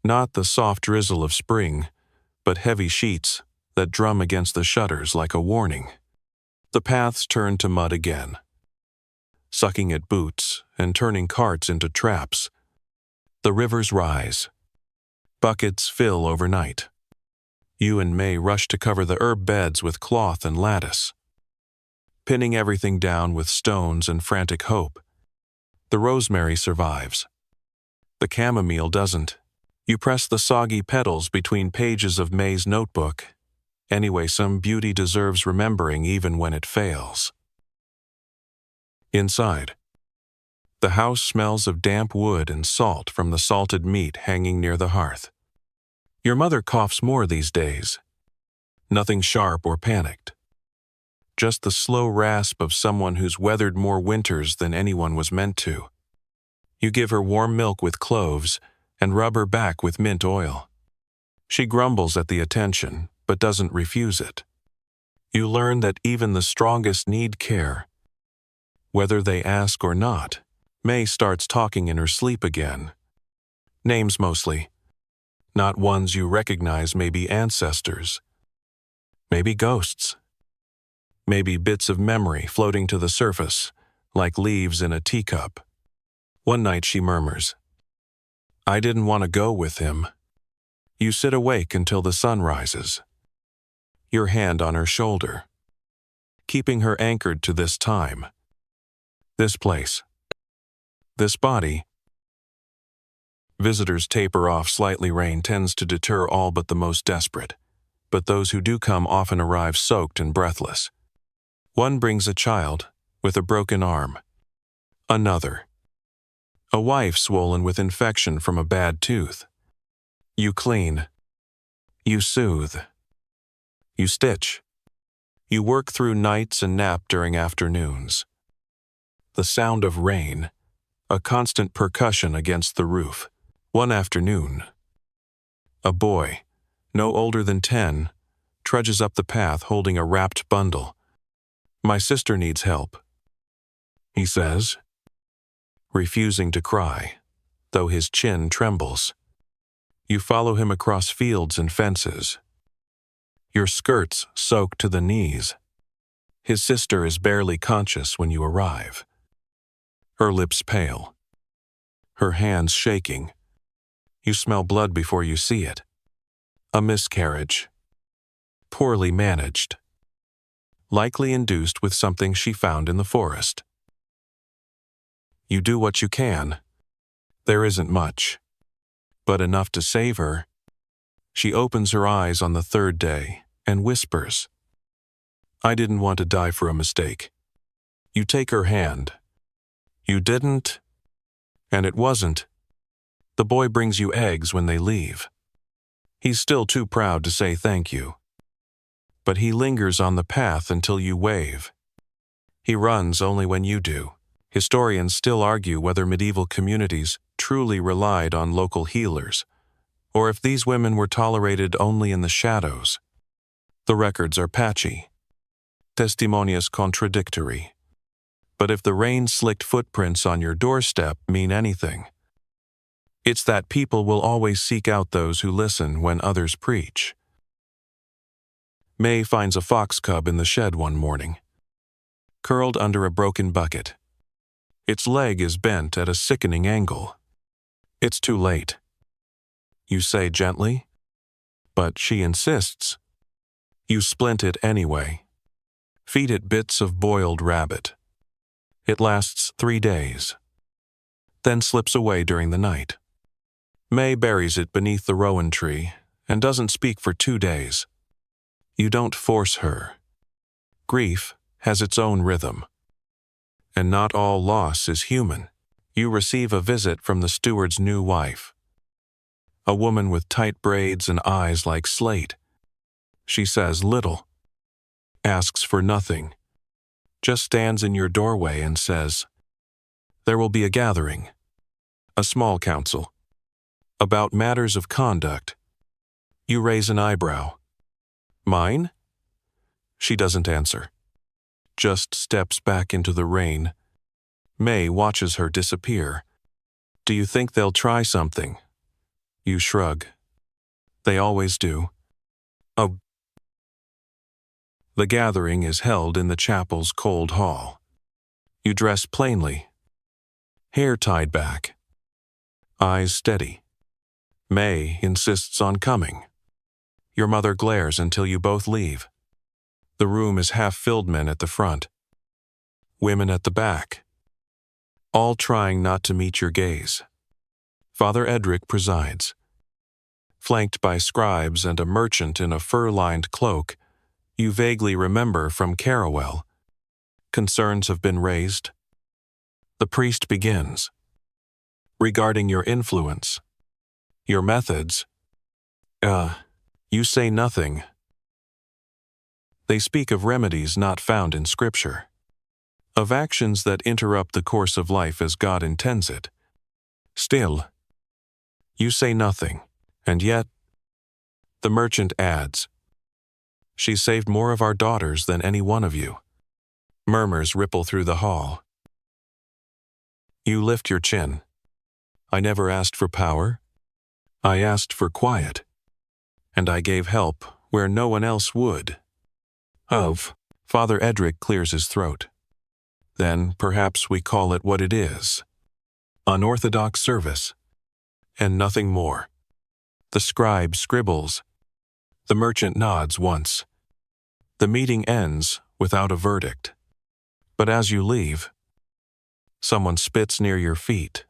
Not the soft drizzle of spring, but heavy sheets that drum against the shutters like a warning. The paths turn to mud again, sucking at boots and turning carts into traps. The rivers rise. Buckets fill overnight. You and May rush to cover the herb beds with cloth and lattice, pinning everything down with stones and frantic hope. The rosemary survives. The chamomile doesn't. You press the soggy petals between pages of May's notebook. Anyway, some beauty deserves remembering even when it fails. Inside, the house smells of damp wood and salt from the salted meat hanging near the hearth. Your mother coughs more these days. Nothing sharp or panicked. Just the slow rasp of someone who's weathered more winters than anyone was meant to. You give her warm milk with cloves and rub her back with mint oil. She grumbles at the attention, but doesn't refuse it. You learn that even the strongest need care, whether they ask or not. May starts talking in her sleep again. Names mostly. Not ones you recognize, maybe ancestors. Maybe ghosts. Maybe bits of memory floating to the surface, like leaves in a teacup. One night she murmurs, "I didn't want to go with him." You sit awake until the sun rises. Your hand on her shoulder, keeping her anchored to this time, this place, this body. Visitors taper off slightly. Rain tends to deter all but the most desperate, but those who do come often arrive soaked and breathless. One brings a child with a broken arm. Another, a wife swollen with infection from a bad tooth. You clean. You soothe. You stitch. You work through nights and nap during afternoons. The sound of rain, a constant percussion against the roof. One afternoon, a boy, no older than 10, trudges up the path holding a wrapped bundle. "My sister needs help," he says, refusing to cry, though his chin trembles. You follow him across fields and fences, your skirts soaked to the knees. His sister is barely conscious when you arrive. Her lips pale, her hands shaking. You smell blood before you see it. A miscarriage. Poorly managed. Likely induced with something she found in the forest. You do what you can. There isn't much, but enough to save her. She opens her eyes on the third day and whispers, "I didn't want to die for a mistake." You take her hand. "You didn't?" And it wasn't. The boy brings you eggs when they leave. He's still too proud to say thank you. But he lingers on the path until you wave. He runs only when you do. Historians still argue whether medieval communities truly relied on local healers, or if these women were tolerated only in the shadows. The records are patchy. Testimonies contradictory. But if the rain-slicked footprints on your doorstep mean anything, it's that people will always seek out those who listen when others preach. May finds a fox cub in the shed one morning, curled under a broken bucket. Its leg is bent at a sickening angle. "It's too late," you say gently, but she insists. You splint it anyway. Feed it bits of boiled rabbit. It lasts 3 days, then slips away during the night. May buries it beneath the rowan tree and doesn't speak for 2 days. You don't force her. Grief has its own rhythm. And not all loss is human. You receive a visit from the steward's new wife. A woman with tight braids and eyes like slate. She says little, asks for nothing, just stands in your doorway and says, "There will be a gathering, a small council, about matters of conduct." You raise an eyebrow. "Mine?" She doesn't answer, just steps back into the rain. May watches her disappear. "Do you think they'll try something?" You shrug. "They always do." Oh. The gathering is held in the chapel's cold hall. You dress plainly, hair tied back, eyes steady. May insists on coming. Your mother glares until you both leave. The room is half-filled, men at the front, women at the back, all trying not to meet your gaze. Father Edric presides. Flanked by scribes and a merchant in a fur-lined cloak, you vaguely remember from Carawell. Concerns have been raised. The priest begins. Regarding your influence, your methods, you say nothing. They speak of remedies not found in Scripture, of actions that interrupt the course of life as God intends it. Still, you say nothing, and yet, the merchant adds, "She saved more of our daughters than any one of you." Murmurs ripple through the hall. You lift your chin. "I never asked for power. I asked for quiet. And I gave help where no one else would." Father Edric clears his throat. "Then perhaps we call it what it is. Unorthodox service. And nothing more." The scribe scribbles. The merchant nods once. The meeting ends without a verdict. But as you leave, someone spits near your feet.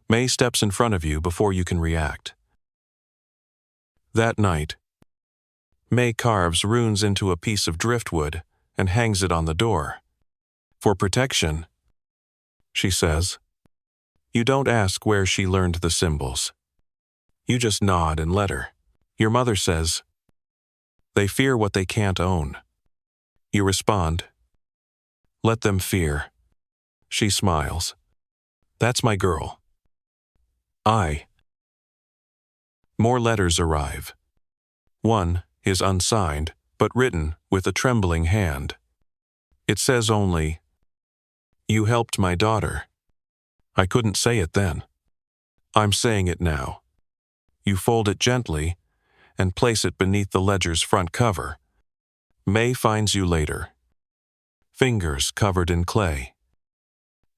May steps in front of you before you can react. That night, May carves runes into a piece of driftwood and hangs it on the door. For protection, she says. You don't ask where she learned the symbols. You just nod and let her. Your mother says, they fear what they can't own. You respond, let them fear. She smiles. That's my girl. More letters arrive. One is unsigned, but written with a trembling hand. It says only, you helped my daughter. I couldn't say it then. I'm saying it now. You fold it gently and place it beneath the ledger's front cover. May finds you later, fingers covered in clay,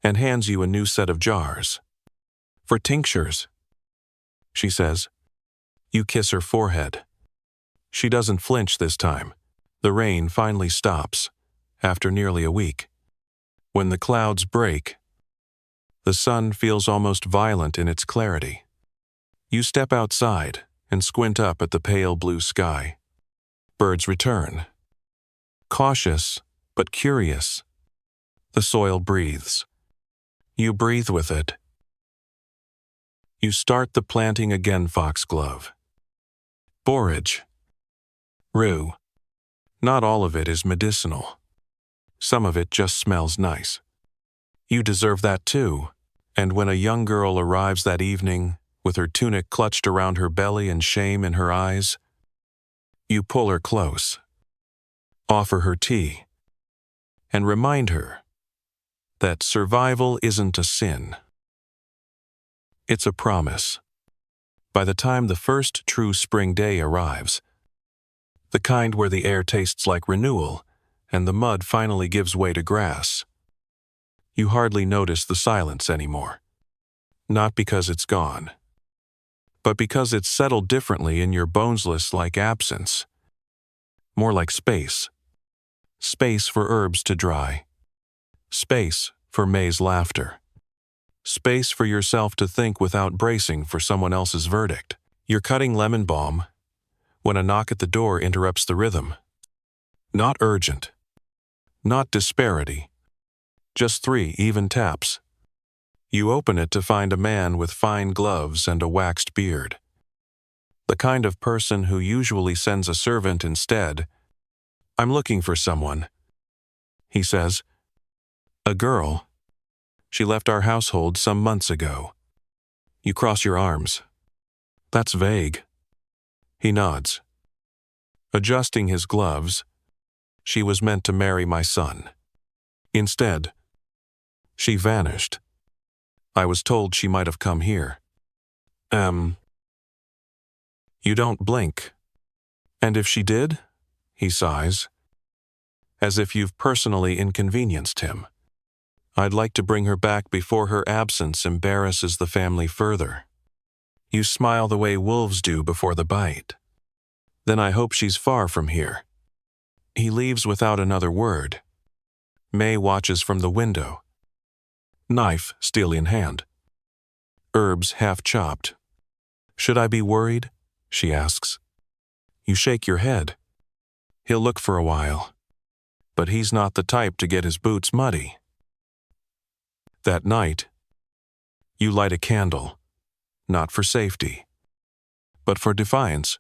and hands you a new set of jars. For tinctures, she says. You kiss her forehead. She doesn't flinch this time. The rain finally stops, after nearly a week. When the clouds break, the sun feels almost violent in its clarity. You step outside and squint up at the pale blue sky. Birds return. Cautious, but curious. The soil breathes. You breathe with it. You start the planting again, foxglove. Borage. Rue. Not all of it is medicinal. Some of it just smells nice. You deserve that too, and when a young girl arrives that evening, with her tunic clutched around her belly and shame in her eyes, you pull her close, offer her tea, and remind her that survival isn't a sin. It's a promise. By the time the first true spring day arrives, the kind where the air tastes like renewal and the mud finally gives way to grass, you hardly notice the silence anymore. Not because it's gone, but because it's settled differently in your bonesless-like absence. More like space. Space for herbs to dry. Space for May's laughter. Space for yourself to think without bracing for someone else's verdict. You're cutting lemon balm when a knock at the door interrupts the rhythm. Not urgent. Not disparity. Just 3 even taps. You open it to find a man with fine gloves and a waxed beard. The kind of person who usually sends a servant instead. I'm looking for someone, he says. A girl. She left our household some months ago. You cross your arms. That's vague. He nods. Adjusting his gloves, she was meant to marry my son. Instead, she vanished. I was told she might have come here. You don't blink. And if she did? He sighs, as if you've personally inconvenienced him. I'd like to bring her back before her absence embarrasses the family further. You smile the way wolves do before the bite. Then I hope she's far from here. He leaves without another word. May watches from the window. Knife still in hand. Herbs half chopped. Should I be worried? She asks. You shake your head. He'll look for a while. But he's not the type to get his boots muddy. That night, you light a candle, not for safety, but for defiance.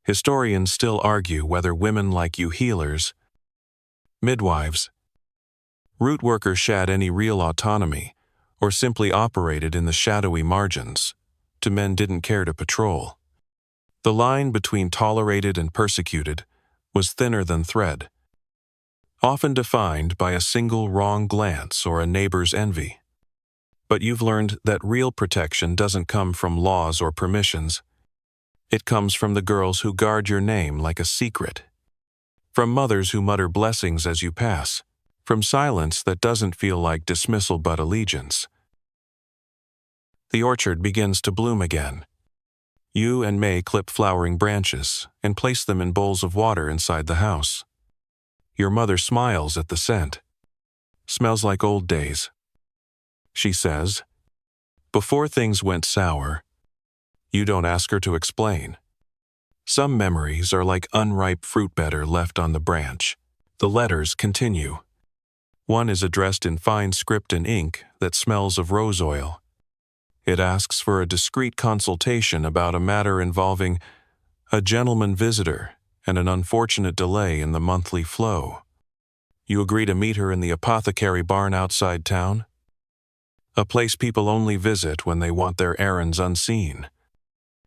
Historians still argue whether women like you healers, midwives, root workers had any real autonomy or simply operated in the shadowy margins, to men didn't care to patrol. The line between tolerated and persecuted was thinner than thread, often defined by a single wrong glance or a neighbor's envy. But you've learned that real protection doesn't come from laws or permissions. It comes from the girls who guard your name like a secret, from mothers who mutter blessings as you pass, from silence that doesn't feel like dismissal but allegiance. The orchard begins to bloom again. You and May clip flowering branches and place them in bowls of water inside the house. Your mother smiles at the scent. Smells like old days, she says, Before things went sour, you don't ask her to explain. Some memories are like unripe fruit batter left on the branch. The letters continue. One is addressed in fine script and ink that smells of rose oil. It asks for a discreet consultation about a matter involving a gentleman visitor and an unfortunate delay in the monthly flow. You agree to meet her in the apothecary barn outside town, a place people only visit when they want their errands unseen.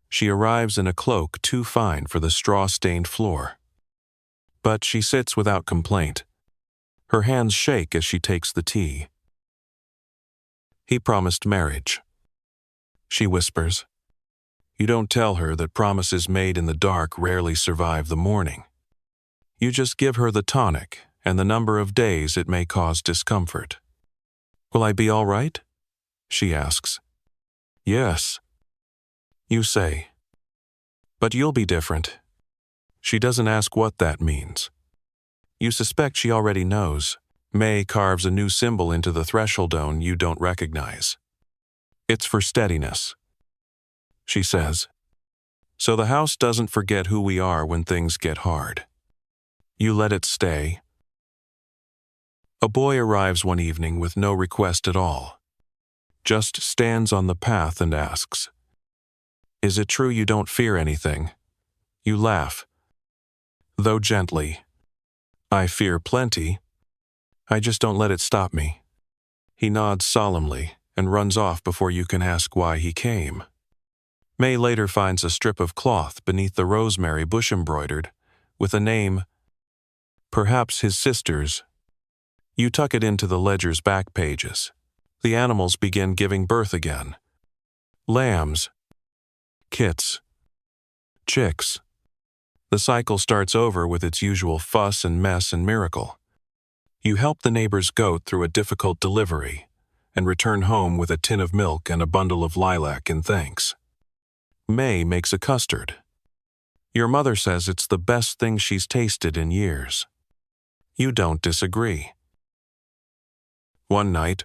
She arrives in a cloak too fine for the straw-stained floor. But she sits without complaint. Her hands shake as she takes the tea. He promised marriage. She whispers. You don't tell her that promises made in the dark rarely survive the morning. You just give her the tonic and the number of days it may cause discomfort. Will I be all right? She asks. Yes. You say. But you'll be different. She doesn't ask what that means. You suspect she already knows. May carves a new symbol into the thresholdone you don't recognize. It's for steadiness. She says. So the house doesn't forget who we are when things get hard. You let it stay. A boy arrives one evening with no request at all. Just stands on the path and asks, Is it true you don't fear anything? You laugh, though gently. I fear plenty. I just don't let it stop me. He nods solemnly and runs off before you can ask why he came. May later finds a strip of cloth beneath the rosemary bush embroidered, with a name, perhaps his sister's. You tuck it into the ledger's back pages. The animals begin giving birth again. Lambs. Kits. Chicks. The cycle starts over with its usual fuss and mess and miracle. You help the neighbor's goat through a difficult delivery and return home with a tin of milk and a bundle of lilac in thanks. May makes a custard. Your mother says it's the best thing she's tasted in years. You don't disagree. One night,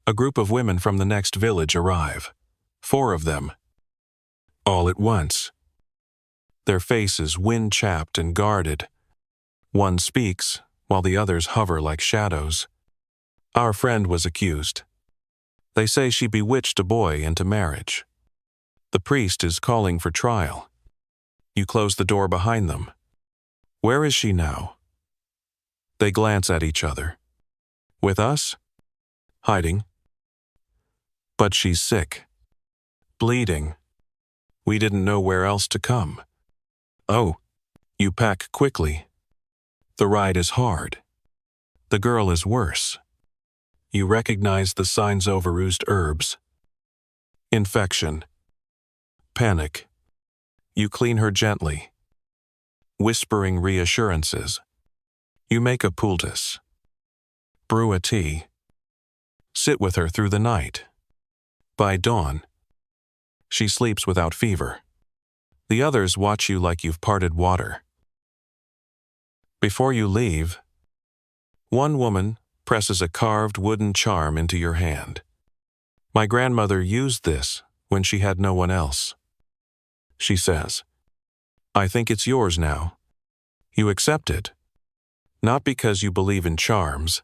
a group of women from the next village arrive. 4 of them. All at once. Their faces wind-chapped and guarded. One speaks, while the others hover like shadows. Our friend was accused. They say she bewitched a boy into marriage. The priest is calling for trial. You close the door behind them. Where is she now? They glance at each other. With us? Hiding. But she's sick. Bleeding. We didn't know where else to come. Oh, you pack quickly. The ride is hard. The girl is worse. You recognize the signs overused herbs. Infection. Panic. You clean her gently, whispering reassurances. You make a poultice. Brew a tea. Sit with her through the night. By dawn, she sleeps without fever. The others watch you like you've parted water. Before you leave, one woman presses a carved wooden charm into your hand. My grandmother used this when she had no one else. She says, I think it's yours now. You accept it, not because you believe in charms,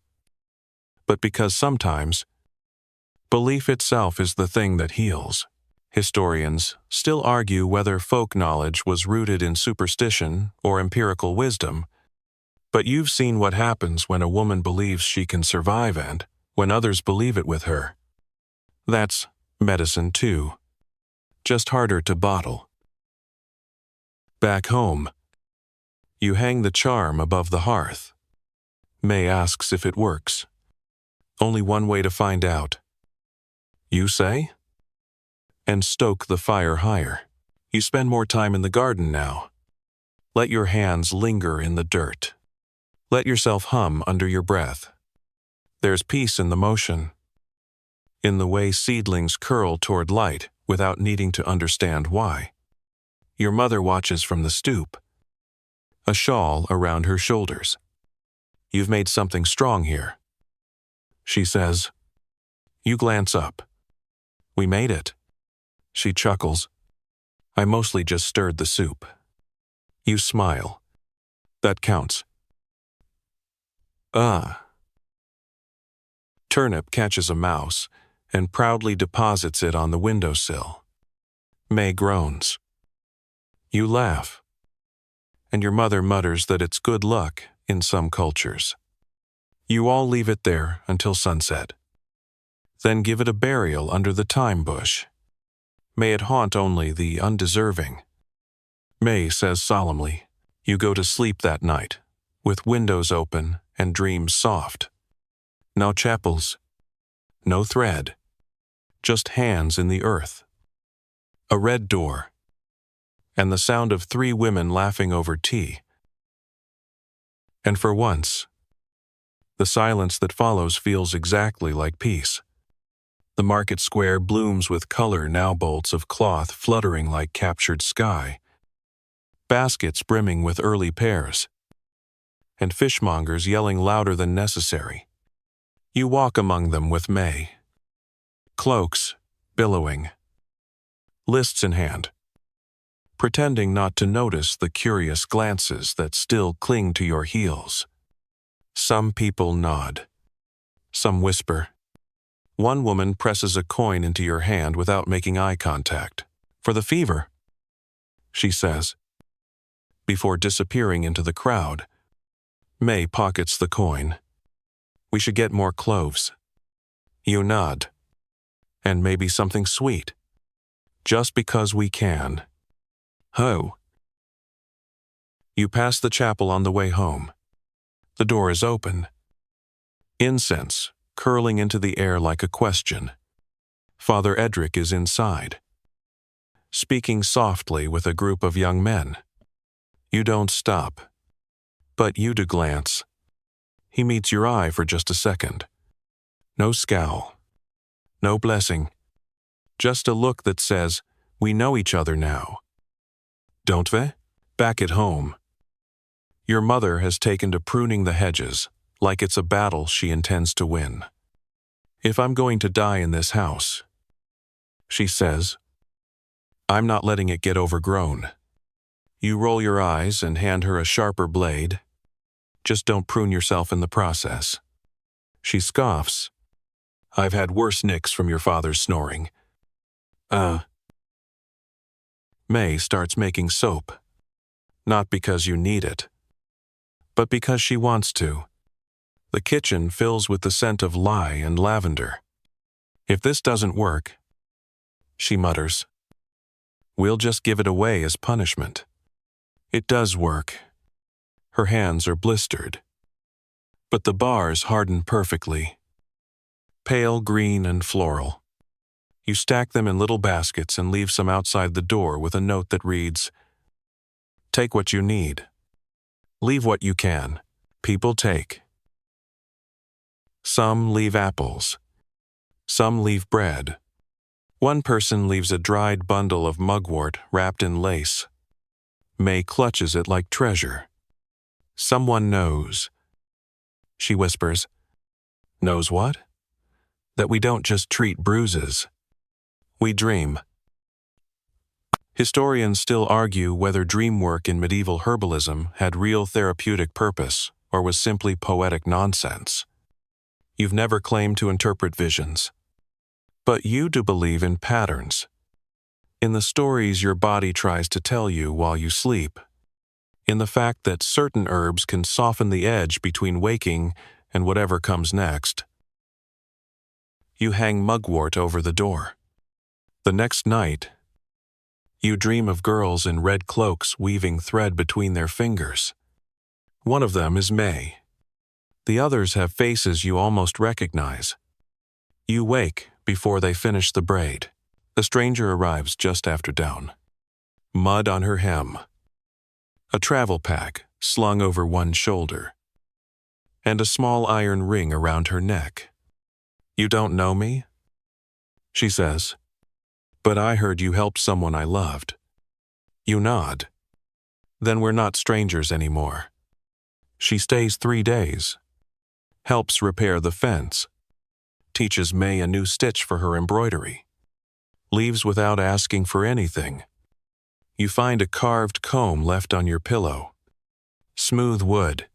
but because sometimes belief itself is the thing that heals. Historians still argue whether folk knowledge was rooted in superstition or empirical wisdom, but you've seen what happens when a woman believes she can survive and when others believe it with her. That's medicine too, just harder to bottle. Back home, you hang the charm above the hearth. May asks if it works. Only one way to find out. You say? And stoke the fire higher. You spend more time in the garden now. Let your hands linger in the dirt. Let yourself hum under your breath. There's peace in the motion, in the way seedlings curl toward light without needing to understand why. Your mother watches from the stoop, a shawl around her shoulders. You've made something strong here. She says. You glance up. We made it. She chuckles. I mostly just stirred the soup. You smile. That counts. Ah. Turnip catches a mouse and proudly deposits it on the windowsill. May groans. You laugh. And your mother mutters that it's good luck in some cultures. You all leave it there until sunset. Then give it a burial under the thyme bush. May it haunt only the undeserving. May says solemnly, you go to sleep that night, with windows open and dreams soft. No chapels, no thread, just hands in the earth. A red door, and the sound of 3 women laughing over tea. And for once, the silence that follows feels exactly like peace. The market square blooms with color now bolts of cloth fluttering like captured sky, baskets brimming with early pears, and fishmongers yelling louder than necessary. You walk among them with May, cloaks billowing, lists in hand, pretending not to notice the curious glances that still cling to your heels. Some people nod. Some whisper. One woman presses a coin into your hand without making eye contact. For the fever, she says. Before disappearing into the crowd, May pockets the coin. We should get more cloves. You nod. And maybe something sweet. Just because we can. Ho. You pass the chapel on the way home. The door is open. Incense curling into the air like a question. Father Edric is inside, speaking softly with a group of young men. You don't stop, but you do glance. He meets your eye for just a second. No scowl, no blessing, just a look that says, we know each other now. Don't we? Back at home, your mother has taken to pruning the hedges, like it's a battle she intends to win. If I'm going to die in this house, she says, I'm not letting it get overgrown. You roll your eyes and hand her a sharper blade. Just don't prune yourself in the process. She scoffs. I've had worse nicks from your father's snoring. May starts making soap. Not because you need it, but because she wants to. The kitchen fills with the scent of lye and lavender. If this doesn't work, she mutters, we'll just give it away as punishment. It does work. Her hands are blistered, but the bars harden perfectly. Pale green and floral. You stack them in little baskets and leave some outside the door with a note that reads, take what you need. Leave what you can. People take. Some leave apples. Some leave bread. One person leaves a dried bundle of mugwort wrapped in lace. May clutches it like treasure. Someone knows. She whispers, knows what? That we don't just treat bruises. We dream. Historians still argue whether dream work in medieval herbalism had real therapeutic purpose or was simply poetic nonsense. You've never claimed to interpret visions. But you do believe in patterns. In the stories your body tries to tell you while you sleep. In the fact that certain herbs can soften the edge between waking and whatever comes next. You hang mugwort over the door. The next night, you dream of girls in red cloaks weaving thread between their fingers. One of them is May. The others have faces you almost recognize. You wake before they finish the braid. The stranger arrives just after dawn. Mud on her hem. A travel pack slung over one shoulder. And a small iron ring around her neck. You don't know me? She says. But I heard you helped someone I loved. You nod. Then we're not strangers anymore. She stays 3 days. Helps repair the fence. Teaches May a new stitch for her embroidery. leaves without asking for anything. You find a carved comb left on your pillow. Smooth wood,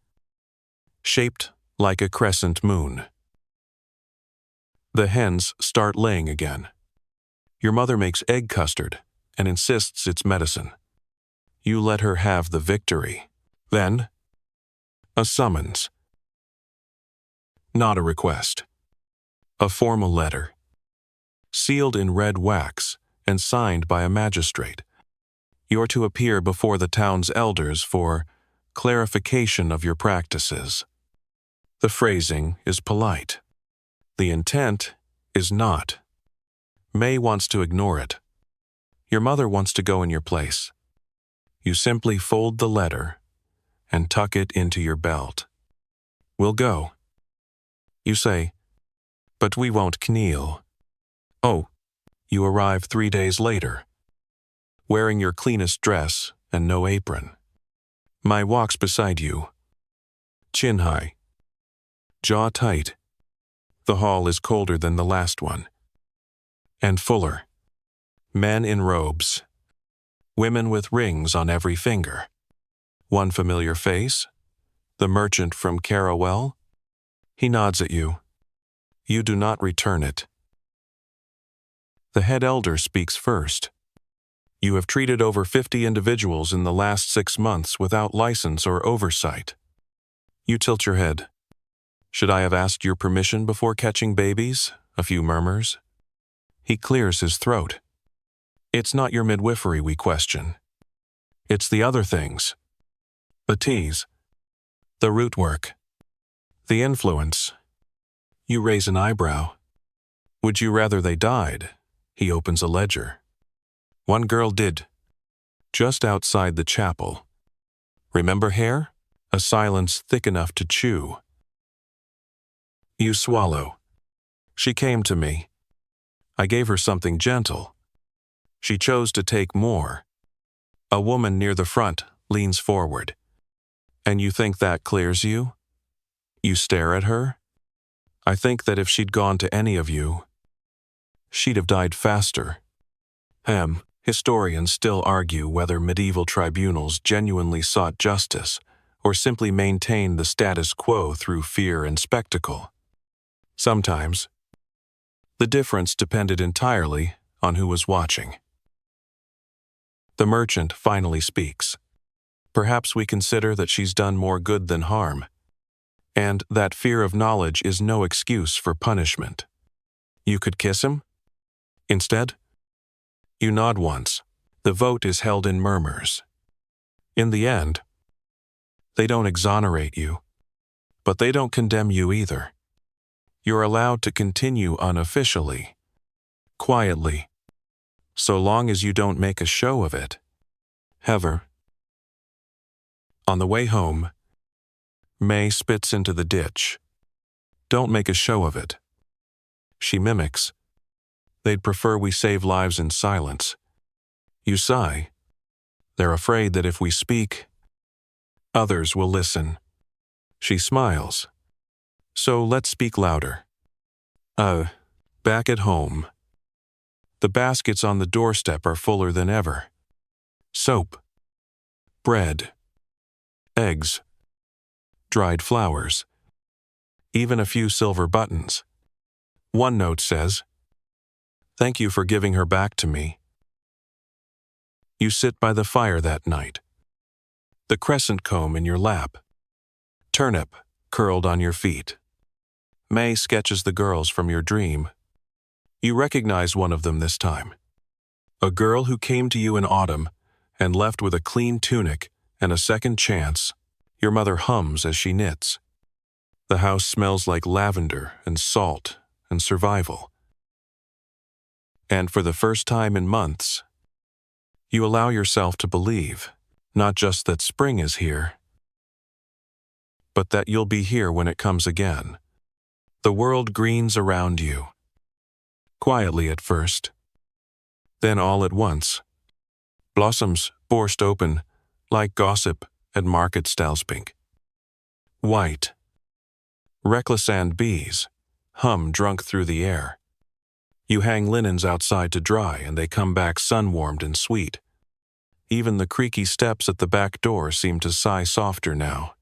shaped like a crescent moon. The hens start laying again. Your mother makes egg custard and insists it's medicine. You let her have the victory. Then, a summons. Not a request. A formal letter, sealed in red wax and signed by a magistrate. You're to appear before the town's elders for clarification of your practices. The phrasing is polite. The intent is not. May wants to ignore it. Your mother wants to go in your place. You simply fold the letter and tuck it into your belt. We'll go. You say, but we won't kneel. Oh, you arrive 3 days later, wearing your cleanest dress and no apron. Mai walks beside you, chin high, jaw tight. The hall is colder than the last one, and fuller. Men in robes, women with rings on every finger. One familiar face, the merchant from Carawell. He nods at you. You do not return it. The head elder speaks first. You have treated over 50 individuals in the last 6 months without license or oversight. You tilt your head. Should I have asked your permission before catching babies? A few murmurs. He clears his throat. It's not your midwifery we question. It's the other things. The teas. The root work. The influence. You raise an eyebrow. Would you rather they died? He opens a ledger. One girl did. Just outside the chapel. Remember hair? A silence thick enough to chew. You swallow. She came to me. I gave her something gentle. She chose to take more. A woman near the front leans forward. And you think that clears you? You stare at her? I think that if she'd gone to any of you, she'd have died faster. Historians still argue whether medieval tribunals genuinely sought justice or simply maintained the status quo through fear and spectacle. Sometimes, the difference depended entirely on who was watching. The merchant finally speaks. Perhaps we consider that she's done more good than harm, and that fear of knowledge is no excuse for punishment. You could kiss him? Instead, you nod once. The vote is held in murmurs. In the end, they don't exonerate you, but they don't condemn you either. You're allowed to continue unofficially, quietly, so long as you don't make a show of it. Ever. On the way home, May spits into the ditch. Don't make a show of it. She mimics. They'd prefer we save lives in silence. You sigh. They're afraid that if we speak, others will listen. She smiles. So let's speak louder. Back at home. The baskets on the doorstep are fuller than ever. Soap. Bread. Eggs. Dried flowers. Even a few silver buttons. One note says, "Thank you for giving her back to me." You sit by the fire that night. The crescent comb in your lap. Turnip curled on your feet. May sketches the girls from your dream. You recognize one of them this time. A girl who came to you in autumn and left with a clean tunic and a second chance. Your mother hums as she knits. The house smells like lavender and salt and survival. And for the first time in months, you allow yourself to believe, not just that spring is here, but that you'll be here when it comes again. The world greens around you. Quietly at first. Then all at once, blossoms burst open like gossip at Market Stalspink. White, reckless and bees hum drunk through the air. You hang linens outside to dry and they come back sun-warmed and sweet. Even the creaky steps at the back door seem to sigh softer now.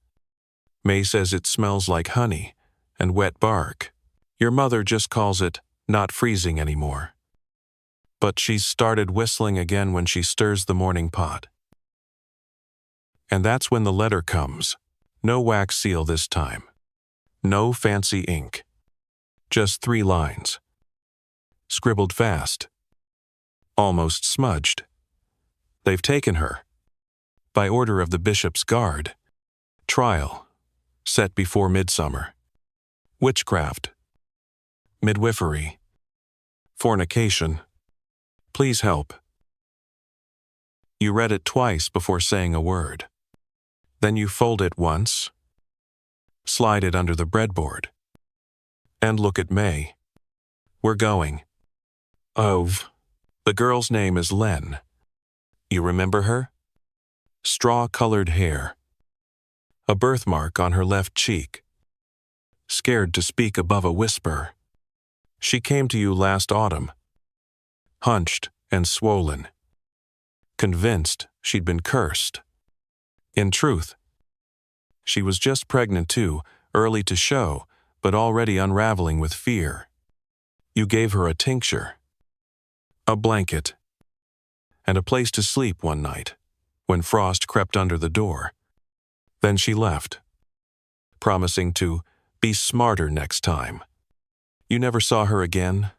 May says it smells like honey and wet bark. Your mother just calls it not freezing anymore. But she's started whistling again when she stirs the morning pot. And that's when the letter comes. No wax seal this time. No fancy ink. Just 3 lines. Scribbled fast. Almost smudged. They've taken her. By order of the bishop's guard. Trial. Set before midsummer. Witchcraft. Midwifery. Fornication. Please help. You read it twice before saying a word. Then you fold it once, slide it under the breadboard, and look at May. We're going. The girl's name is Len. You remember her? Straw-colored hair. A birthmark on her left cheek. Scared to speak above a whisper. She came to you last autumn. Hunched and swollen. Convinced she'd been cursed. In truth, she was just pregnant too, early to show, but already unraveling with fear. You gave her a tincture, a blanket, and a place to sleep one night, when frost crept under the door. Then she left, promising to be smarter next time. You never saw her again?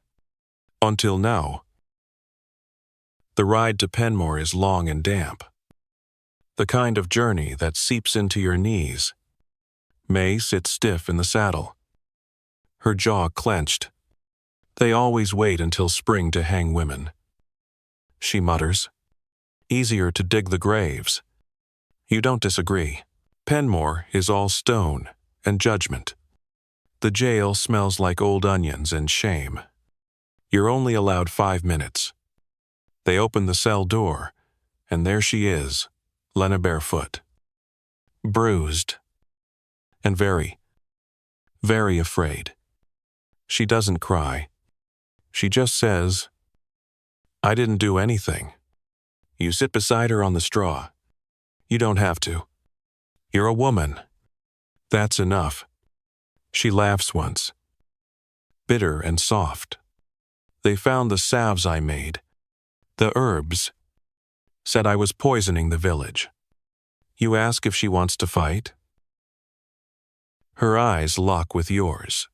Until now. The ride to Penmore is long and damp. The kind of journey that seeps into your knees. May sits stiff in the saddle. Her jaw clenched. They always wait until spring to hang women. She mutters. Easier to dig the graves. You don't disagree. Penmore is all stone and judgment. The jail smells like old onions and shame. You're only allowed 5 minutes. They open the cell door, and there she is, Lena barefoot. Bruised. And very, very afraid. She doesn't cry. She just says, I didn't do anything. You sit beside her on the straw. You don't have to. You're a woman. That's enough. She laughs once. Bitter and soft. They found the salves I made. The herbs. Said I was poisoning the village. You ask if she wants to fight? Her eyes lock with yours.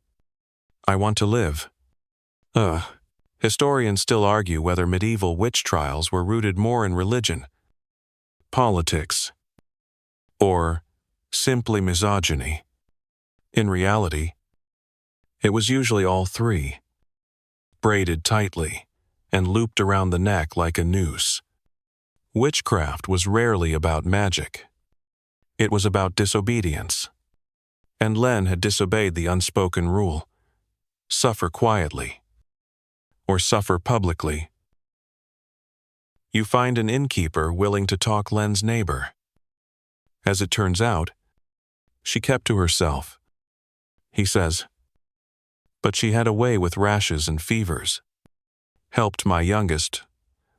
I want to live. Historians still argue whether medieval witch trials were rooted more in religion, politics, or simply misogyny. In reality, it was usually all 3, braided tightly and looped around the neck like a noose. Witchcraft was rarely about magic. It was about disobedience. And Len had disobeyed the unspoken rule: suffer quietly, or suffer publicly. You find an innkeeper willing to talk Len's neighbor. As it turns out, she kept to herself. He says, but she had a way with rashes and fevers. Helped my youngest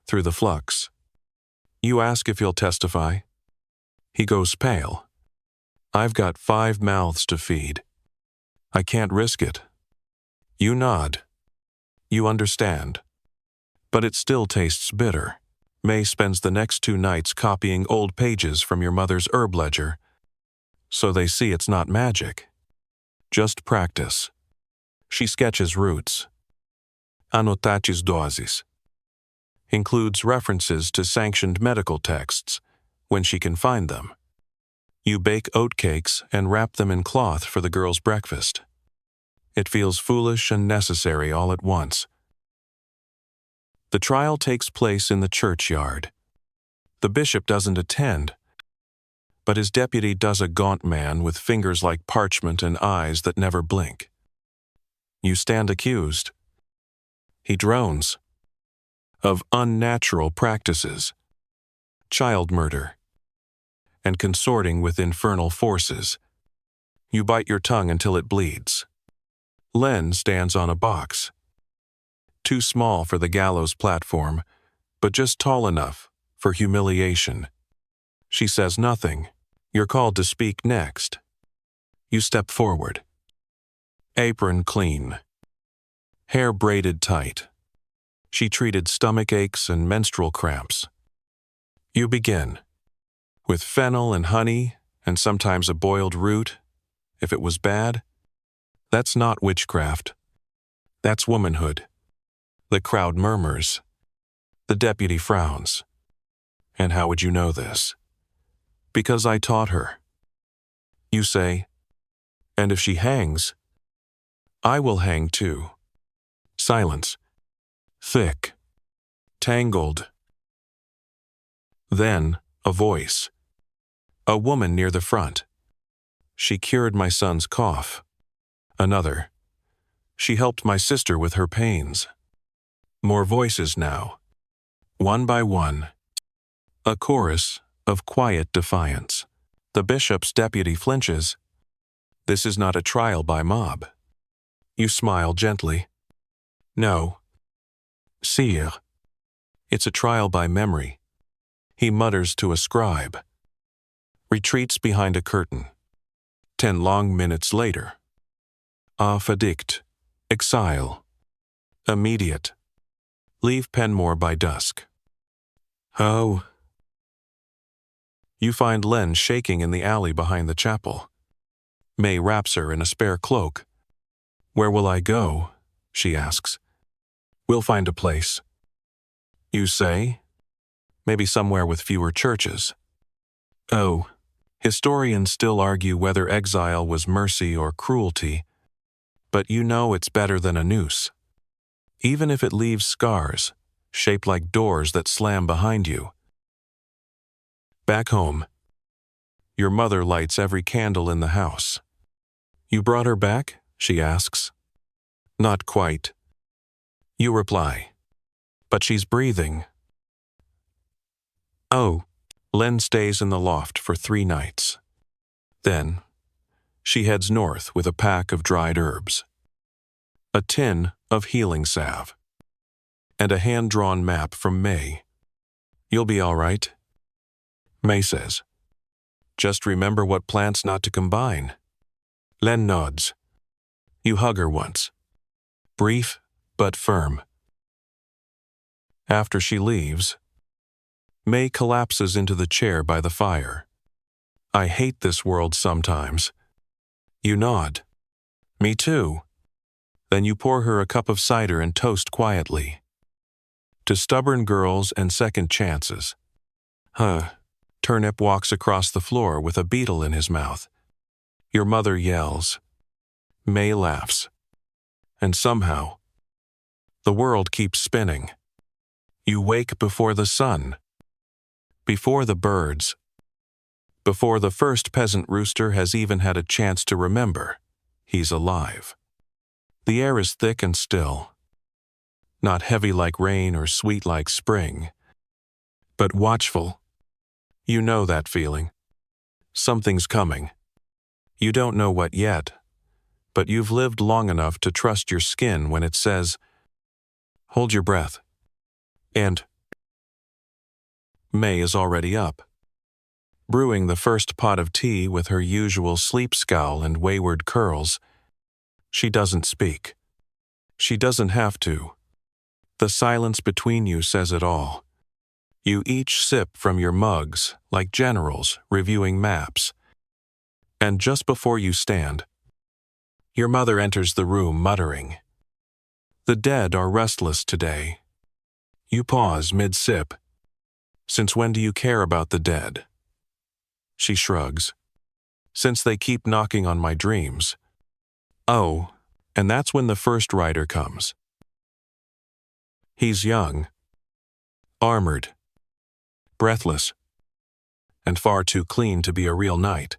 through the flux. You ask if he'll testify. He goes pale. I've got 5 mouths to feed. I can't risk it. You nod. You understand. But it still tastes bitter. May spends the next 2 nights copying old pages from your mother's herb ledger, so they see it's not magic. Just practice. She sketches roots. Anotatis doses. Includes references to sanctioned medical texts, when she can find them. You bake oatcakes and wrap them in cloth for the girl's breakfast. It feels foolish and necessary all at once. The trial takes place in the churchyard. The bishop doesn't attend, but his deputy does a gaunt man with fingers like parchment and eyes that never blink. You stand accused. He drones. Of unnatural practices. Child murder. And consorting with infernal forces. You bite your tongue until it bleeds. Len stands on a box. too small for the gallows platform, but just tall enough for humiliation. She says nothing. You're called to speak next. You step forward. Apron clean. Hair braided tight. She treated stomach aches and menstrual cramps. You begin. With fennel and honey, and sometimes a boiled root, if it was bad. That's not witchcraft. That's womanhood. The crowd murmurs. The deputy frowns. And how would you know this? Because I taught her. You say, and if she hangs, I will hang too. Silence. Thick. Tangled. Then, a voice. A woman near the front. She cured my son's cough. Another. She helped my sister with her pains. More voices now. One by one. A chorus of quiet defiance. The bishop's deputy flinches. This is not a trial by mob. You smile gently. No. Sire. It's a trial by memory. He mutters to a scribe. Retreats behind a curtain. 10 long minutes later. Verdict. Exile. Immediate. Leave Penmore by dusk. Oh. You find Len shaking in the alley behind the chapel. May wraps her in a spare cloak. Where will I go? She asks. We'll find a place. You say? Maybe somewhere with fewer churches. Oh, historians still argue whether exile was mercy or cruelty, but you know it's better than a noose. Even if it leaves scars, shaped like doors that slam behind you. Back home, your mother lights every candle in the house. You brought her back? She asks. Not quite. You reply. But she's breathing. Oh, Len stays in the loft for 3 nights. Then, she heads north with a pack of dried herbs, a tin of healing salve, and a hand-drawn map from May. You'll be all right. May says, just remember what plants not to combine. Len nods. You hug her once. Brief, but firm. After she leaves, May collapses into the chair by the fire. I hate this world sometimes. You nod. Me too. Then you pour her a cup of cider and toast quietly. To stubborn girls and second chances. Turnip walks across the floor with a beetle in his mouth. Your mother yells. May laughs. And somehow, the world keeps spinning. You wake before the sun. Before the birds. Before the first peasant rooster has even had a chance to remember, he's alive. The air is thick and still. Not heavy like rain or sweet like spring, but watchful. You know that feeling. Something's coming. You don't know what yet, but you've lived long enough to trust your skin when it says, hold your breath. And May is already up, brewing the first pot of tea with her usual sleep scowl and wayward curls. She doesn't speak. She doesn't have to. The silence between you says it all. You each sip from your mugs like generals reviewing maps. And just before you stand, your mother enters the room muttering, the dead are restless today. You pause mid-sip. Since when do you care about the dead? She shrugs. Since they keep knocking on my dreams. Oh, and that's when the first rider comes. He's young, armored, breathless, and far too clean to be a real knight.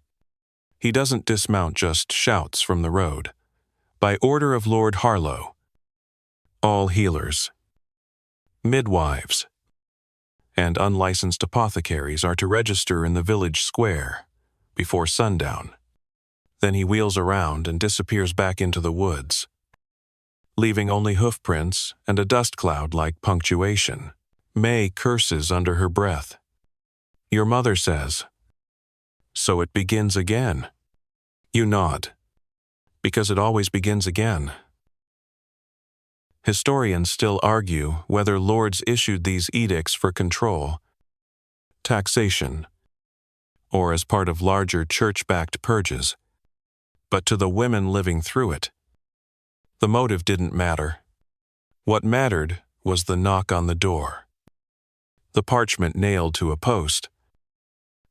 He doesn't dismount, just shouts from the road. By order of Lord Harlow. All healers, midwives, and unlicensed apothecaries are to register in the village square before sundown. Then he wheels around and disappears back into the woods. leaving only hoofprints and a dust cloud like punctuation. May curses under her breath. Your mother says, "So it begins again." You nod. Because it always begins again. Historians still argue whether lords issued these edicts for control, taxation, or as part of larger church-backed purges. But to the women living through it, the motive didn't matter. What mattered was the knock on the door, the parchment nailed to a post,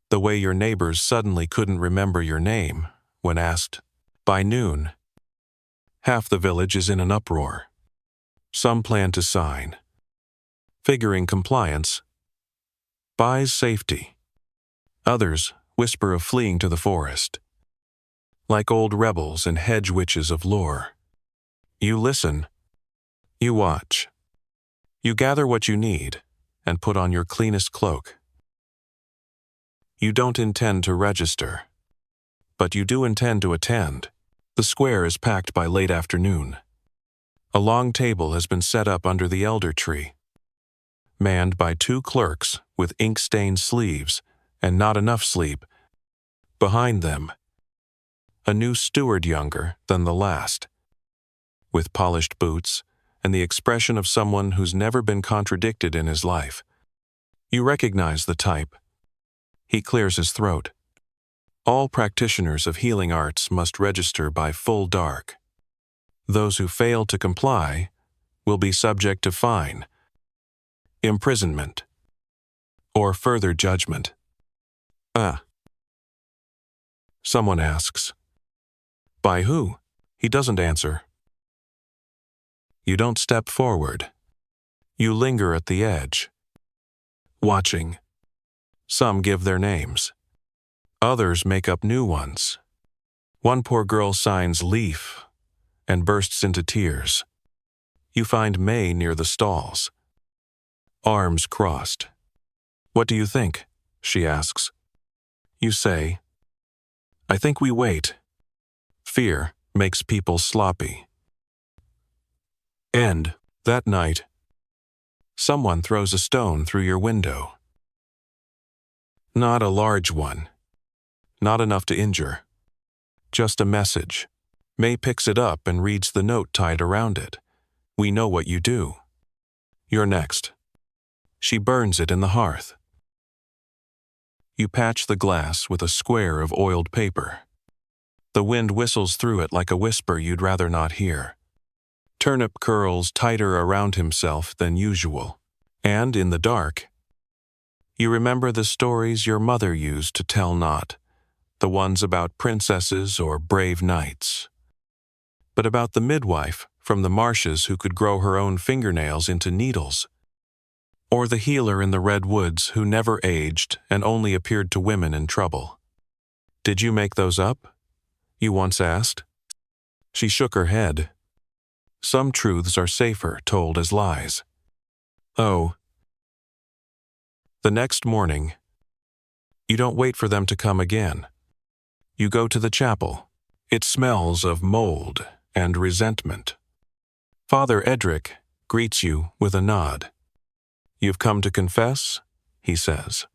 the way your neighbors suddenly couldn't remember your name when asked. By noon, half the village is in an uproar. Some plan to sign, figuring compliance buys safety. Others whisper of fleeing to the forest, like old rebels and hedge witches of lore. You listen, you watch, you gather what you need, and put on your cleanest cloak. You don't intend to register, but you do intend to attend. The square is packed by late afternoon. A long table has been set up under the elder tree, manned by 2 clerks with ink-stained sleeves and not enough sleep. Behind them, a new steward younger than the last, with polished boots and the expression of someone who's never been contradicted in his life. You recognize the type. He clears his throat. All practitioners of healing arts must register by full dark. Those who fail to comply will be subject to fine, imprisonment, or further judgment. Someone asks. By who? He doesn't answer. You don't step forward. You linger at the edge, watching. Some give their names. Others make up new ones. One poor girl signs Leaf and bursts into tears. You find May near the stalls, arms crossed. What do you think? She asks. You say, I think we wait. Fear makes people sloppy. And, that night, someone throws a stone through your window. Not a large one. Not enough to injure. Just a message. May picks it up and reads the note tied around it. We know what you do. You're next. She burns it in the hearth. You patch the glass with a square of oiled paper. The wind whistles through it like a whisper you'd rather not hear. Turnip curls tighter around himself than usual. And in the dark, you remember the stories your mother used to tell not, the ones about princesses or brave knights, but about the midwife from the marshes who could grow her own fingernails into needles, or the healer in the red woods who never aged and only appeared to women in trouble. Did you make those up? You once asked. She shook her head. Some truths are safer told as lies. Oh. The next morning, you don't wait for them to come again. You go to the chapel. It smells of mold and resentment. Father Edric greets you with a nod. You've come to confess, he says.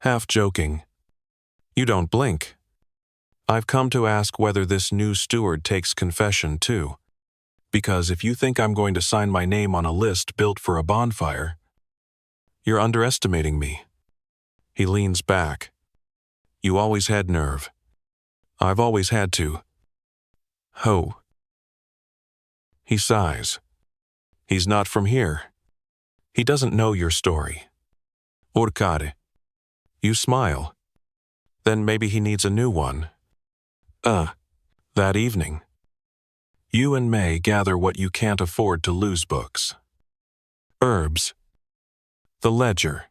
Half joking. You don't blink. I've come to ask whether this new steward takes confession too. Because if you think I'm going to sign my name on a list built for a bonfire, you're underestimating me. He leans back. You always had nerve. I've always had to. Ho. He sighs. He's not from here. He doesn't know your story. Orcare. You smile. Then maybe he needs a new one. That evening, you and May gather what you can't afford to lose books. Herbs. The ledger.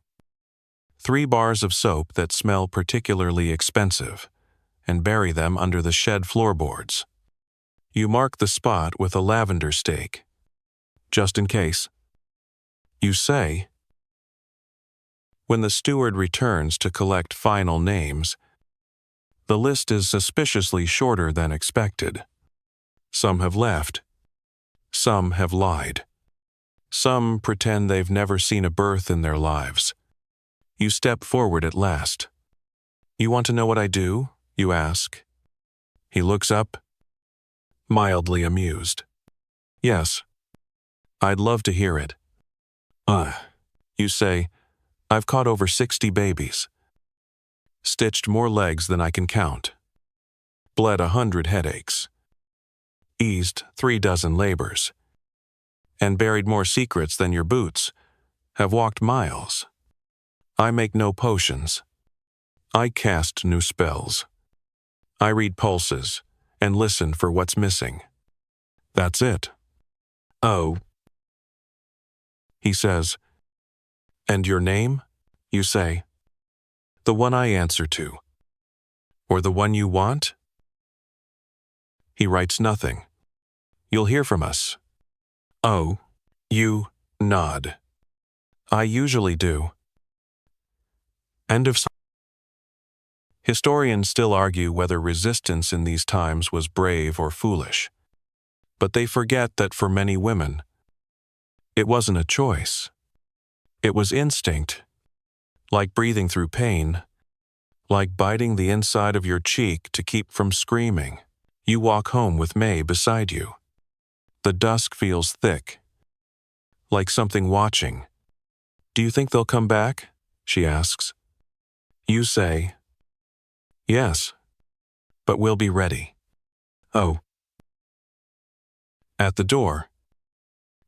3 bars of soap that smell particularly expensive, and bury them under the shed floorboards. You mark the spot with a lavender stake, just in case. You say, when the steward returns to collect final names, the list is suspiciously shorter than expected. Some have left. Some have lied. Some pretend they've never seen a birth in their lives. You step forward at last. "You want to know what I do?" you ask. He looks up, mildly amused. "Yes, I'd love to hear it." You say, "I've caught over 60 babies, stitched more legs than I can count, bled 100 headaches, eased 3 dozen labors, and buried more secrets than your boots, have walked miles. I make no potions. I cast new spells. I read pulses and listen for what's missing. That's it." "Oh," he says. "And your name?" you say. "The one I answer to. Or the one you want?" He writes nothing. "You'll hear from us." "Oh," you nod. "I usually do." End of. Historians still argue whether resistance in these times was brave or foolish. But they forget that for many women, it wasn't a choice. It was instinct, like breathing through pain, like biting the inside of your cheek to keep from screaming. You walk home with May beside you. The dusk feels thick, like something watching. "Do you think they'll come back?" she asks. You say, "Yes, but we'll be ready." "Oh." At the door,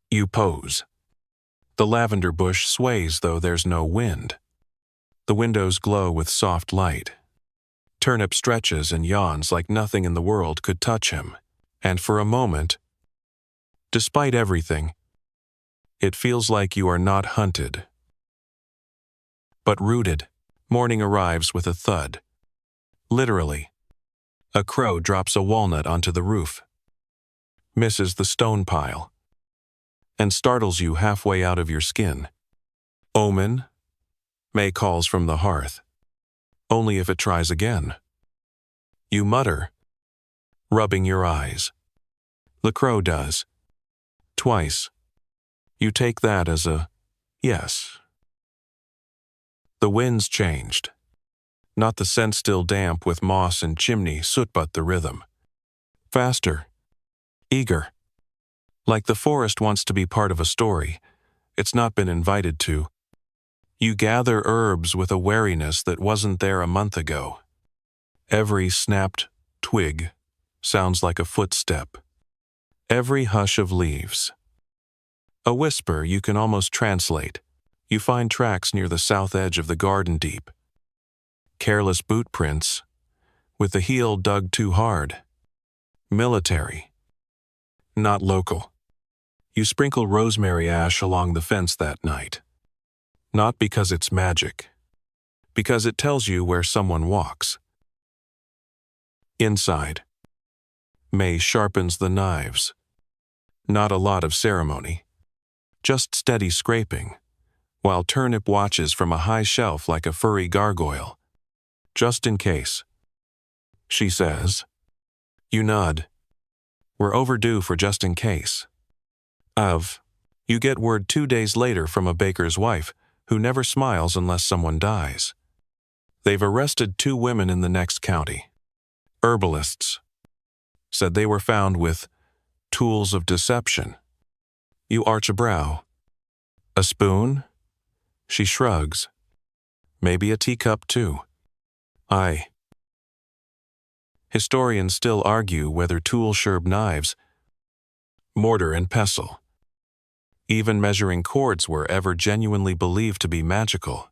you pose. The lavender bush sways though there's no wind. The windows glow with soft light. Turnip stretches and yawns like nothing in the world could touch him. And for a moment, despite everything, it feels like you are not hunted, but rooted. Morning arrives with a thud. Literally. A crow drops a walnut onto the roof, misses the stone pile, and startles you halfway out of your skin. "Omen," May calls from the hearth. "Only if it tries again." You mutter, rubbing your eyes. The crow does. Twice. You take that as a yes. The wind's changed. Not the scent still damp with moss and chimney soot, but the rhythm. Faster. Eager. Like the forest wants to be part of a story it's not been invited to. You gather herbs with a wariness that wasn't there a month ago. Every snapped twig sounds like a footstep. Every hush of leaves. A whisper you can almost translate. You find tracks near the south edge of the garden deep. Careless boot prints, with the heel dug too hard. Military. Not local. You sprinkle rosemary ash along the fence that night. Not because it's magic. Because it tells you where someone walks. Inside. May sharpens the knives. Not a lot of ceremony. Just steady scraping, while Turnip watches from a high shelf like a furry gargoyle. "Just in case," she says. You nod. "We're overdue for just in case." You get word 2 days later from a baker's wife who never smiles unless someone dies. They've arrested 2 women in the next county. Herbalists. Said they were found with tools of deception. You arch a brow. "A spoon?" She shrugs. "Maybe a teacup too." Aye. Historians still argue whether tool-sharp knives, mortar and pestle, even measuring cords were ever genuinely believed to be magical,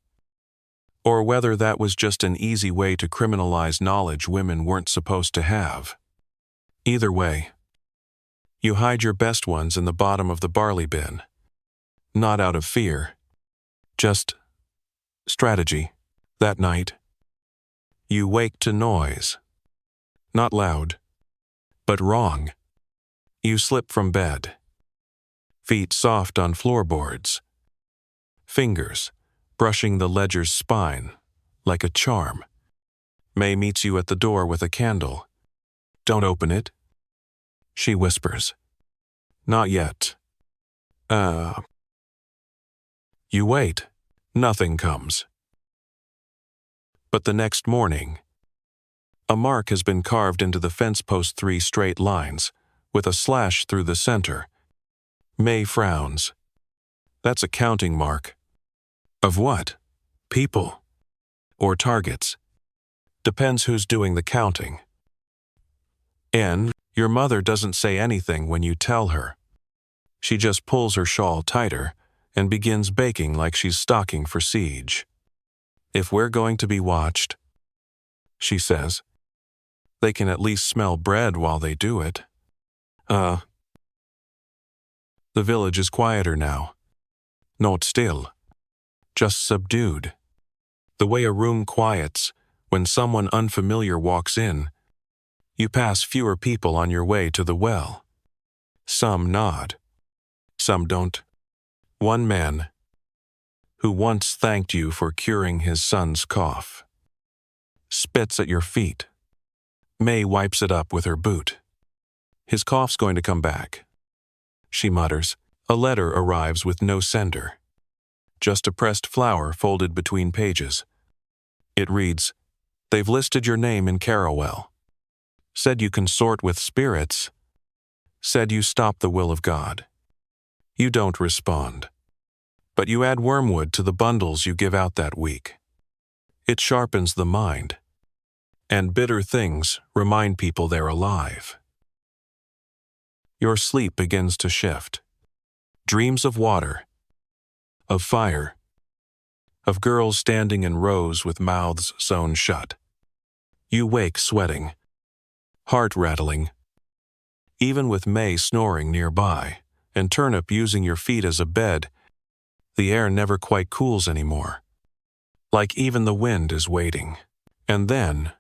or whether that was just an easy way to criminalize knowledge women weren't supposed to have. Either way, you hide your best ones in the bottom of the barley bin. Not out of fear, just strategy. That night, you wake to noise. Not loud, but wrong. You slip from bed. Feet soft on floorboards. Fingers brushing the ledger's spine like a charm. May meets you at the door with a candle. "Don't open it," she whispers. Not yet. You wait. Nothing comes. But the next morning, a mark has been carved into the fence post 3 straight lines, with a slash through the center. May frowns. That's a counting mark. Of what? People. Or targets. Depends who's doing the counting. N. Your mother doesn't say anything when you tell her. She just pulls her shawl tighter and begins baking like she's stocking for siege. If we're going to be watched, she says, they can at least smell bread while they do it. The village is quieter now. Not still. Just subdued. The way a room quiets when someone unfamiliar walks in. You pass fewer people on your way to the well. Some nod. Some don't. One man, who once thanked you for curing his son's cough, spits at your feet. May wipes it up with her boot. His cough's going to come back, she mutters. A letter arrives with no sender. Just a pressed flower folded between pages. It reads, "They've listed your name in Carawell. Said you consort with spirits. Said you stop the will of God." You don't respond. But you add wormwood to the bundles you give out that week. It sharpens the mind. And bitter things remind people they're alive. Your sleep begins to shift. Dreams of water, of fire, of girls standing in rows with mouths sewn shut. You wake sweating, heart rattling, even with May snoring nearby, and Turnip using your feet as a bed. The air never quite cools anymore, like even the wind is waiting. And then,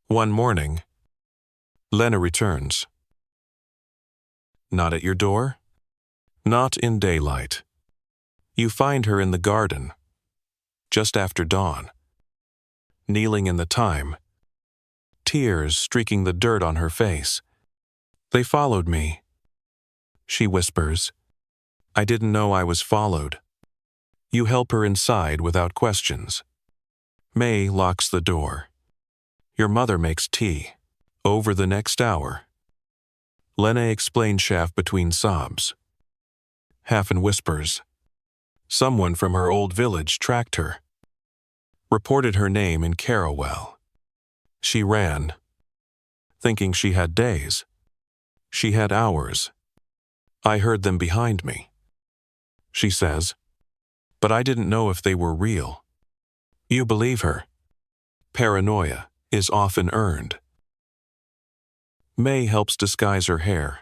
one morning, Lena returns. Not at your door? Not in daylight. You find her in the garden, just after dawn, kneeling in the thyme, tears streaking the dirt on her face. They followed me, she whispers. I didn't know I was followed. You help her inside without questions. May locks the door. Your mother makes tea. Over the next hour. Lena explains chaff between sobs. Half in whispers. Someone from her old village tracked her. Reported her name in Carawell. She ran, thinking she had days. She had hours. I heard them behind me, she says. But I didn't know if they were real. You believe her. Paranoia is often earned. May helps disguise her hair,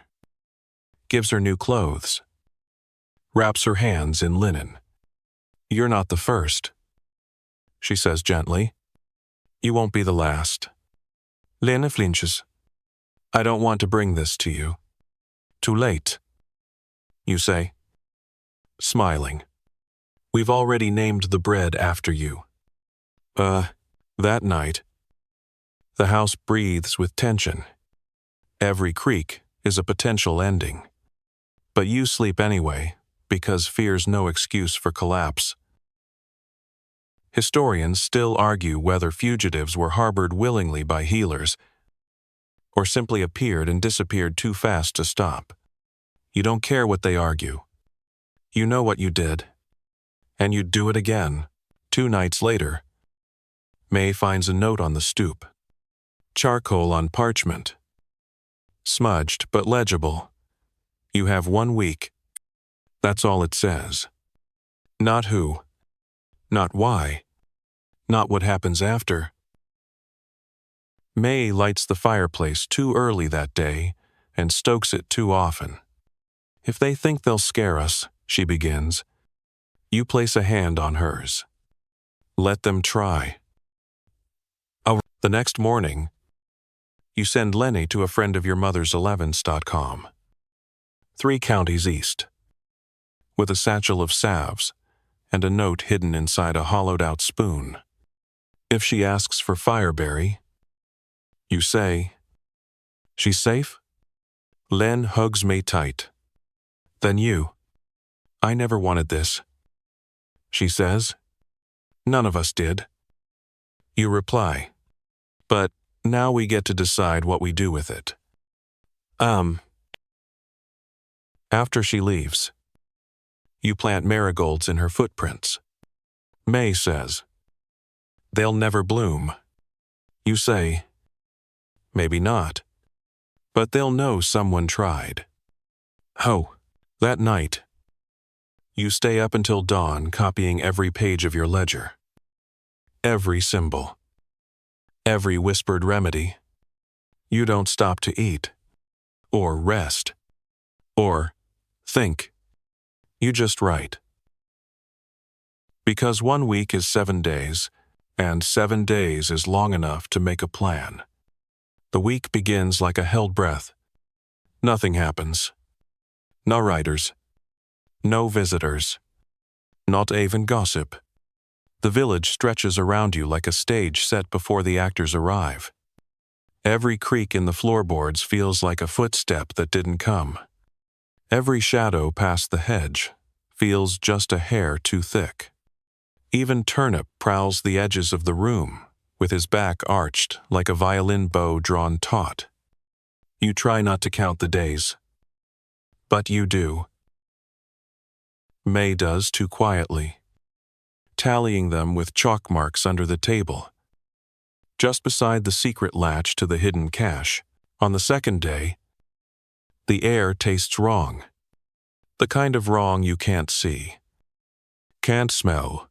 gives her new clothes, wraps her hands in linen. You're not the first, she says gently. You won't be the last. Lena flinches. I don't want to bring this to you. Too late, you say, smiling. We've already named the bread after you. That night, the house breathes with tension. Every creak is a potential ending. But you sleep anyway, because fear's no excuse for collapse. Historians still argue whether fugitives were harbored willingly by healers, or simply appeared and disappeared too fast to stop. You don't care what they argue. You know what you did, and you'd do it again. 2 nights later, May finds a note on the stoop. Charcoal on parchment. Smudged but legible. You have 1 week. That's all it says. Not who. Not why. Not what happens after. May lights the fireplace too early that day and stokes it too often. If they think they'll scare us, she begins, you place a hand on hers. Let them try. The next morning, you send Lenny to a friend of your mother's 11s.com. 3 counties east, with a satchel of salves and a note hidden inside a hollowed-out spoon. If she asks for Fireberry, you say, she's safe? Len hugs May tight. Then you. I never wanted this. She says. None of us did. You reply. But now we get to decide what we do with it. After she leaves, you plant marigolds in her footprints. May says, they'll never bloom. You say, maybe not, but they'll know someone tried. Oh, that night, you stay up until dawn copying every page of your ledger. Every symbol. Every whispered remedy. You don't stop to eat, or rest, or think. You just write. Because 1 week is 7 days, and 7 days is long enough to make a plan. The week begins like a held breath. Nothing happens. No writers. No visitors. Not even gossip. The village stretches around you like a stage set before the actors arrive. Every creak in the floorboards feels like a footstep that didn't come. Every shadow past the hedge feels just a hair too thick. Even Turnip prowls the edges of the room, with his back arched like a violin bow drawn taut. You try not to count the days. But you do. May does too quietly, tallying them with chalk marks under the table. Just beside the secret latch to the hidden cache, on the second day, the air tastes wrong. The kind of wrong you can't see, can't smell,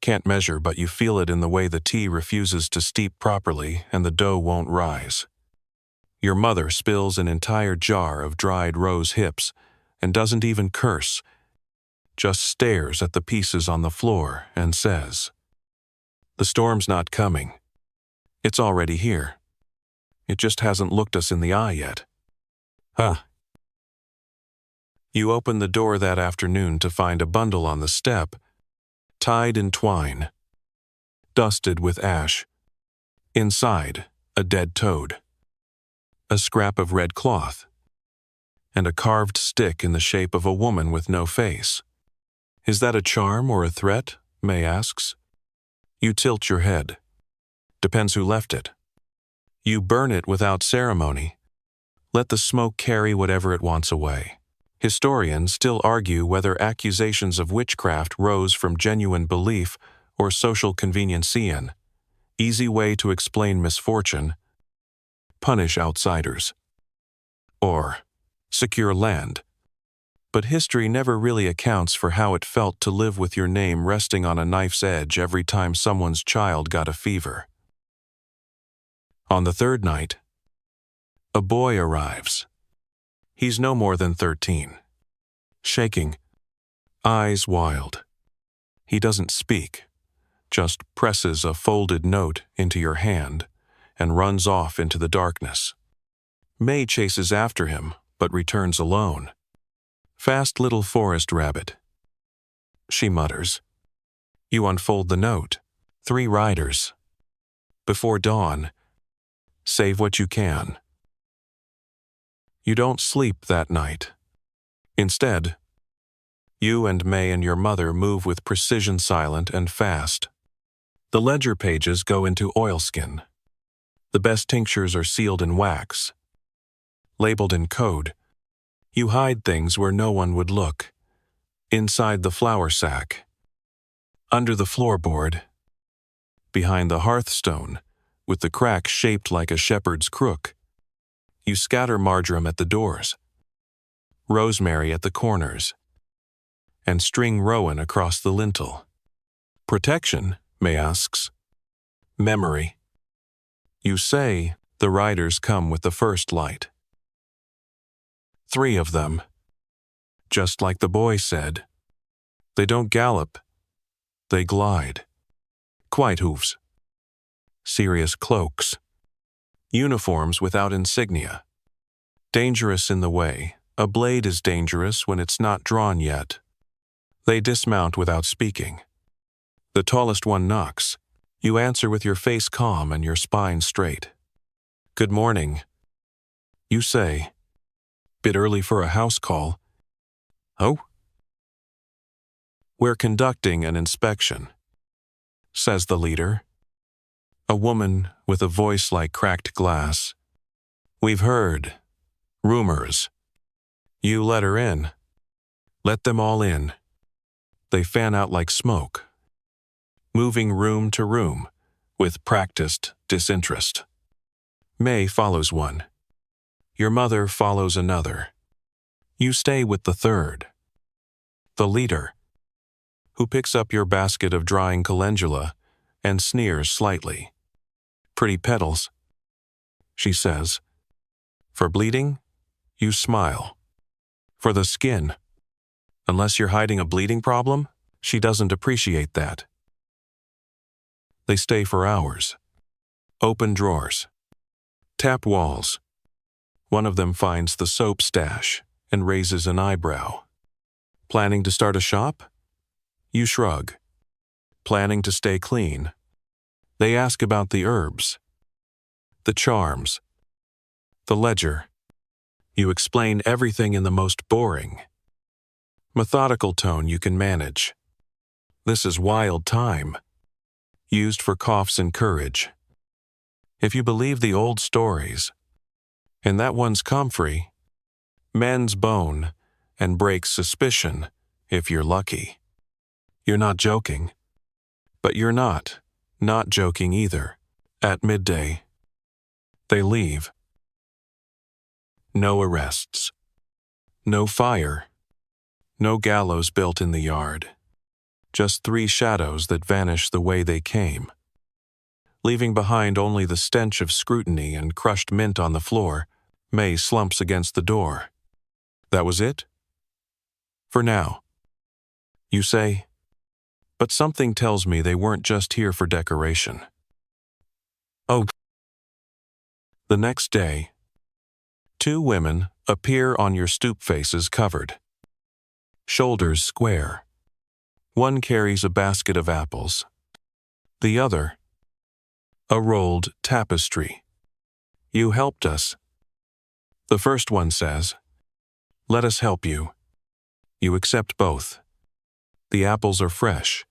can't measure, but you feel it in the way the tea refuses to steep properly and the dough won't rise. Your mother spills an entire jar of dried rose hips and doesn't even curse, just stares at the pieces on the floor and says, "The storm's not coming. It's already here. It just hasn't looked us in the eye yet." Huh. You open the door that afternoon to find a bundle on the step, tied in twine, dusted with ash. Inside, a dead toad, a scrap of red cloth, and a carved stick in the shape of a woman with no face. Is that a charm or a threat? May asks. You tilt your head. Depends who left it. You burn it without ceremony. Let the smoke carry whatever it wants away. Historians still argue whether accusations of witchcraft rose from genuine belief or social convenienceian. Easy way to explain misfortune: punish outsiders. Or secure land. But history never really accounts for how it felt to live with your name resting on a knife's edge every time someone's child got a fever. On the third night, a boy arrives. He's no more than 13. Shaking, eyes wild. He doesn't speak, just presses a folded note into your hand and runs off into the darkness. May chases after him, but returns alone. Fast little forest rabbit, she mutters. You unfold the note. 3 riders. Before dawn, save what you can. You don't sleep that night. Instead, you and May and your mother move with precision, silent and fast. The ledger pages go into oilskin. The best tinctures are sealed in wax, labeled in code. You hide things where no one would look. Inside the flour sack, under the floorboard, behind the hearthstone, with the crack shaped like a shepherd's crook. You scatter marjoram at the doors, rosemary at the corners, and string rowan across the lintel. Protection, May asks. Memory. You say the riders come with the first light. 3 of them. Just like the boy said. They don't gallop. They glide. Quiet hooves. Serious cloaks. Uniforms without insignia. Dangerous in the way. A blade is dangerous when it's not drawn yet. They dismount without speaking. The tallest one knocks. You answer with your face calm and your spine straight. Good morning. You say, Bit early for a house call. Oh? We're conducting an inspection, says the leader. A woman with a voice like cracked glass. We've heard. Rumors. You let her in. Let them all in. They fan out like smoke, moving room to room with practiced disinterest. May follows one. Your mother follows another. You stay with the third. The leader, who picks up your basket of drying calendula and sneers slightly. Pretty petals, she says. For bleeding, you smile. For the skin, unless you're hiding a bleeding problem, she doesn't appreciate that. They stay for hours. Open drawers. Tap walls. One of them finds the soap stash and raises an eyebrow. Planning to start a shop? You shrug. Planning to stay clean? They ask about the herbs, the charms, the ledger. You explain everything in the most boring, methodical tone you can manage. This is wild time, used for coughs and courage. If you believe the old stories, and that one's comfrey, mends bone and breaks suspicion if you're lucky. You're not joking, but you're not joking either. At midday, they leave. No arrests. No fire. No gallows built in the yard. Just 3 shadows that vanish the way they came, leaving behind only the stench of scrutiny and crushed mint on the floor. May slumps against the door. That was it? For now. You say, but something tells me they weren't just here for decoration. Oh. The next day, 2 women appear on your stoop faces covered. Shoulders square. One carries a basket of apples. The other, a rolled tapestry. You helped us. The first one says, let us help you. You accept both. The apples are fresh.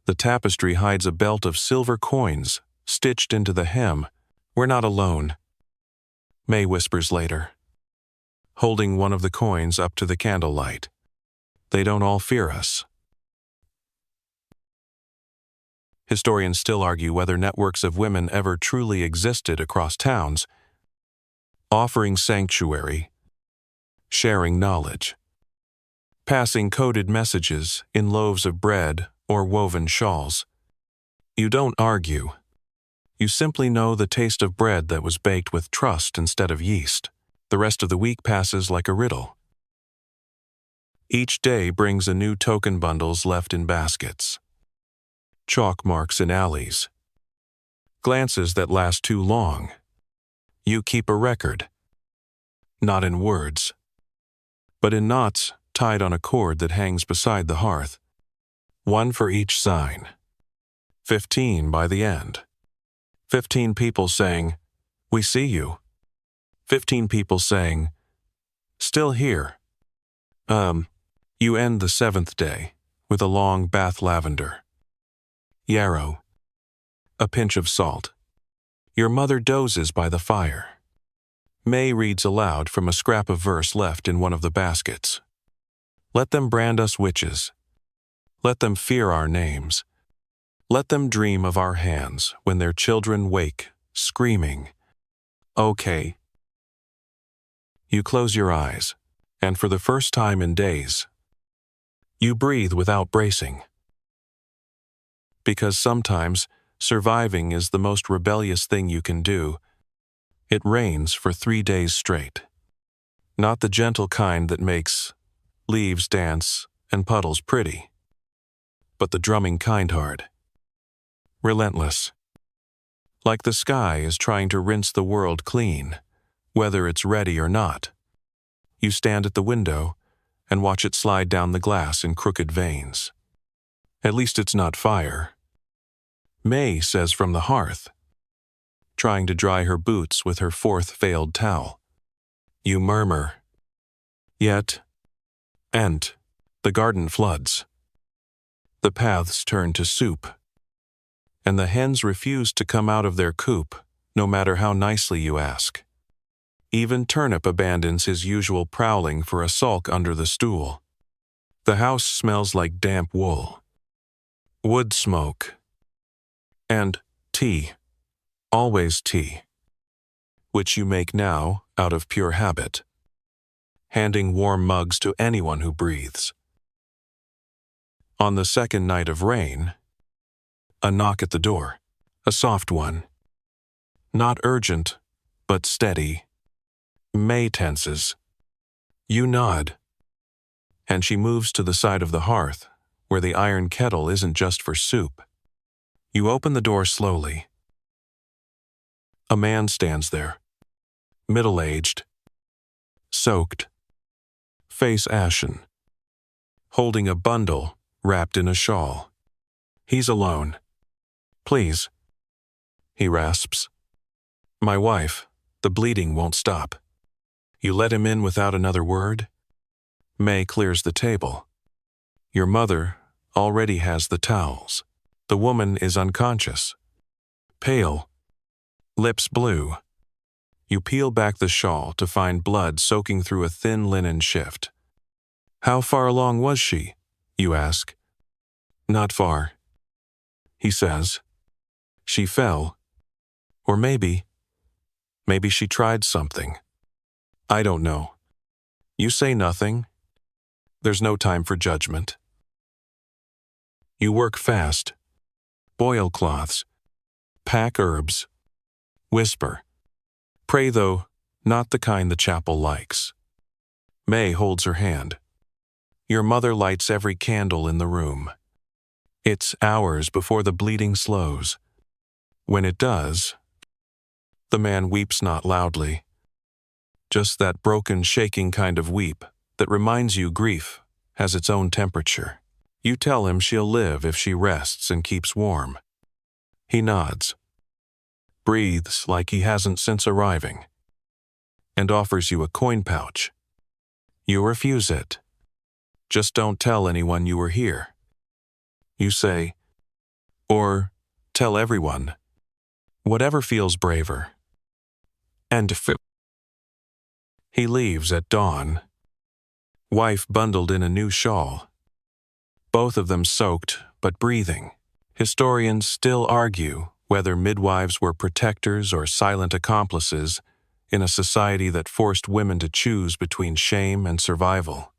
The tapestry hides a belt of silver coins stitched into the hem. We're not alone, May whispers later, holding one of the coins up to the candlelight. They don't all fear us. Historians still argue whether networks of women ever truly existed across towns, offering sanctuary, sharing knowledge, passing coded messages in loaves of bread or woven shawls. You don't argue. You simply know the taste of bread that was baked with trust instead of yeast. The rest of the week passes like a riddle. Each day brings a new token bundles left in baskets. Chalk marks in alleys. Glances that last too long. You keep a record. Not in words, but in knots tied on a cord that hangs beside the hearth. 1 for each sign. 15 by the end. 15 people saying, we see you. 15 people saying, still here. You end the 7th day with a long bath lavender. Yarrow. A pinch of salt. Your mother dozes by the fire. May reads aloud from a scrap of verse left in one of the baskets. Let them brand us witches. Let them fear our names. Let them dream of our hands when their children wake, screaming, okay. You close your eyes, and for the first time in days, you breathe without bracing. Because sometimes surviving is the most rebellious thing you can do. It rains for 3 days straight. Not the gentle kind that makes leaves dance and puddles pretty, but the drumming kind hard. Relentless. Like the sky is trying to rinse the world clean, whether it's ready or not. You stand at the window and watch it slide down the glass in crooked veins. At least it's not fire. May says from the hearth, trying to dry her boots with her 4th failed towel. You murmur, Yet, the garden floods. The paths turn to soup, and the hens refuse to come out of their coop, no matter how nicely you ask. Even Turnip abandons his usual prowling for a sulk under the stool. The house smells like damp wool, wood smoke, and tea, always tea, which you make now out of pure habit, handing warm mugs to anyone who breathes. On the second night of rain, a knock at the door, a soft one. Not urgent, but steady. May tenses. You nod, and she moves to the side of the hearth, where the iron kettle isn't just for soup. You open the door slowly. A man stands there, middle-aged, soaked, face ashen, holding a bundle wrapped in a shawl. He's alone. Please, he rasps. My wife, the bleeding won't stop. You let him in without another word? May clears the table. Your mother already has the towels. The woman is unconscious, pale, lips blue. You peel back the shawl to find blood soaking through a thin linen shift. How far along was she? You ask. Not far, he says. She fell. Or maybe she tried something. I don't know. You say nothing. There's no time for judgment. You work fast. Boil cloths. Pack herbs. Whisper. Pray, though, not the kind the chapel likes. May holds her hand. Your mother lights every candle in the room. It's hours before the bleeding slows. When it does, the man weeps not loudly. Just that broken, shaking kind of weep that reminds you grief has its own temperature. You tell him she'll live if she rests and keeps warm. He nods, breathes like he hasn't since arriving, and offers you a coin pouch. You refuse it. Just don't tell anyone you were here. You say, or tell everyone, whatever feels braver. And he leaves at dawn. Wife bundled in a new shawl. Both of them soaked, but breathing. Historians still argue whether midwives were protectors or silent accomplices in a society that forced women to choose between shame and survival.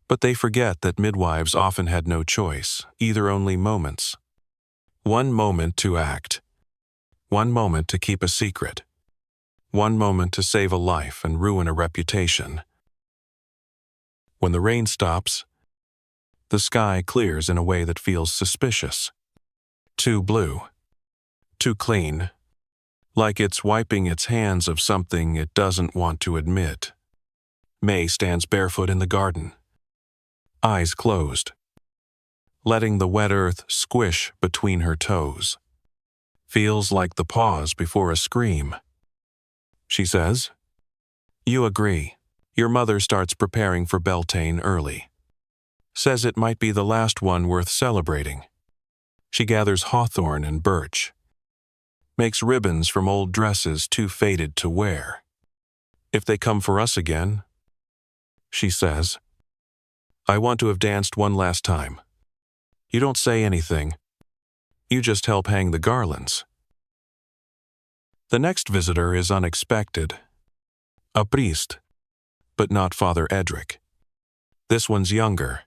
But they forget that midwives often had no choice, either only moments. One moment to act. One moment to keep a secret. One moment to save a life and ruin a reputation. When the rain stops, the sky clears in a way that feels suspicious. Too blue. Too clean. Like it's wiping its hands of something it doesn't want to admit. May stands barefoot in the garden, eyes closed, letting the wet earth squish between her toes. Feels like the pause before a scream. She says, you agree. Your mother starts preparing for Beltane early. Says it might be the last one worth celebrating. She gathers hawthorn and birch. Makes ribbons from old dresses too faded to wear. If they come for us again, she says, I want to have danced one last time. You don't say anything. You just help hang the garlands. The next visitor is unexpected. A priest, but not Father Edric. This one's younger.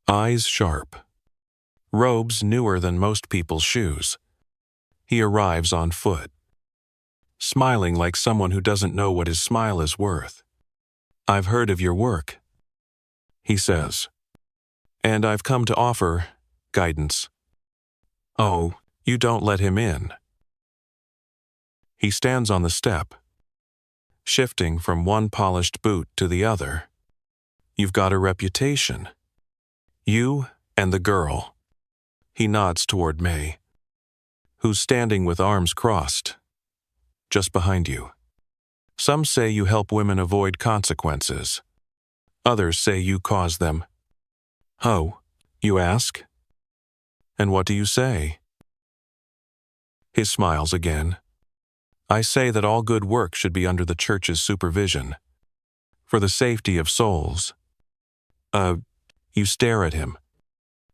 Eyes sharp. Robes newer than most people's shoes. He arrives on foot, smiling like someone who doesn't know what his smile is worth. I've heard of your work, he says, and I've come to offer guidance. Oh, you don't let him in. He stands on the step, shifting from one polished boot to the other. You've got a reputation. You and the girl. He nods toward May, who's standing with arms crossed, just behind you. Some say you help women avoid consequences. Others say you caused them. Oh, you ask? And what do you say? His smiles again. I say that all good work should be under the church's supervision, for the safety of souls. You stare at him.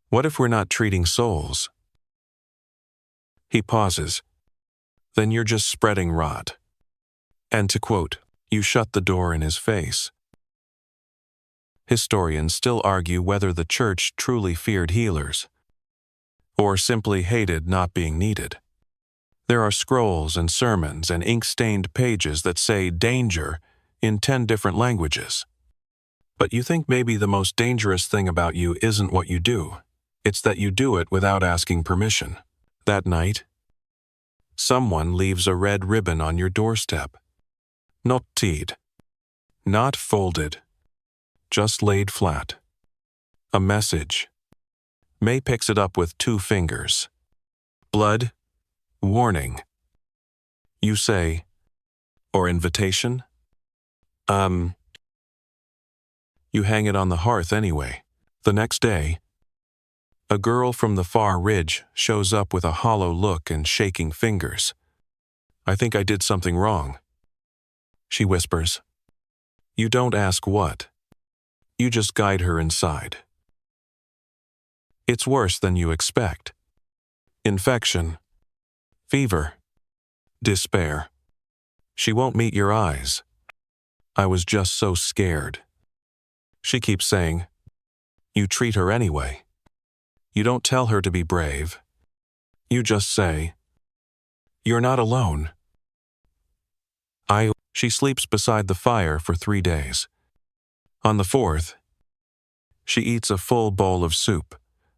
What if we're not treating souls? He pauses. Then you're just spreading rot. And to quote, you shut the door in his face. Historians still argue whether the church truly feared healers, or simply hated not being needed. There are scrolls and sermons and ink-stained pages that say danger in 10 different languages. But you think maybe the most dangerous thing about you isn't what you do. It's that you do it without asking permission. That night, someone leaves a red ribbon on your doorstep. Not tied. Not folded. Just laid flat. A message. May picks it up with 2 fingers. Blood. Warning. You say, or invitation? You hang it on the hearth anyway. The next day, a girl from the far ridge shows up with a hollow look and shaking fingers. I think I did something wrong. She whispers. You don't ask what. You just guide her inside. It's worse than you expect. Infection. Fever. Despair. She won't meet your eyes. I was just so scared. She keeps saying, you treat her anyway. You don't tell her to be brave. You just say, you're not alone. She sleeps beside the fire for 3 days. On the 4th, she eats a full bowl of soup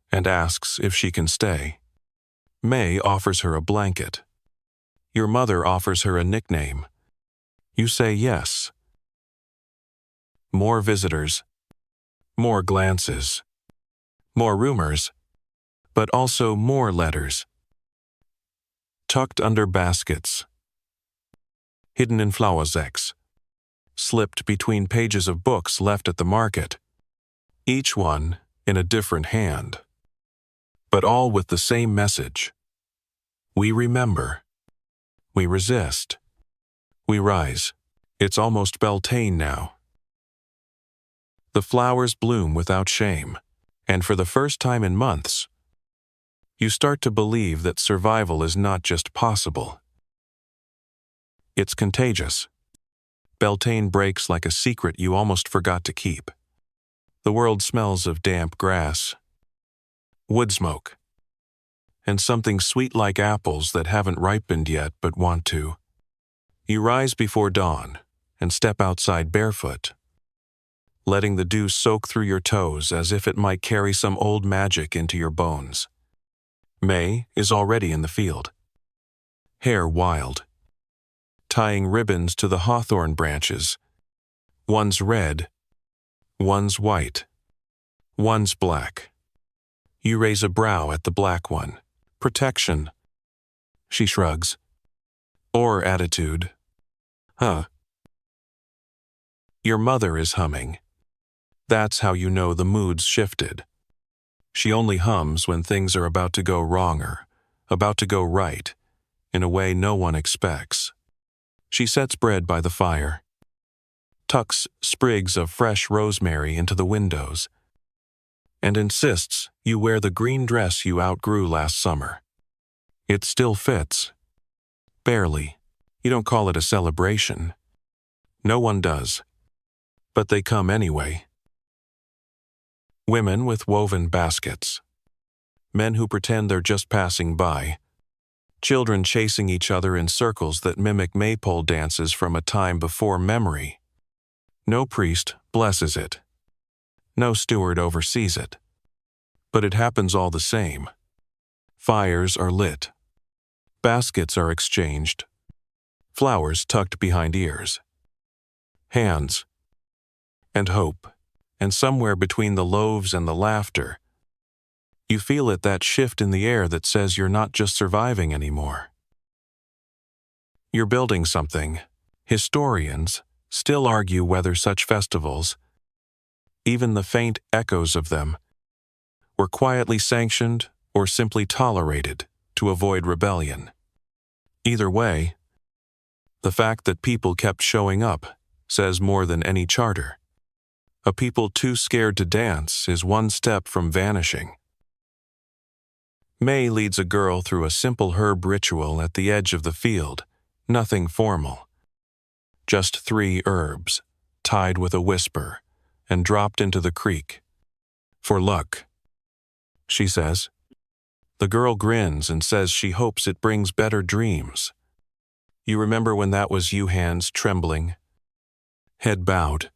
and asks if she can stay. May offers her a blanket. Your mother offers her a nickname. You say yes. More visitors. More glances. More rumors. But also more letters. Tucked under baskets. Hidden in flauersäcks. Slipped between pages of books left at the market. Each one in a different hand. But all with the same message. We remember. We resist. We rise. It's almost Beltane now. The flowers bloom without shame, and for the first time in months, you start to believe that survival is not just possible. It's contagious. Beltane breaks like a secret you almost forgot to keep. The world smells of damp grass, wood smoke, and something sweet like apples that haven't ripened yet but want to. You rise before dawn and step outside barefoot, letting the dew soak through your toes as if it might carry some old magic into your bones. May is already in the field, hair wild, tying ribbons to the hawthorn branches. One's red, one's white, one's black. You raise a brow at the black one. Protection. She shrugs. Or attitude. Huh. Your mother is humming. That's how you know the mood's shifted. She only hums when things are about to go wrong or about to go right, in a way no one expects. She sets bread by the fire, tucks sprigs of fresh rosemary into the windows, and insists you wear the green dress you outgrew last summer. It still fits. Barely. You don't call it a celebration. No one does. But they come anyway. Women with woven baskets. Men who pretend they're just passing by. Children chasing each other in circles that mimic maypole dances from a time before memory. No priest blesses it. No steward oversees it. But it happens all the same. Fires are lit. Baskets are exchanged. Flowers tucked behind ears. Hands. And hope. And somewhere between the loaves and the laughter, you feel it, that shift in the air that says you're not just surviving anymore. You're building something. Historians still argue whether such festivals, even the faint echoes of them, were quietly sanctioned or simply tolerated to avoid rebellion. Either way, the fact that people kept showing up says more than any charter. A people too scared to dance is one step from vanishing. May leads a girl through a simple herb ritual at the edge of the field, nothing formal. Just 3 herbs, tied with a whisper, and dropped into the creek. For luck, she says. The girl grins and says she hopes it brings better dreams. You remember when that was you, hands trembling, head bowed,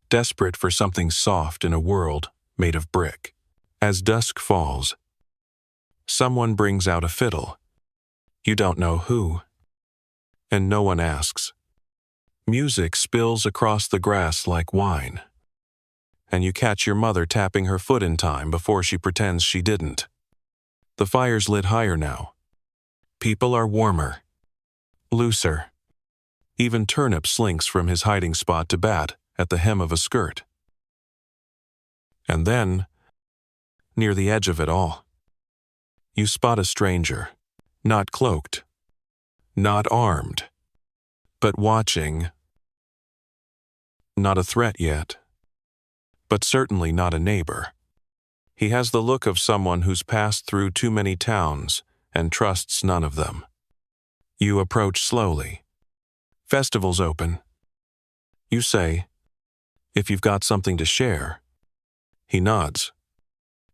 desperate for something soft in a world made of brick. As dusk falls, someone brings out a fiddle. You don't know who, and no one asks. Music spills across the grass like wine, and you catch your mother tapping her foot in time before she pretends she didn't. The fire's lit higher now. People are warmer, looser. Even Turnip slinks from his hiding spot to bat at the hem of a skirt. And then, near the edge of it all, you spot a stranger, not cloaked, not armed, but watching. Not a threat yet, but certainly not a neighbor. He has the look of someone who's passed through too many towns and trusts none of them. You approach slowly. Festival's open. You say, if you've got something to share. He nods.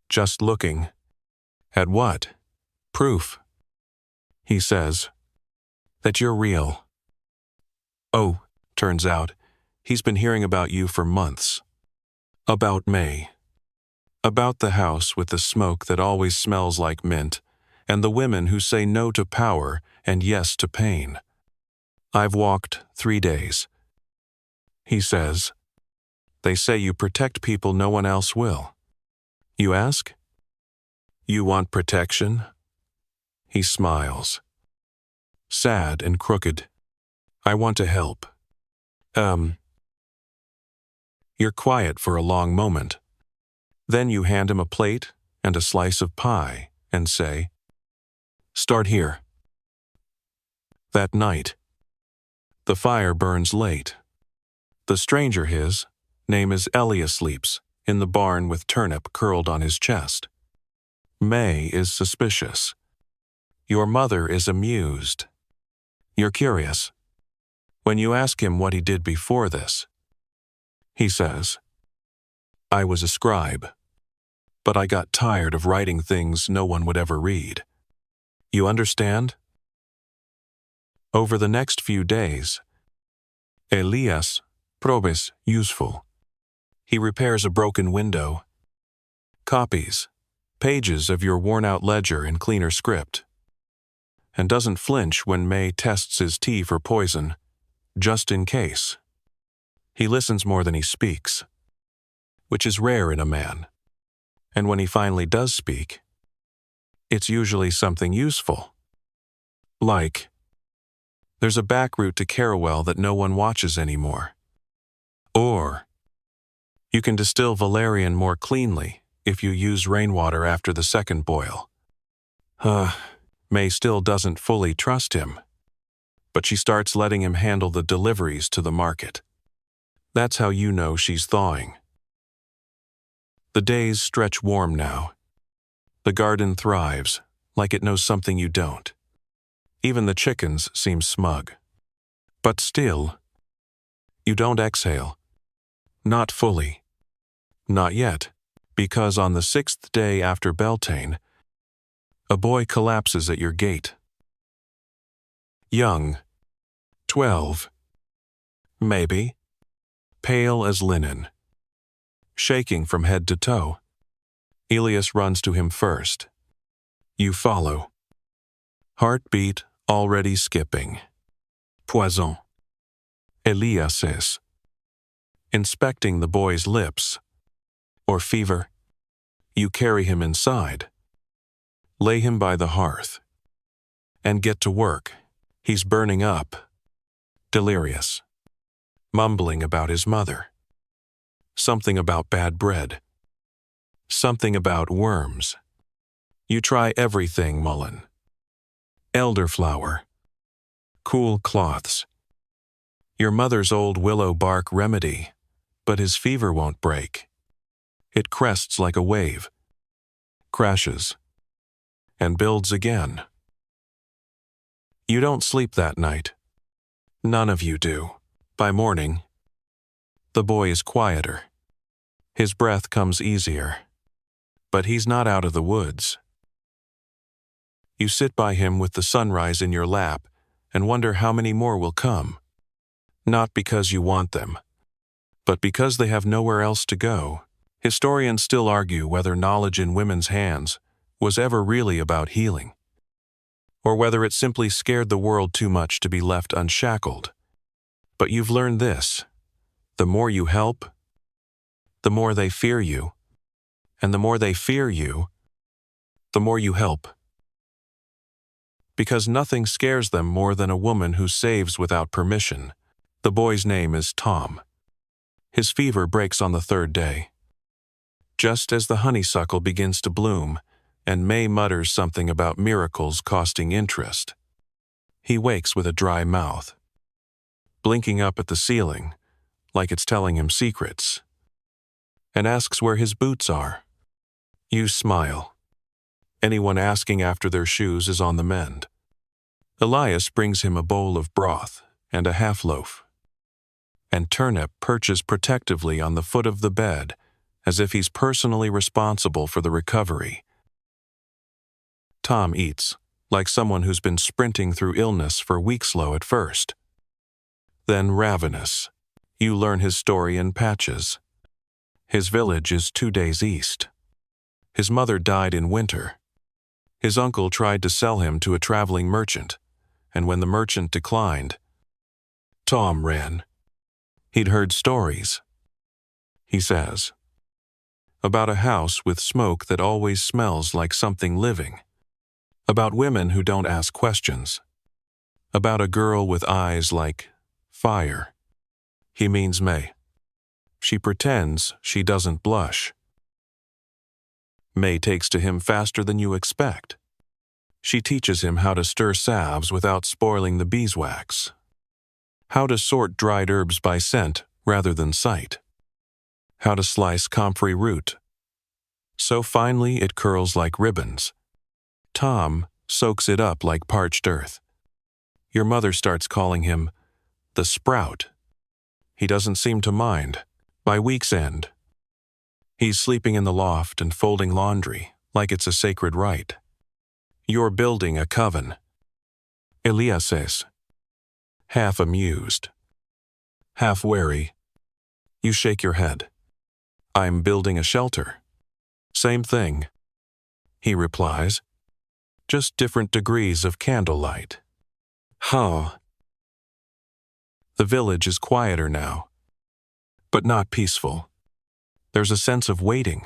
Just looking. At what? Proof. He says, that you're real. Oh, turns out, he's been hearing about you for months. About May. About the house with the smoke that always smells like mint, and the women who say no to power and yes to pain. I've walked 3 days. He says, they say you protect people no one else will. You ask? You want protection? He smiles. Sad and crooked. I want to help. You're quiet for a long moment. Then you hand him a plate and a slice of pie and say, start here. That night, the fire burns late. The stranger, his name is Elias, sleeps in the barn with Turnip curled on his chest. May is suspicious. Your mother is amused. You're curious. When you ask him what he did before this, he says, I was a scribe, but I got tired of writing things no one would ever read. You understand? Over the next few days, Elias probes useful. He repairs a broken window, copies pages of your worn-out ledger in cleaner script, and doesn't flinch when May tests his tea for poison, just in case. He listens more than he speaks, which is rare in a man. And when he finally does speak, it's usually something useful. Like, there's a back route to Carawell that no one watches anymore. Or, you can distill valerian more cleanly if you use rainwater after the second boil. May still doesn't fully trust him, but she starts letting him handle the deliveries to the market. That's how you know she's thawing. The days stretch warm now. The garden thrives, like it knows something you don't. Even the chickens seem smug. But still, you don't exhale. Not fully. Not yet, because on the 6th day after Beltane, a boy collapses at your gate. Young, 12, maybe, pale as linen, shaking from head to toe. Elias runs to him first. You follow. Heartbeat already skipping. Poison. Elias says, inspecting the boy's lips. Or fever. You carry him inside. Lay him by the hearth. And get to work. He's burning up. Delirious. Mumbling about his mother. Something about bad bread. Something about worms. You try everything, Mullen. Elderflower. Cool cloths. Your mother's old willow bark remedy, but his fever won't break. It crests like a wave, crashes, and builds again. You don't sleep that night. None of you do. By morning, the boy is quieter. His breath comes easier. But he's not out of the woods. You sit by him with the sunrise in your lap and wonder how many more will come. Not because you want them, but because they have nowhere else to go. Historians still argue whether knowledge in women's hands was ever really about healing, or whether it simply scared the world too much to be left unshackled. But you've learned this: the more you help, the more they fear you, and the more they fear you, the more you help. Because nothing scares them more than a woman who saves without permission. The boy's name is Tom. His fever breaks on the third day. Just as the honeysuckle begins to bloom, and May mutters something about miracles costing interest, he wakes with a dry mouth, blinking up at the ceiling like it's telling him secrets, and asks where his boots are. You smile. Anyone asking after their shoes is on the mend. Elias brings him a bowl of broth and a half-loaf, and Turnip perches protectively on the foot of the bed as if he's personally responsible for the recovery. Tom eats, like someone who's been sprinting through illness for weeks low at first. Then ravenous. You learn his story in patches. His village is 2 days east. His mother died in winter. His uncle tried to sell him to a traveling merchant, and when the merchant declined, Tom ran. He'd heard stories, he says, about a house with smoke that always smells like something living, about women who don't ask questions, about a girl with eyes like fire. He means May. She pretends she doesn't blush. May takes to him faster than you expect. She teaches him how to stir salves without spoiling the beeswax, how to sort dried herbs by scent rather than sight, how to slice comfrey root so finely it curls like ribbons. Tom soaks it up like parched earth. Your mother starts calling him the sprout. He doesn't seem to mind. By week's end, he's sleeping in the loft and folding laundry like it's a sacred rite. You're building a coven. Elias says, half amused, half wary. You shake your head. I'm building a shelter. Same thing, he replies. Just different degrees of candlelight. Huh. The village is quieter now, but not peaceful. There's a sense of waiting,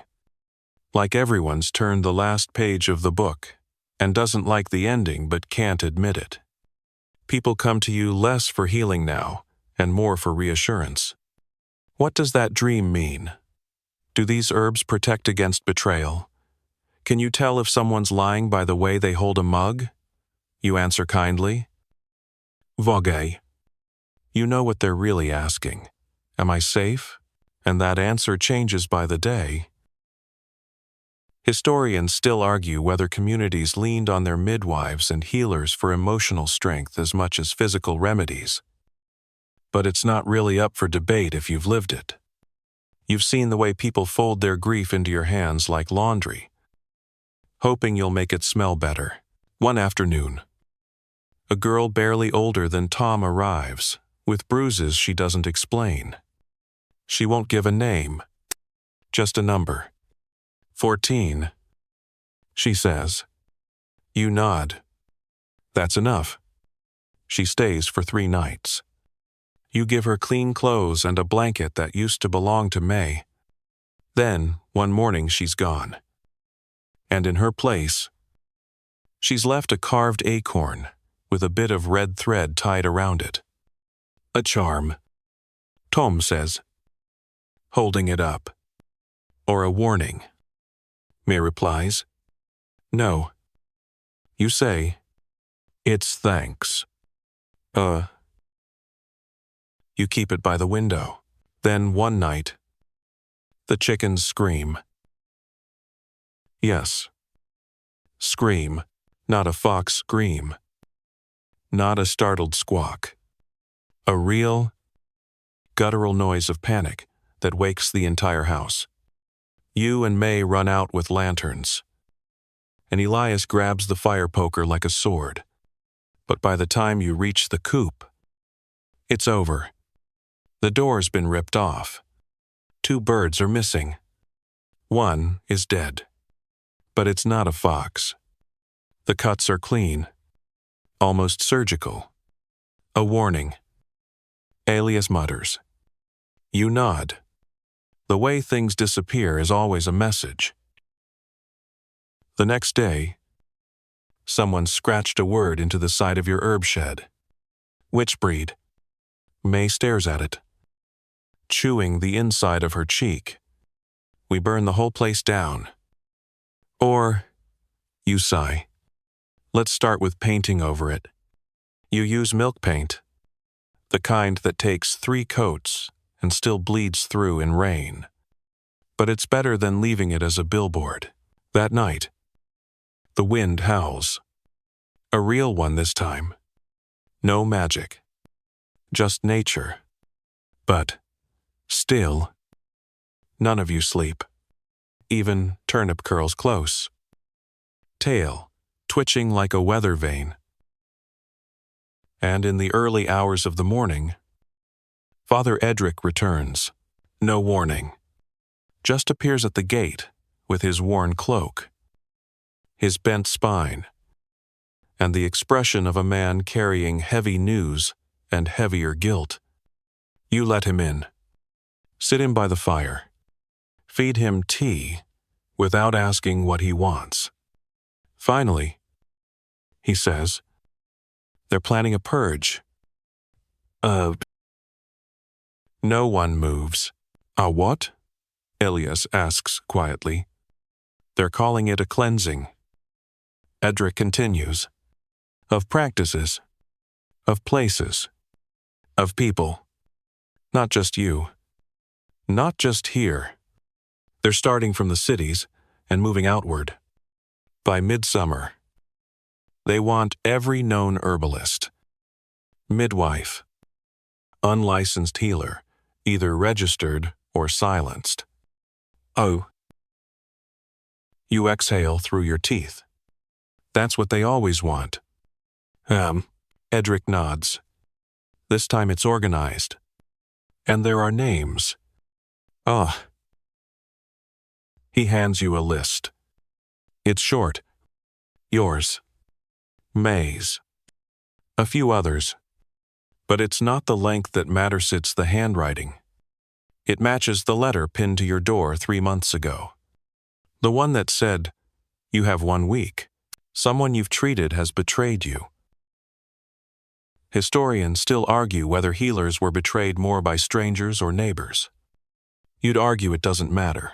like everyone's turned the last page of the book and doesn't like the ending but can't admit it. People come to you less for healing now and more for reassurance. What does that dream mean? Do these herbs protect against betrayal? Can you tell if someone's lying by the way they hold a mug? You answer kindly. Vogue. You know what they're really asking. Am I safe? And that answer changes by the day. Historians still argue whether communities leaned on their midwives and healers for emotional strength as much as physical remedies. But it's not really up for debate if you've lived it. You've seen the way people fold their grief into your hands like laundry, hoping you'll make it smell better. One afternoon, a girl barely older than Tom arrives, with bruises she doesn't explain. She won't give a name, just a number. 14, she says. You nod. That's enough. She stays for 3 nights. You give her clean clothes and a blanket that used to belong to May. Then, one morning she's gone. And in her place, she's left a carved acorn with a bit of red thread tied around it. A charm, Tom says. holding it up. Or a warning. May replies, "No." You say, "It's thanks." You keep it by the window. Then one night, the chickens scream. Yes. Scream, not a fox scream. Not a startled squawk. A real, guttural noise of panic that wakes the entire house. You and May run out with lanterns, and Elias grabs the fire poker like a sword. But by the time you reach the coop, it's over. The door's been ripped off. 2 birds are missing. One is dead. But it's not a fox. The cuts are clean, almost surgical. A warning. Elias mutters. You nod. The way things disappear is always a message. The next day, someone scratched a word into the side of your herb shed. Which breed? May stares at it, chewing the inside of her cheek. We burn the whole place down. Or, you sigh. Let's start with painting over it. You use milk paint, the kind that takes 3 coats and still bleeds through in rain. But it's better than leaving it as a billboard. That night, the wind howls. A real one this time. No magic. Just nature. But, still, none of you sleep. Even Turnip curls close. Tail twitching like a weather vane. And in the early hours of the morning, Father Edric returns. No warning. Just appears at the gate with his worn cloak, his bent spine, and the expression of a man carrying heavy news and heavier guilt. You let him in. Sit him by the fire. Feed him tea without asking what he wants. Finally, he says, they're planning a purge. No one moves. A what? Elias asks quietly. They're calling it a cleansing. Edric continues. Of practices. Of places. Of people. Not just you. Not just here. They're starting from the cities and moving outward. By midsummer, they want every known herbalist, midwife, unlicensed healer, either registered or silenced. Oh. You exhale through your teeth. That's what they always want. Edric nods. This time it's organized. And there are names. He hands you a list. It's short. Yours. May's. A few others. But it's not the length that matters, it's the handwriting. It matches the letter pinned to your door 3 months ago. The one that said, "You have 1 week. Someone you've treated has betrayed you." Historians still argue whether healers were betrayed more by strangers or neighbors. You'd argue it doesn't matter.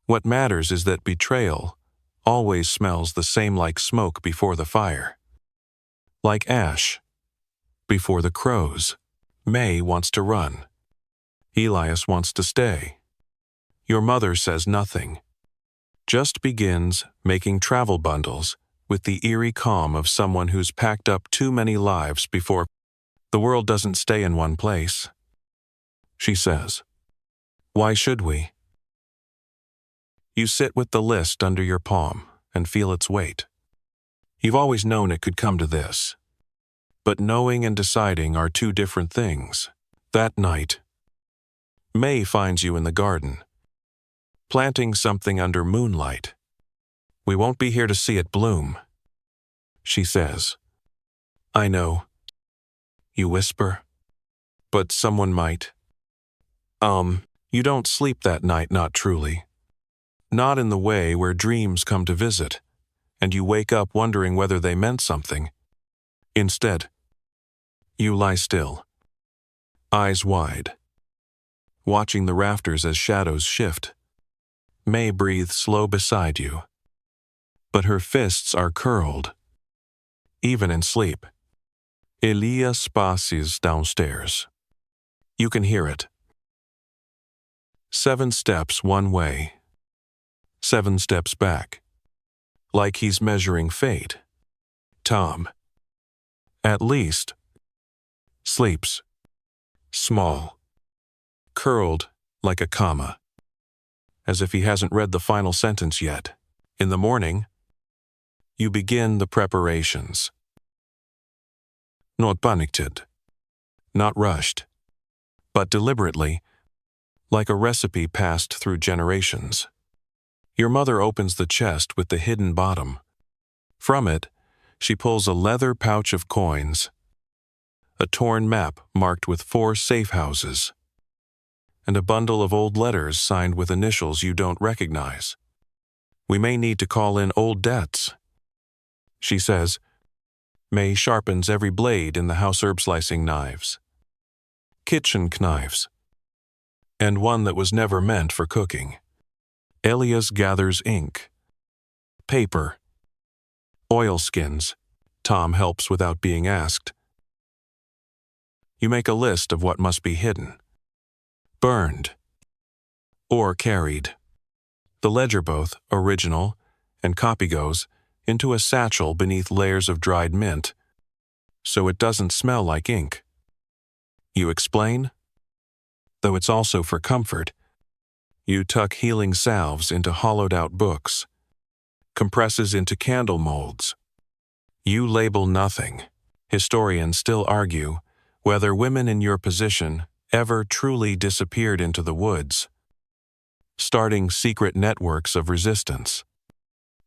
What matters is that betrayal always smells the same, like smoke before the fire. Like ash before the crows. May wants to run. Elias wants to stay. Your mother says nothing. Just begins making travel bundles with the eerie calm of someone who's packed up too many lives before. The world doesn't stay in one place. She says, "Why should we?" You sit with the list under your palm and feel its weight. You've always known it could come to this. But knowing and deciding are 2 different things. That night, May finds you in the garden, planting something under moonlight. "We won't be here to see it bloom," she says. "I know," you whisper. "But someone might." You don't sleep that night, not truly. Not in the way where dreams come to visit, and you wake up wondering whether they meant something. Instead, you lie still, eyes wide, watching the rafters as shadows shift. May breathes slow beside you, but her fists are curled, even in sleep. Elias spaces downstairs. You can hear it. 7 steps one way, 7 steps back, like he's measuring fate. Tom, at least, sleeps, small, curled like a comma, as if he hasn't read the final sentence yet. In the morning, you begin the preparations. Not panicked, not rushed, but deliberately, like a recipe passed through generations. Your mother opens the chest with the hidden bottom. From it, she pulls a leather pouch of coins, a torn map marked with 4 safe houses, and a bundle of old letters signed with initials you don't recognize. We may need to call in old debts, she says. May sharpens every blade in the house herb slicing knives, kitchen knives, and one that was never meant for cooking. Elias gathers ink, paper, oilskins. Tom helps without being asked. You make a list of what must be hidden, burned, or carried. The ledger, both original and copy, goes into a satchel beneath layers of dried mint, so it doesn't smell like ink. You explain? Though it's also for comfort. You tuck healing salves into hollowed-out books, compresses into candle molds. You label nothing. Historians still argue whether women in your position ever truly disappeared into the woods, starting secret networks of resistance.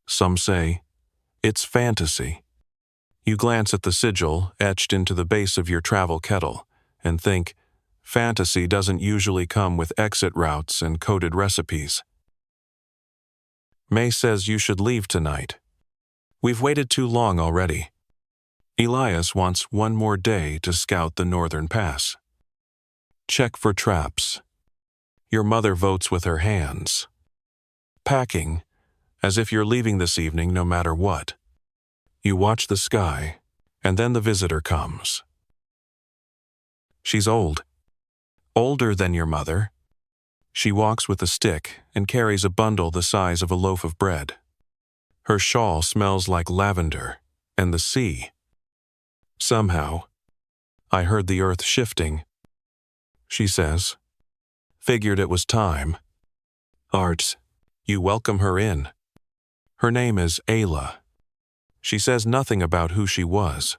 Some say it's fantasy. You glance at the sigil etched into the base of your travel kettle and think, fantasy doesn't usually come with exit routes and coded recipes. May says you should leave tonight. We've waited too long already. Elias wants one more day to scout the northern pass. Check for traps. Your mother votes with her hands. Packing, as if you're leaving this evening no matter what. You watch the sky, and then the visitor comes. She's old. Older than your mother. She walks with a stick and carries a bundle the size of a loaf of bread. Her shawl smells like lavender and the sea. Somehow, I heard the earth shifting, she says. Figured it was time. Arts, you welcome her in. Her name is Ayla. She says nothing about who she was,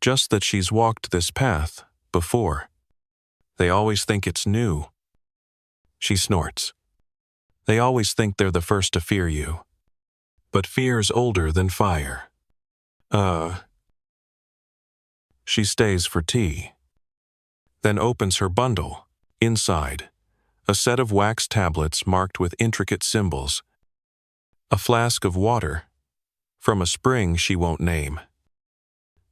just that she's walked this path before. They always think it's new. She snorts. They always think they're the first to fear you. But fear's older than fire. She stays for tea, then opens her bundle. Inside, a set of wax tablets marked with intricate symbols, a flask of water from a spring she won't name,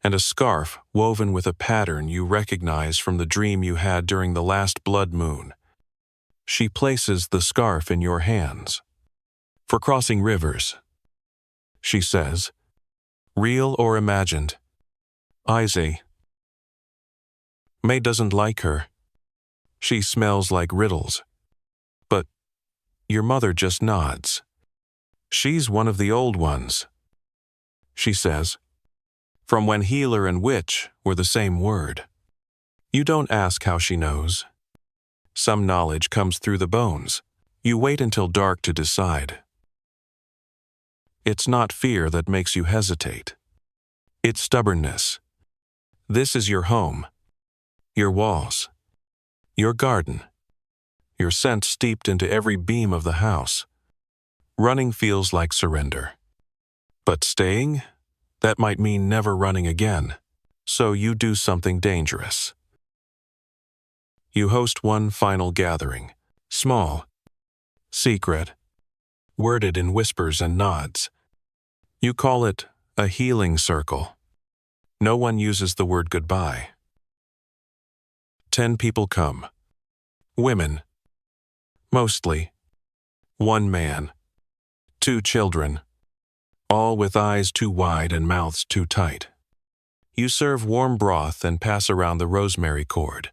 and a scarf woven with a pattern you recognize from the dream you had during the last blood moon. She places the scarf in your hands. For crossing rivers, she says. Real or imagined? Izzy. May doesn't like her. She smells like riddles. But your mother just nods. She's one of the old ones, she says, from when healer and witch were the same word. You don't ask how she knows. Some knowledge comes through the bones. You wait until dark to decide. It's not fear that makes you hesitate. It's stubbornness. This is your home, your walls, your garden, your scent steeped into every beam of the house. Running feels like surrender. But staying? That might mean never running again. So you do something dangerous. You host one final gathering, small, secret, worded in whispers and nods. You call it a healing circle. No one uses the word goodbye. 10 people come. Women. Mostly. One man. 2 children. All with eyes too wide and mouths too tight. You serve warm broth and pass around the rosemary cord.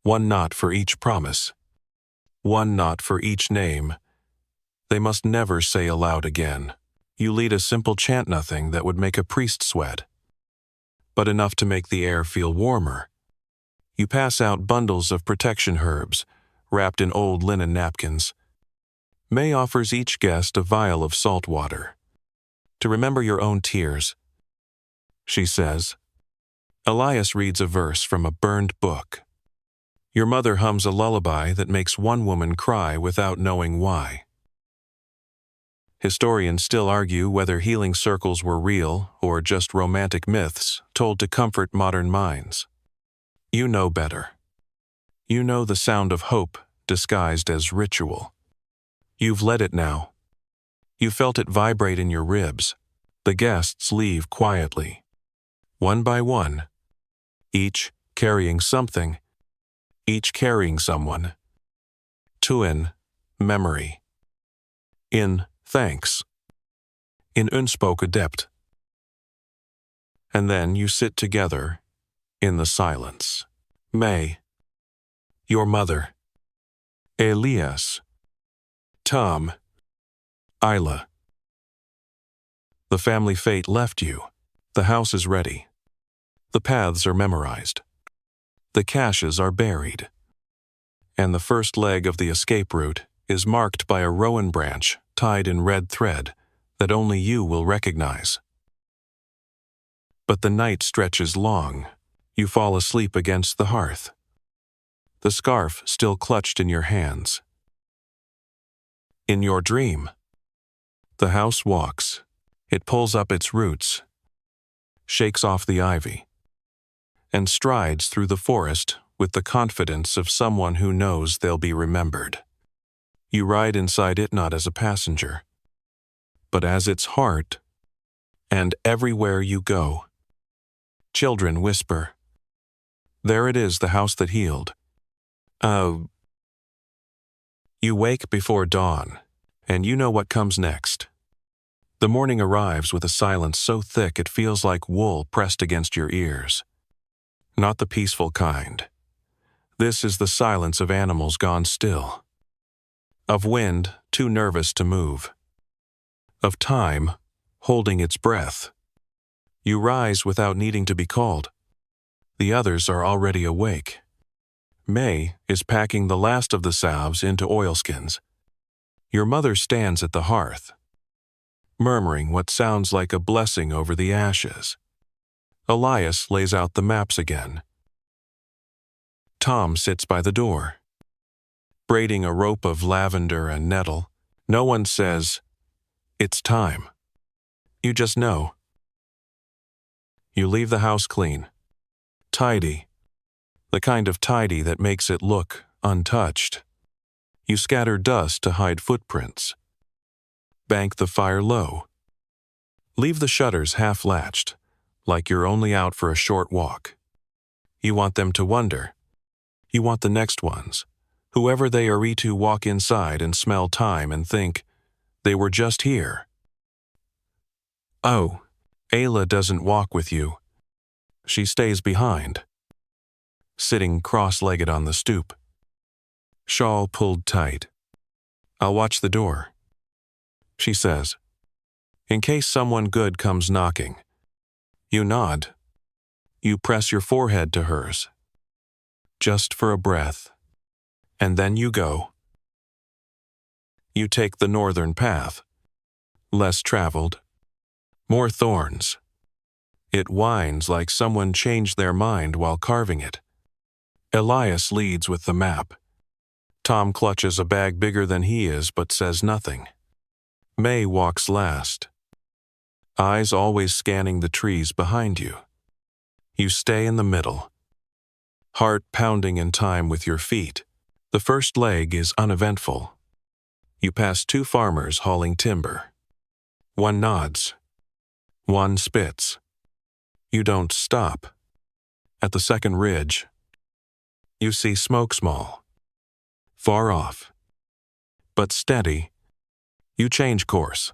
1 knot for each promise. 1 knot for each name. They must never say aloud again. You lead a simple chant nothing that would make a priest sweat, but enough to make the air feel warmer. You pass out bundles of protection herbs, wrapped in old linen napkins. May offers each guest a vial of salt water, to remember your own tears. She says. Elias reads a verse from a burned book. Your mother hums a lullaby that makes one woman cry without knowing why. Historians still argue whether healing circles were real or just romantic myths told to comfort modern minds. You know better. You know the sound of hope disguised as ritual. You've let it now. You felt it vibrate in your ribs. The guests leave quietly, one by one, each carrying something, each carrying someone. Tuin, memory. In, thanks. In unspoken depth. And then you sit together in the silence. May. Your mother. Elias. Tom. Isla. The family fate left you. The house is ready. The paths are memorized. The caches are buried. And the first leg of the escape route is marked by a rowan branch tied in red thread that only you will recognize. But the night stretches long. You fall asleep against the hearth, the scarf still clutched in your hands. In your dream, the house walks. It pulls up its roots, shakes off the ivy, and strides through the forest with the confidence of someone who knows they'll be remembered. You ride inside it not as a passenger, but as its heart, and everywhere you go, children whisper, "There it is, the house that healed." You wake before dawn, and you know what comes next. The morning arrives with a silence so thick it feels like wool pressed against your ears. Not the peaceful kind. This is the silence of animals gone still. Of wind too nervous to move. Of time holding its breath. You rise without needing to be called. The others are already awake. May is packing the last of the salves into oilskins. Your mother stands at the hearth, murmuring what sounds like a blessing over the ashes. Elias lays out the maps again. Tom sits by the door, braiding a rope of lavender and nettle. No one says, "It's time." You just know. You leave the house clean, tidy, the kind of tidy that makes it look untouched. You scatter dust to hide footprints. Bank the fire low. Leave the shutters half-latched, like you're only out for a short walk. You want them to wonder. You want the next ones, whoever they are, to walk inside and smell time and think, they were just here. Oh, Ayla doesn't walk with you. She stays behind, sitting cross-legged on the stoop. Shawl pulled tight. "I'll watch the door," she says, "in case someone good comes knocking." You nod. You press your forehead to hers, just for a breath, and then you go. You take the northern path, less traveled, more thorns. It winds like someone changed their mind while carving it. Elias leads with the map. Tom clutches a bag bigger than he is but says nothing. May walks last, eyes always scanning the trees behind you. You stay in the middle, heart pounding in time with your feet. The first leg is uneventful. You pass 2 farmers hauling timber. One nods. One spits. You don't stop. At the second ridge, you see smoke small, Far off, but steady, you change course.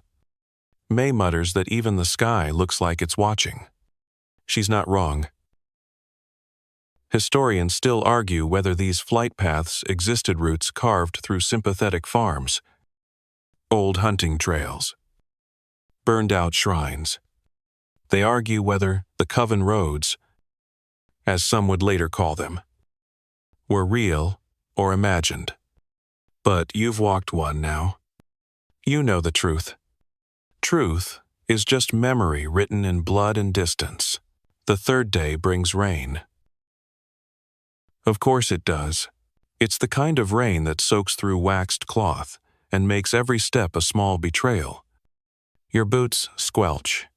May mutters that even the sky looks like it's watching. She's not wrong. Historians still argue whether these flight paths existed routes carved through sympathetic farms, old hunting trails, burned-out shrines. They argue whether the Coven Roads, as some would later call them, were real or imagined. But you've walked one now. You know the truth. Truth is just memory written in blood and distance. The third day brings rain. Of course it does. It's the kind of rain that soaks through waxed cloth and makes every step a small betrayal. Your boots squelch.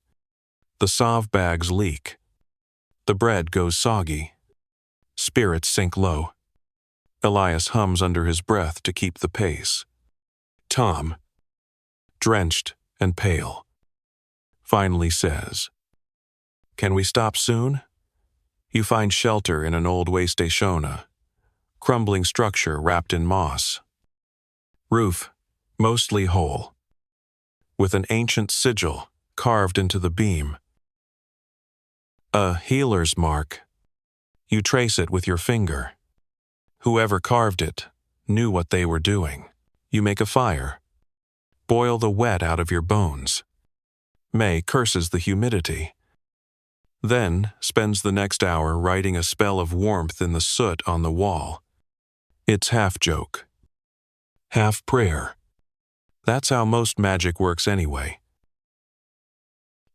The sauve bags leak. The bread goes soggy. Spirits sink low. Elias hums under his breath to keep the pace. Tom, drenched and pale, finally says, "Can we stop soon?" You find shelter in an old waystationa, crumbling structure wrapped in moss. Roof, mostly whole, with an ancient sigil carved into the beam. A healer's mark. You trace it with your finger. Whoever carved it knew what they were doing. You make a fire. Boil the wet out of your bones. May curses the humidity. Then spends the next hour writing a spell of warmth in the soot on the wall. It's half joke, half prayer. That's how most magic works anyway.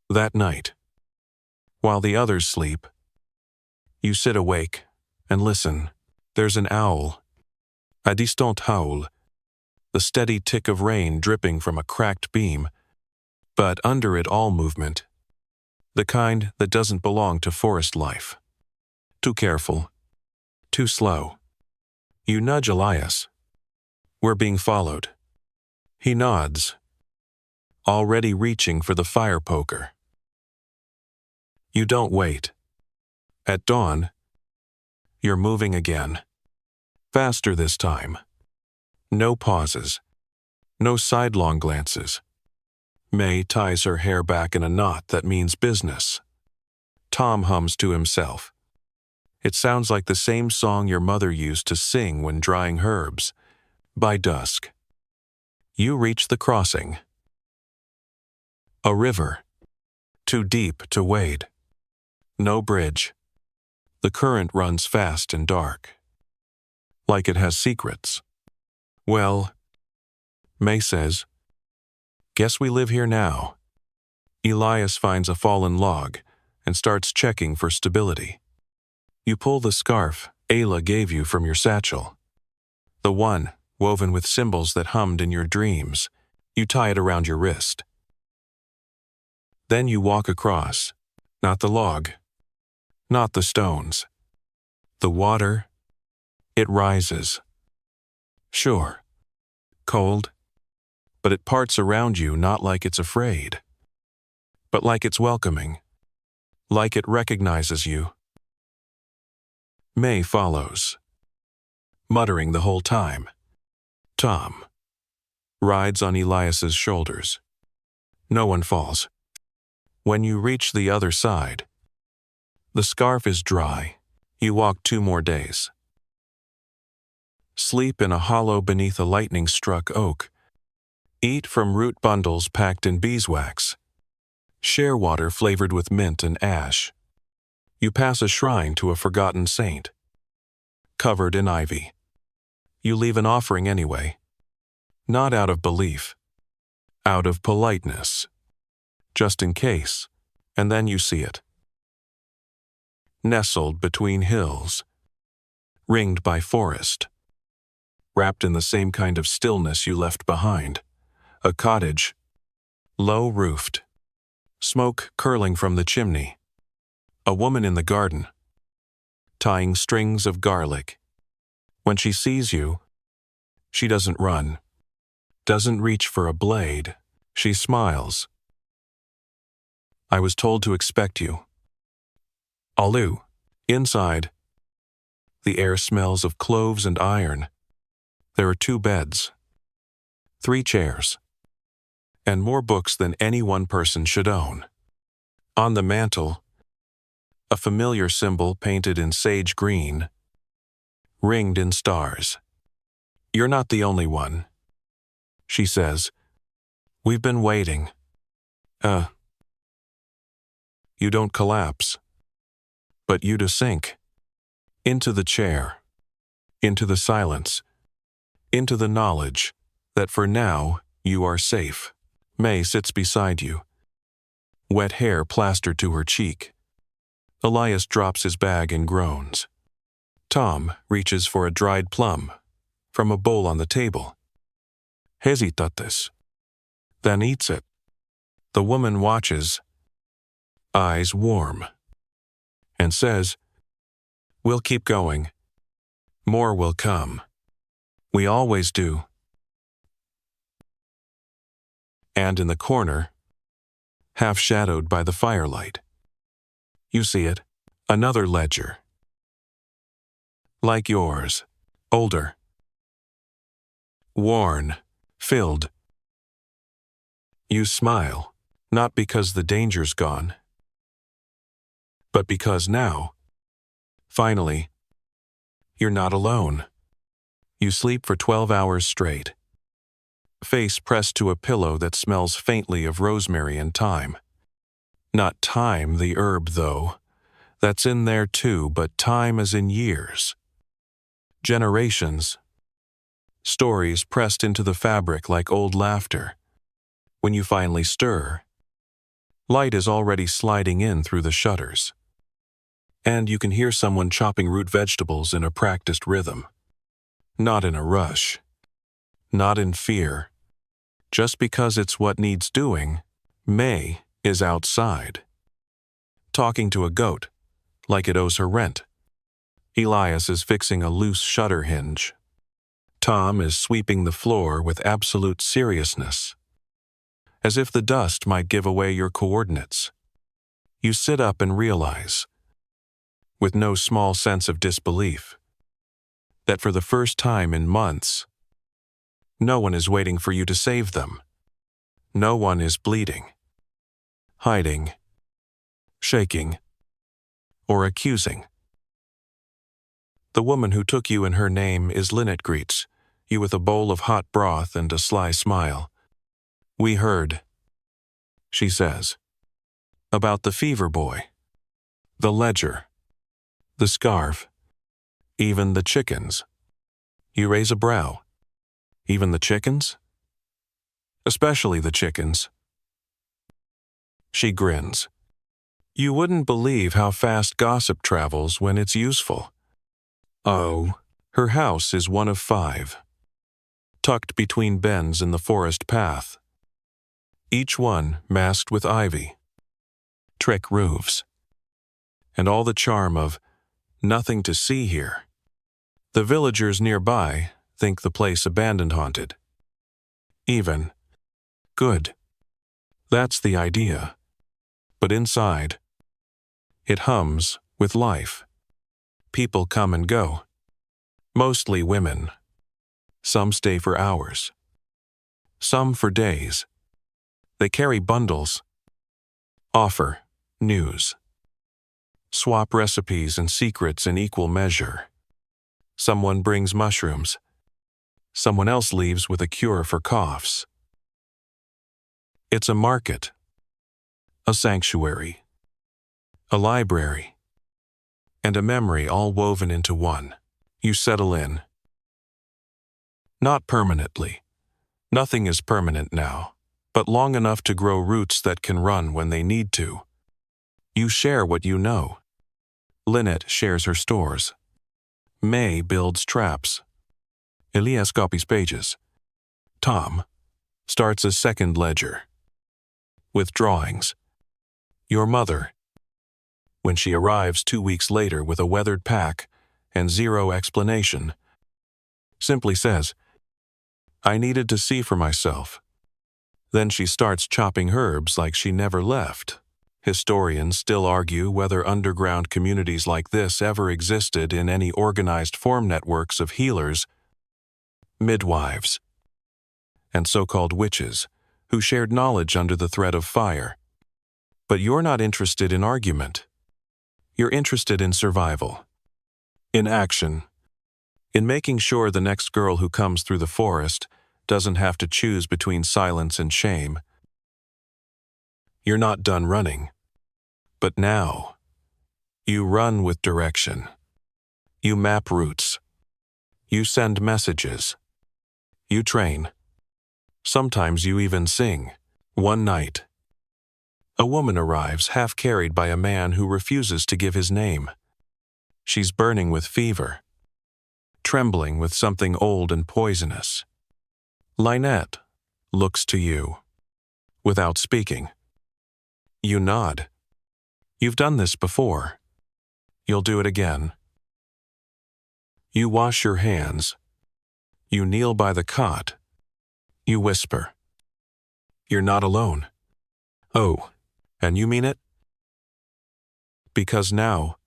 That night, while the others sleep, you sit awake and listen. There's an owl, a distant howl, the steady tick of rain dripping from a cracked beam, but under it all movement. The kind that doesn't belong to forest life. Too careful. Too slow. You nudge Elias. We're being followed. He nods, already reaching for the fire poker. You don't wait. At dawn, you're moving again. Faster this time. No pauses. No sidelong glances. May ties her hair back in a knot that means business. Tom hums to himself. It sounds like the same song your mother used to sing when drying herbs. By dusk, you reach the crossing. A river, too deep to wade. No bridge. The current runs fast and dark, like it has secrets. Well, May says, "Guess we live here now." Elias finds a fallen log and starts checking for stability. You pull the scarf Ayla gave you from your satchel. The one woven with symbols that hummed in your dreams. You tie it around your wrist. Then you walk across, not the log, not the stones. The water, it rises. Sure, cold, but it parts around you not like it's afraid, but like it's welcoming, like it recognizes you. May follows, muttering the whole time. Tom rides on Elias's shoulders. No one falls. When you reach the other side, the scarf is dry. You walk 2 more days. Sleep in a hollow beneath a lightning-struck oak. Eat from root bundles packed in beeswax. Share water flavored with mint and ash. You pass a shrine to a forgotten saint, covered in ivy. You leave an offering anyway. Not out of belief, out of politeness. Just in case, and then you see it. Nestled between hills, ringed by forest, wrapped in the same kind of stillness you left behind. A cottage, low-roofed, smoke curling from the chimney. A woman in the garden, tying strings of garlic. When she sees you, she doesn't run, doesn't reach for a blade. She smiles. I was told to expect you. Alu. Inside, the air smells of cloves and iron. There are 2 beds, 3 chairs, and more books than any one person should own. On the mantel, a familiar symbol painted in sage green, ringed in stars. "You're not the only one," she says. "We've been waiting." You don't collapse, but you do sink. Into the chair, into the silence, into the knowledge that for now you are safe. May sits beside you, wet hair plastered to her cheek. Elias drops his bag and groans. Tom reaches for a dried plum from a bowl on the table. Hesitates, then eats it. The woman watches, eyes warm, and says, "We'll keep going. More will come. We always do." And in the corner, half shadowed by the firelight, you see it, another ledger. Like yours, older, worn, filled. You smile, not because the danger's gone, but because now, finally, you're not alone. You sleep for 12 hours straight, face pressed to a pillow that smells faintly of rosemary and thyme. Not thyme, the herb, though. That's in there too, but time as in years. Generations. Stories pressed into the fabric like old laughter. When you finally stir, light is already sliding in through the shutters. And you can hear someone chopping root vegetables in a practiced rhythm. Not in a rush. Not in fear. Just because it's what needs doing, May is outside, talking to a goat, like it owes her rent. Elias is fixing a loose shutter hinge. Tom is sweeping the floor with absolute seriousness, as if the dust might give away your coordinates. You sit up and realize, with no small sense of disbelief, that for the first time in months, no one is waiting for you to save them. No one is bleeding, hiding, shaking, or accusing. The woman who took you in her name is Lynette greets you with a bowl of hot broth and a sly smile. "We heard," she says, "about the fever boy, the ledger, the scarf, even the chickens." You raise a brow. "Even the chickens?" "Especially the chickens." She grins. "You wouldn't believe how fast gossip travels when it's useful." Oh, her house is one of 5, tucked between bends in the forest path, each one masked with ivy, trick roofs, and all the charm of nothing to see here. The villagers nearby think the place abandoned, haunted. Even. Good. That's the idea. But inside, it hums with life. People come and go. Mostly women. Some stay for hours. Some for days. They carry bundles. Offer news. Swap recipes and secrets in equal measure. Someone brings mushrooms. Someone else leaves with a cure for coughs. It's a market. A sanctuary. A library. And a memory all woven into one. You settle in. Not permanently. Nothing is permanent now, but long enough to grow roots that can run when they need to. You share what you know. Lynette shares her stores. May builds traps. Elias copies pages. Tom starts a second ledger. With drawings. Your mother, when she arrives 2 weeks later with a weathered pack and zero explanation, simply says, "I needed to see for myself." Then she starts chopping herbs like she never left. Historians still argue whether underground communities like this ever existed in any organized form networks of healers, midwives, and so-called witches who shared knowledge under the threat of fire. But you're not interested in argument. You're interested in survival, in action, in making sure the next girl who comes through the forest doesn't have to choose between silence and shame. You're not done running. But now, you run with direction. You map routes. You send messages. You train. Sometimes you even sing. One night, a woman arrives half carried by a man who refuses to give his name. She's burning with fever, trembling with something old and poisonous. Lynette looks to you, without speaking. You nod. You've done this before. You'll do it again. You wash your hands. You kneel by the cot. You whisper. You're not alone. Oh, and you mean it? Because now,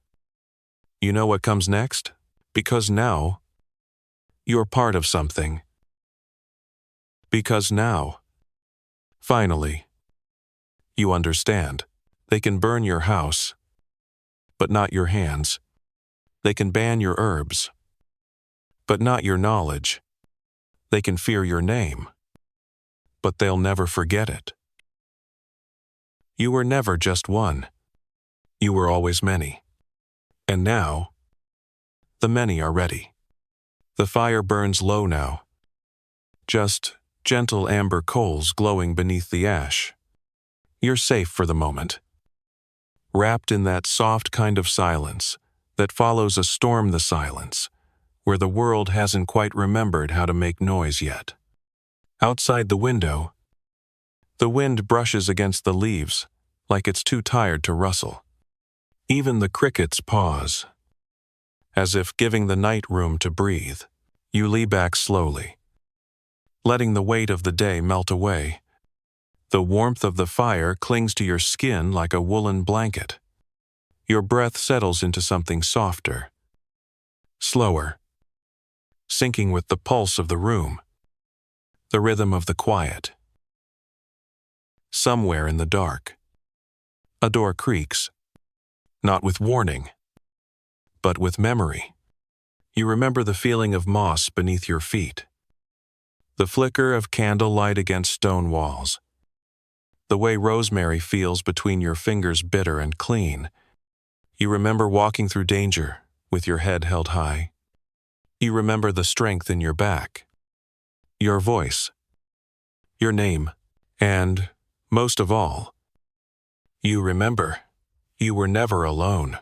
you know what comes next? Because now, you're part of something. Because now, finally, you understand. They can burn your house, but not your hands. They can ban your herbs, but not your knowledge. They can fear your name, but they'll never forget it. You were never just one. You were always many. And now, the many are ready. The fire burns low now, just gentle amber coals glowing beneath the ash. You're safe for the moment, wrapped in that soft kind of silence that follows a storm, the silence, where the world hasn't quite remembered how to make noise yet. Outside the window, the wind brushes against the leaves like it's too tired to rustle. Even the crickets pause, as if giving the night room to breathe. You lean back slowly, letting the weight of the day melt away. The warmth of the fire clings to your skin like a woolen blanket. Your breath settles into something softer, slower, syncing with the pulse of the room, the rhythm of the quiet. Somewhere in the dark, a door creaks, not with warning, but with memory. You remember the feeling of moss beneath your feet, the flicker of candlelight against stone walls, the way rosemary feels between your fingers, bitter and clean. You remember walking through danger with your head held high. You remember the strength in your back, your voice, your name, and, most of all, you remember you were never alone.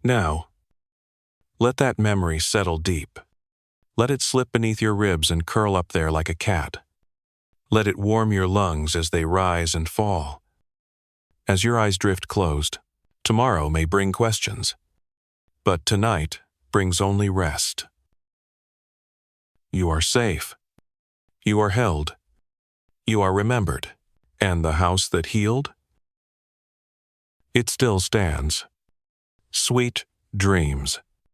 Now, let that memory settle deep. Let it slip beneath your ribs and curl up there like a cat. Let it warm your lungs as they rise and fall. As your eyes drift closed, tomorrow may bring questions, but tonight brings only rest. You are safe. You are held. You are remembered. And the house that healed? It still stands. Sweet dreams.